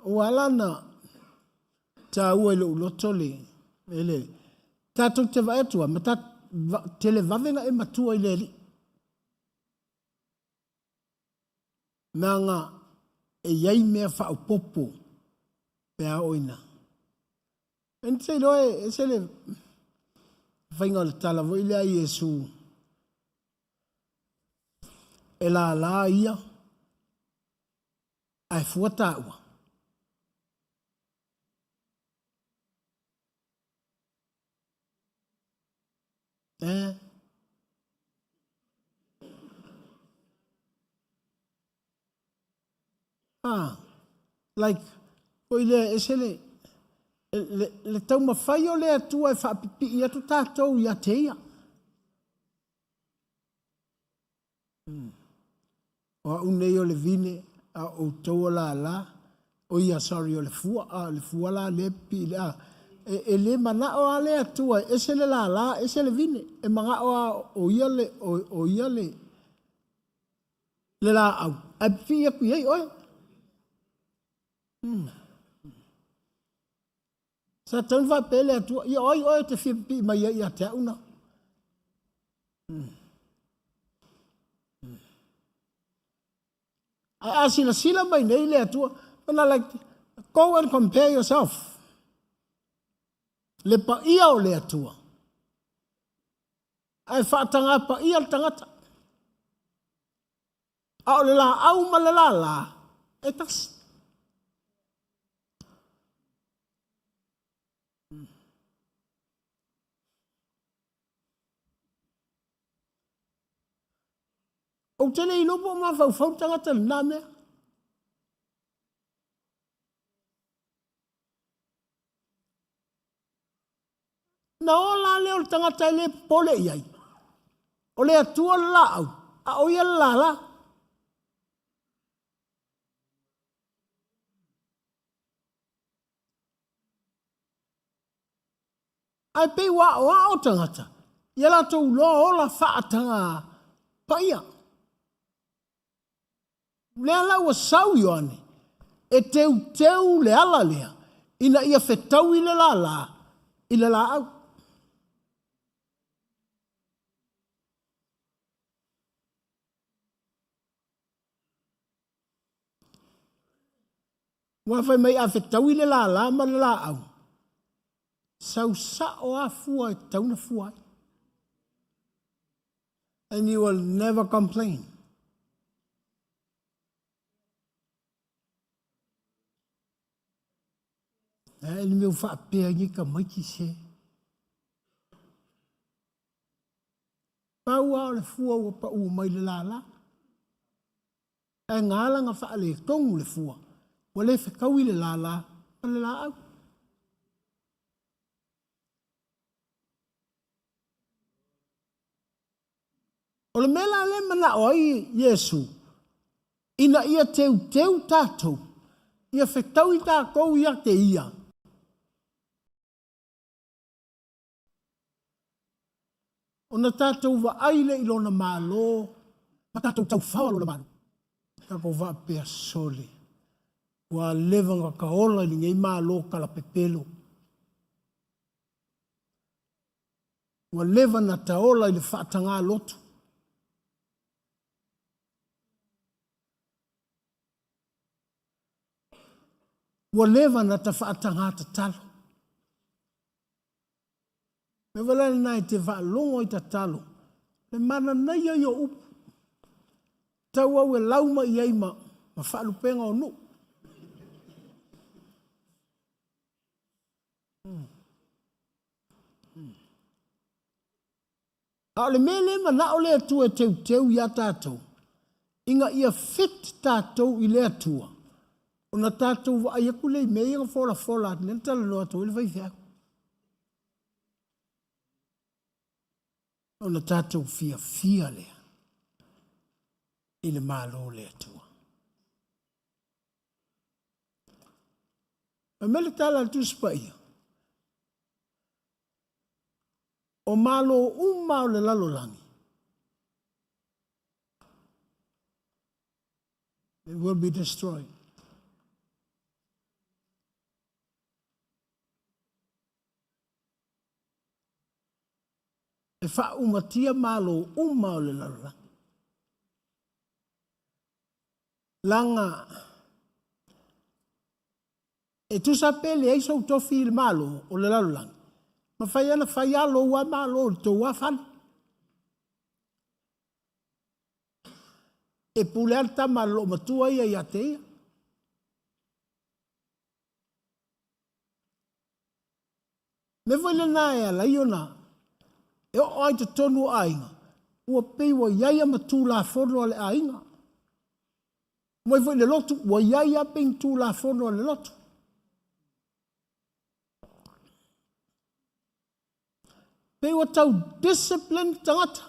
Walana ta ua lo lotole ele tatou te vai atua ma ta tele vavenga e matua ile li nanga e yai mea fa popo pe a oina en se lo e se le fainga le tala vo ile a Yesu e la ia ai fuata ua like oile esele le tau mawhai o le atua e whaapipi i atu tātou i ateia. O unei o le vine a o tau la o ia sorry o le fua la le pi le a e le mana o a le atua esele la esele vine e manga o ia le le la au a pi e pi ei oi sa tau va pele atua ia oi te fi mai ia te una a sila mai nei le atua ona like go and compare yourself le pa ia o le atua ai whaatanga pa ia le tangata a o le la au ma le la e tas o tele i lopo ma fau tangata na mea. Na o la leo tangata le pole iai. O le atua la au. A o ia la la. Ai pe wa o tangata. Ia la tau loa o la whaatanga paia. Lea la ua sau ioane. E teu le ala lea. Ina ia whetau i le la. I le la au. Wawhai mai a whetau i le la ma le la au. Sau sa o a fua e tauna fua. And you will never complain. Ele meu whaapea ni ka mai ki se. Pau a le fua o pa u mai le la. E ngala nga wha le tongu le fua. Wale whekau i le la ma le la au. O le mela le mana o ai Yesu. Ina ia teu tātou. Ia whetau i tātou ia te ia. O na tātou wa aile i lona mālo. Ma tātou tau whawa lona mālo. Kako wa pēr sole. Wa levanga ka ola ni ngei mālo kala pepelo. Wa leva na taola i le whaatanga lotu. Wa leva na ta whaatanga ta talo. Me wala nai te whaalongo i ta talo. Le mana nei ai o upu. Tau au e lauma i eima. Ma whaalupenga o nu. A le mele mana o le atua teu ia tātou. Inga ia fit tātou i le atua. O na tātou wa ai aku lei mei nga fola nena tala loa tau ili vai fia. O na tātou fia lea. I le mālo le atua. A mele tala tu spaia. O mālo o le lalolangi. It will be destroyed. E wha umatia mālo o le lalolangi. Langa e tu sa pele e so tofi il mālo o le lalolangi. Ma whai alo ua mālo tō wafan. E pule alta mālo matua ia ia te ia. Me wale nā e ala iona. E o ai te tonu ainga. Ua pei wa iaia matu la fono ale ainga. Moi wale lotu, wa iaia pei tu la fono ale lotu. Pei wa tau discipline tangata.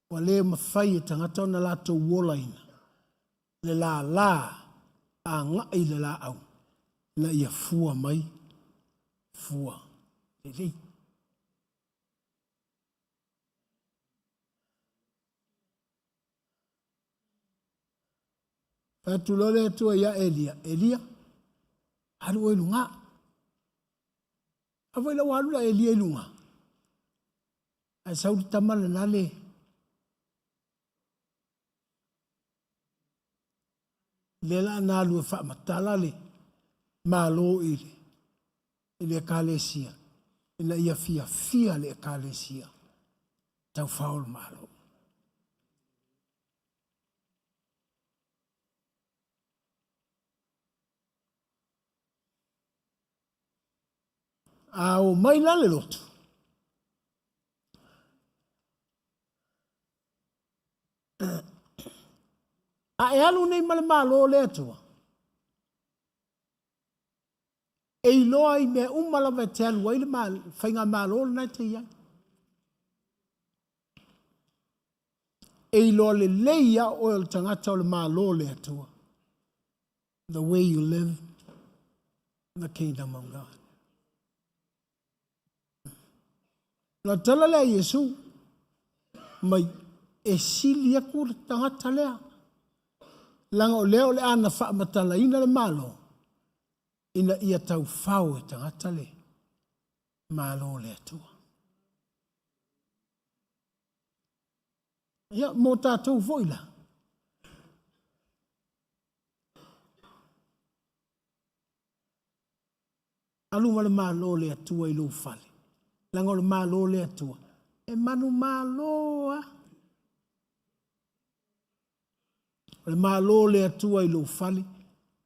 Wa le mawhai e tangata ona la tau wolaina. Le la a ngai le la au. Na ia fua mai. Fua. Lelei. Patulole atua ia Elia. Elia. Haru o ilunga. Awai lau haru la Elia ilunga. Ai sauri tamana nale. Lela nalu e wha matalale. Malo ile. Ile kalesia. Ina ia fia le kalesia. Tau faul malo. Au mai la le lotu. A e alu nei male malo le atua. E iloa i mea umala vai te alu waile whainga malo na te ia. e lo le leia o le tangata o le mālo le atua. The way you live in the kingdom of God. La tala lea Yesu, mai e sili aku le tangata lea. Langa o leo le ana wha matala ina le malo. Ina ia tau whau e tangata le. Malo le atua. Ia mō tātou voila. Aluma le malo le atua I lo fale. Langa o le malo le atua. E manu maloa. Le malo le atua I lo fale.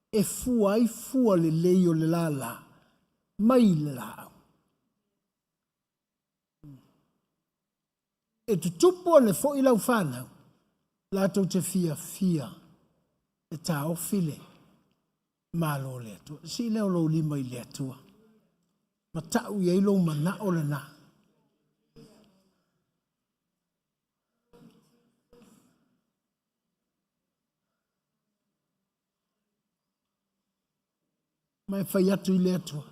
E fua I fua le leio le la. Mai le la. E tu tupo le fo I lau whanau. Lato te fia. E ta o file. Malo le atua. Si leo lo lima I le atua. Ma tau I lo mana o le na. Mai fai atu I le atua.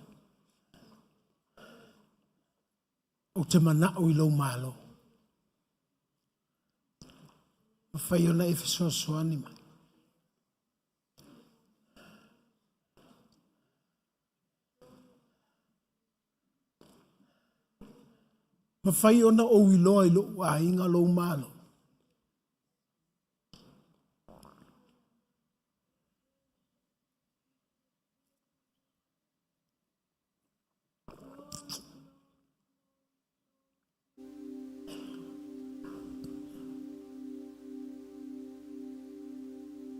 O te mana o I lo malo. Ma fai ona e fesoasoani mai. Ma fai ona o iloa I lo wa inga lo malo.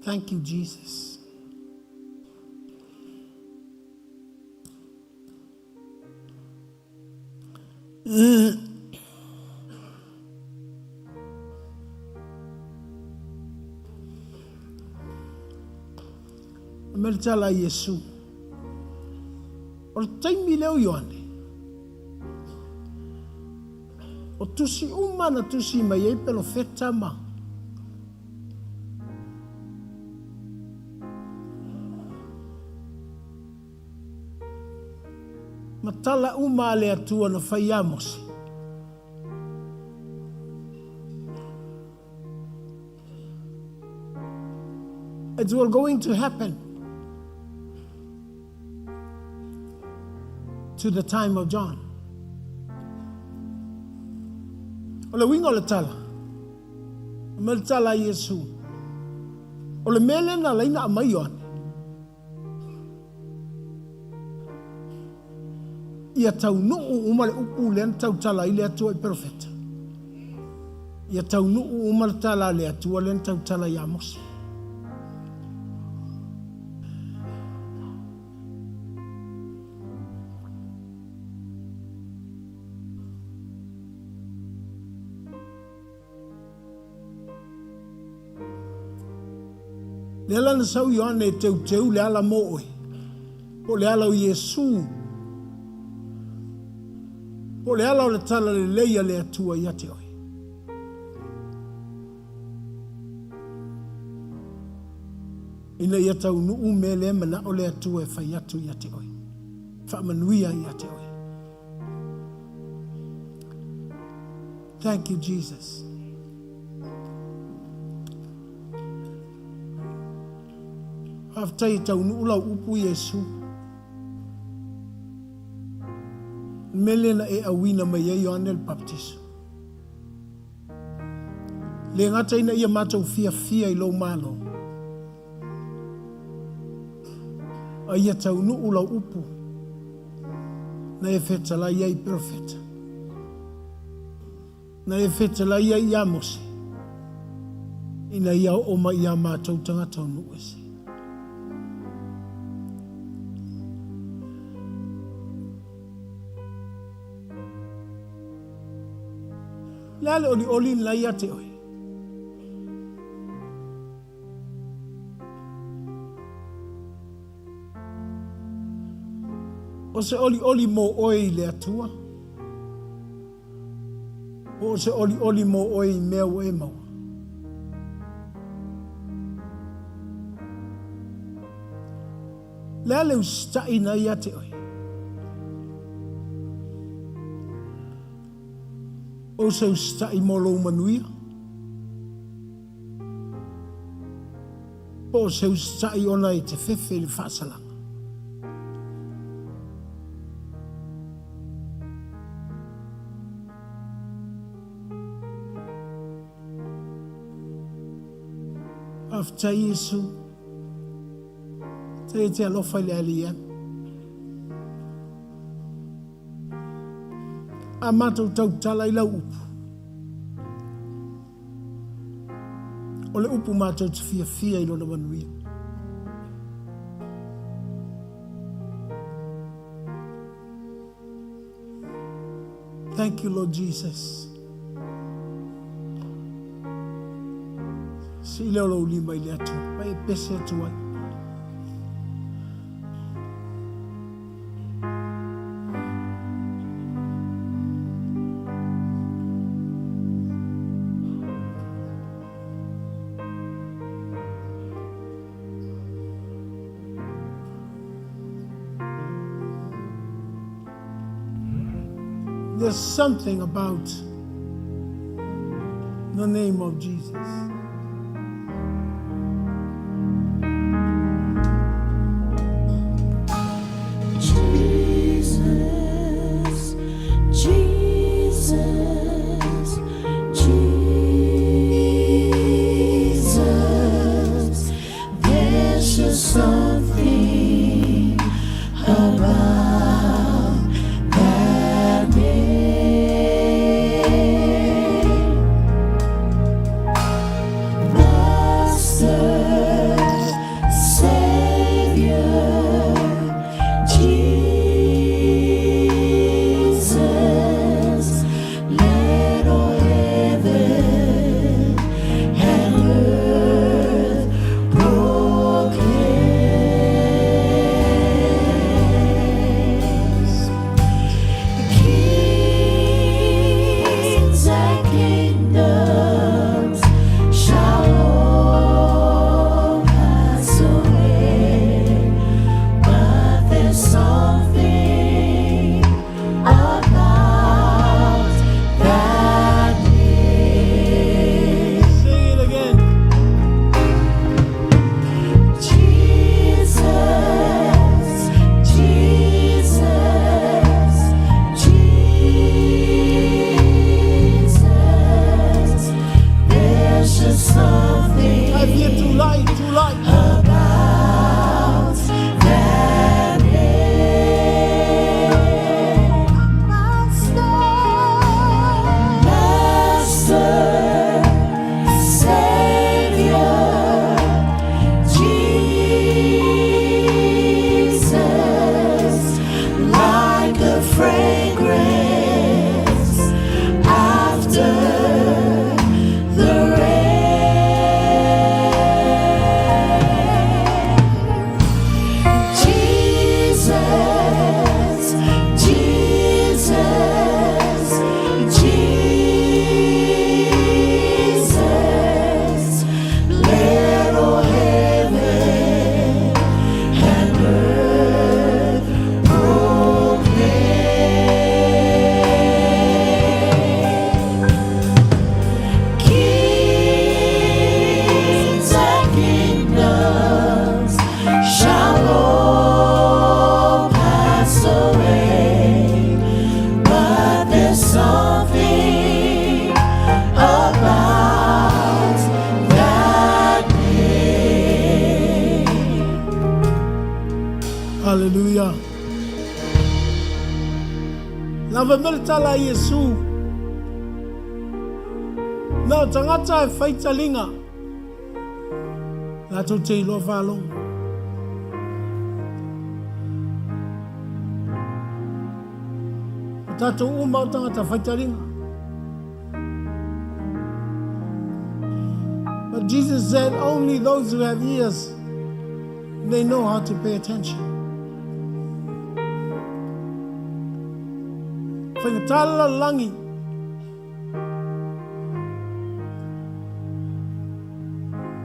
Thank you, Jesus. Meltala Yesu. O taimi leo Ioane. O tusi umana tusi mai e pelo feta ma. Matala uma le atua na faiamos. It's all going to happen to the time of John. Ole winga le tala. Mel tala Yesu. Ole mele na leina amayon. Ia tau nuu umale upu len tau tala ile atua I profeta. Ia tau nuu umale tala le atua len tau tala I Amos. Le ala na sau Ioane teu le ala mo'oi. O le ala o Yesu. O le ala o le tala le leia le atua I ate oi. Ina ia tau nuu me le mana o le atua e fai atu I ate oi. Whamanuia I ate oi. Thank you, Jesus. Haftai tau nuu lau upu Yesu. Melena e awina mai e Ioane le Baptiso. Le ngata ina ia matau fia I lo malo. A ia tau nuu lau upu. Na e fetala ia I profeta. Na e fetala ia I Amos. Ina ia o ma ia matau tangata nuu ese. Lale oli la yate oi. O se oli mo oi le atua. O se oli mo oi mea o e mau. Lea le ustai na ia te oi. O se ustai molo manuia. Po se ustai ona i te fefe le whasalanga. After Yesu, te alofa i le alia. A mātou tautala i lau upu. O le upu mātou te fia i lona manuia. Thank you, Lord Jesus. Si leo lo lima i le atu, mai pese atu ai. There's something about the name of Jesus. Hallelujah. Lava meltala Yesu. Na tangata e faitalinga. La to te ilo valo. Tato uma tangata faitalinga. But Jesus said only those who have ears, they know how to pay attention. Whaingatala langi.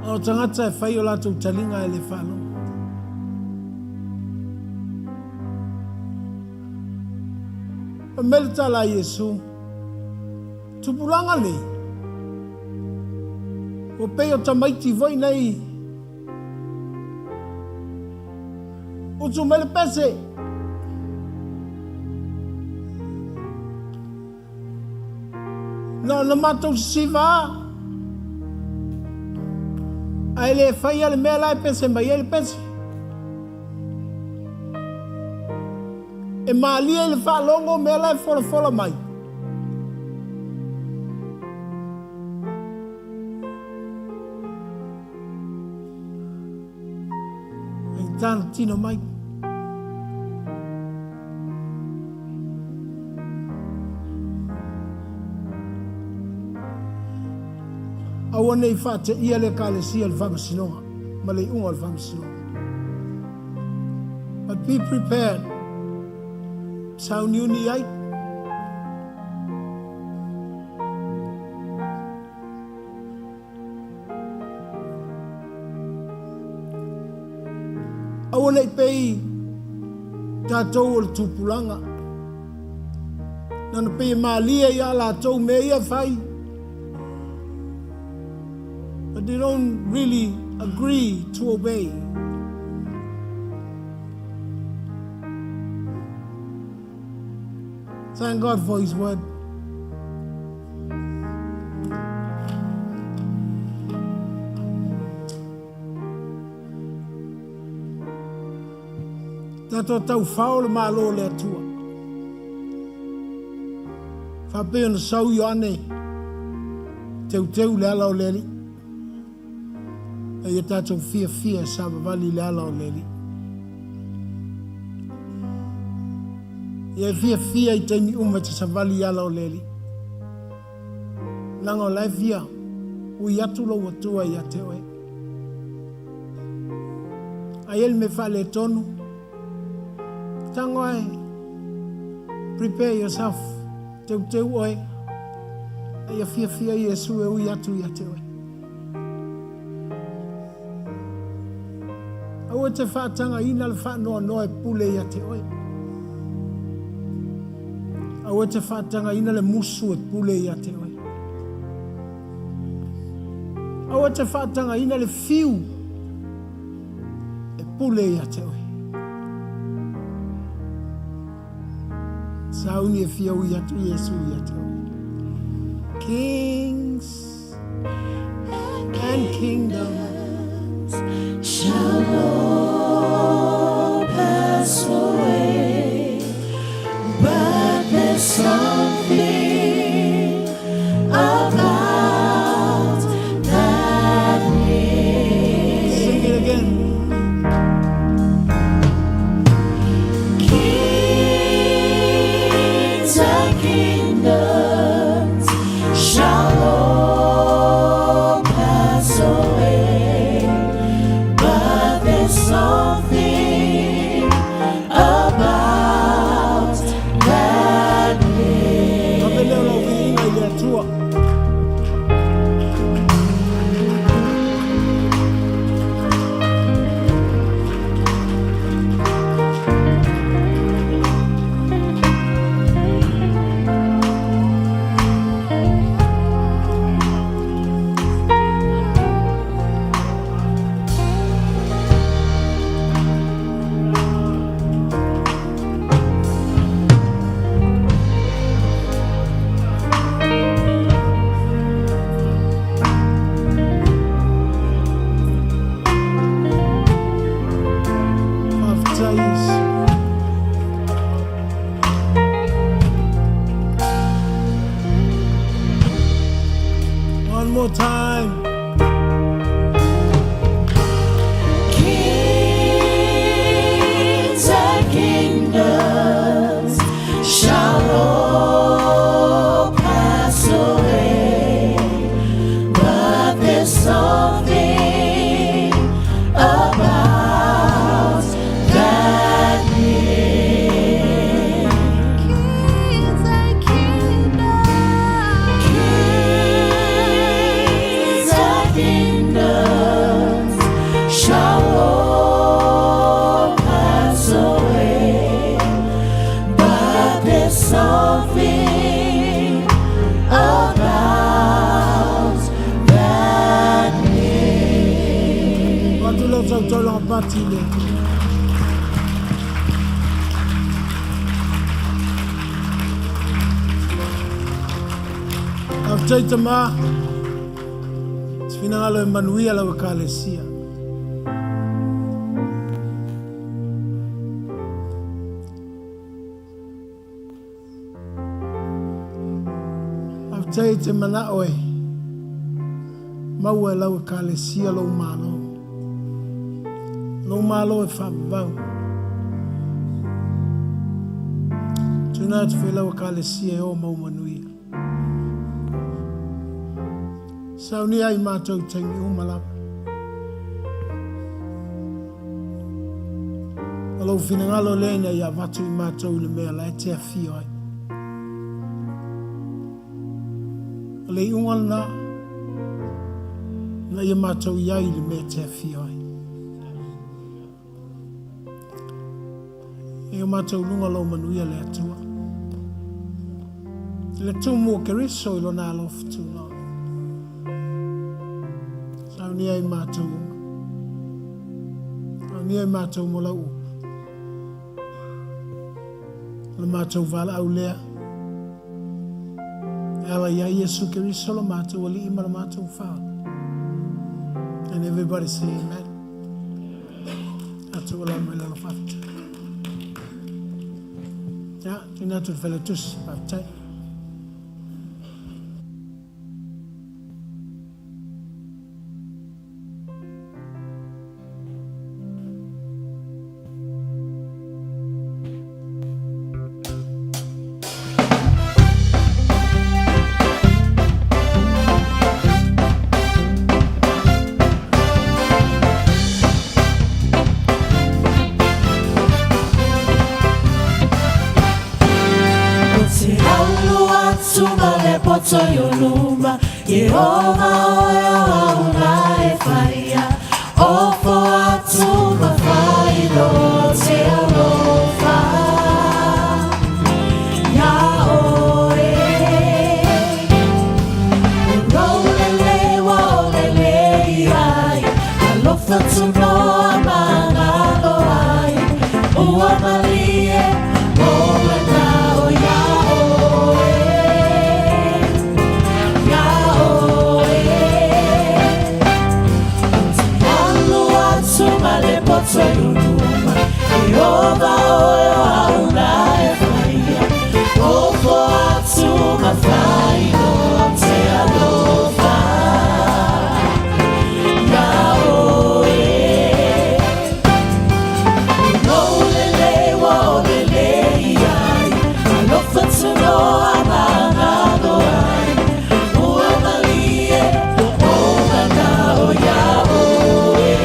O tangata e whai o lātou talinga e le whalo. Melta la Yesu. Tupulanga le. O peo tamaiti voi nei. O tu mele pese. No matou siva. Ai le fai ale mea lai pese mai ele pese. E maalia ele fa longo mea lai fola mai. Ai tana tino mai. Awane ifate ia le kale si al vamasinonga, male unga al vamasinonga. But be prepared. Sound uni ai. Awane pei tatou al tupulanga. Nana pei malia ia la tau mea fai. But they don't really agree to obey. Thank God for His word. Tato tau whao le malo le atua. Whapea na sau i ane. Teu le ala o leri. E tatou fia sa vali le ala o leri. Ia fia I taimi uma te savali ala o leri. Nanga o lai fia, ui atu lo watua I ate oe. A ele me fale tonu. Tango ai, prepare yourself. Teu oe. Ia fia Yesu e ui atu I ate oe. Aua te whaatanga ina le whaanoa noe pule I ate oe. Aua te whaatanga ina le musu e pule I ate oe. Aua te whaatanga ina le fiu e pule I ate oe. Sauni e fia ui atu Yesu I ate oe. Kings and kingdoms shall all pass away, but there's something about that name. Sing it again. Kings and kingdoms shall all pass away, but there's something about that name. One more time. Kings and kingdoms shall all pass away, but there's something about that name. Kings and kingdoms. Kings and kingdoms shall all pass away, but there's something tu le tau tau la pati le. Au tei te maa, fina ngalo e manuia lau e kalesia. Au tei te mana oe, mau e lau e kalesia lau malo. Lau malo e whapavau. Tuna tu whi lau e kalesia e o mau manuia. Sauni ai mātou taimi umalapa. Alau whinangalo leina ia watu I mātou le mea la e te awhio ai. Ale I ungal na ia mātou iai le mea te awhio ai. Ia mātou lunga lau manuia le atua. Le tu mua keriso ilo nā alofu tu nā. Ni ai mātou. Ni ai mātou mo lau. Le mātou vala au lea. Ala ia Yesu Keriso lo mātou ali ima le mātou whao. And everybody say amen. Atu ala mai lalo whafta. Ja, tina tu whele tusi whaftai. Yoluma, Yehova oyo aungae faia, ofo atuma failo te alofa. Ya oe, urolele wa olele ai, alofa tuno amangalo ai, uamalie, omena o ya oe. So you know, Jehovah, oyo aungae faia, ofo atuma failo te alofa. Ya oe, urolele wa olele ai, alofa tuno amangalo ai, uamalie, omana o ya oe.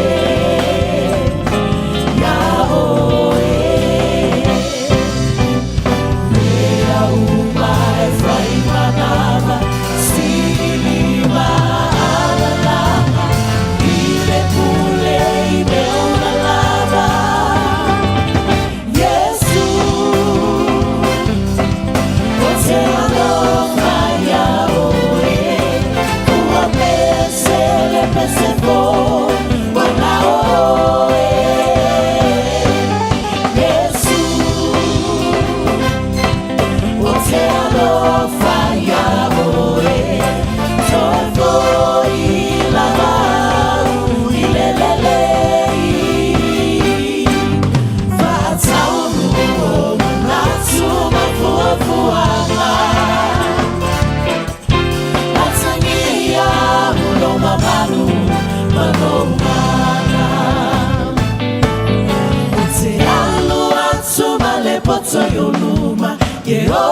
Yoluma, Yehova.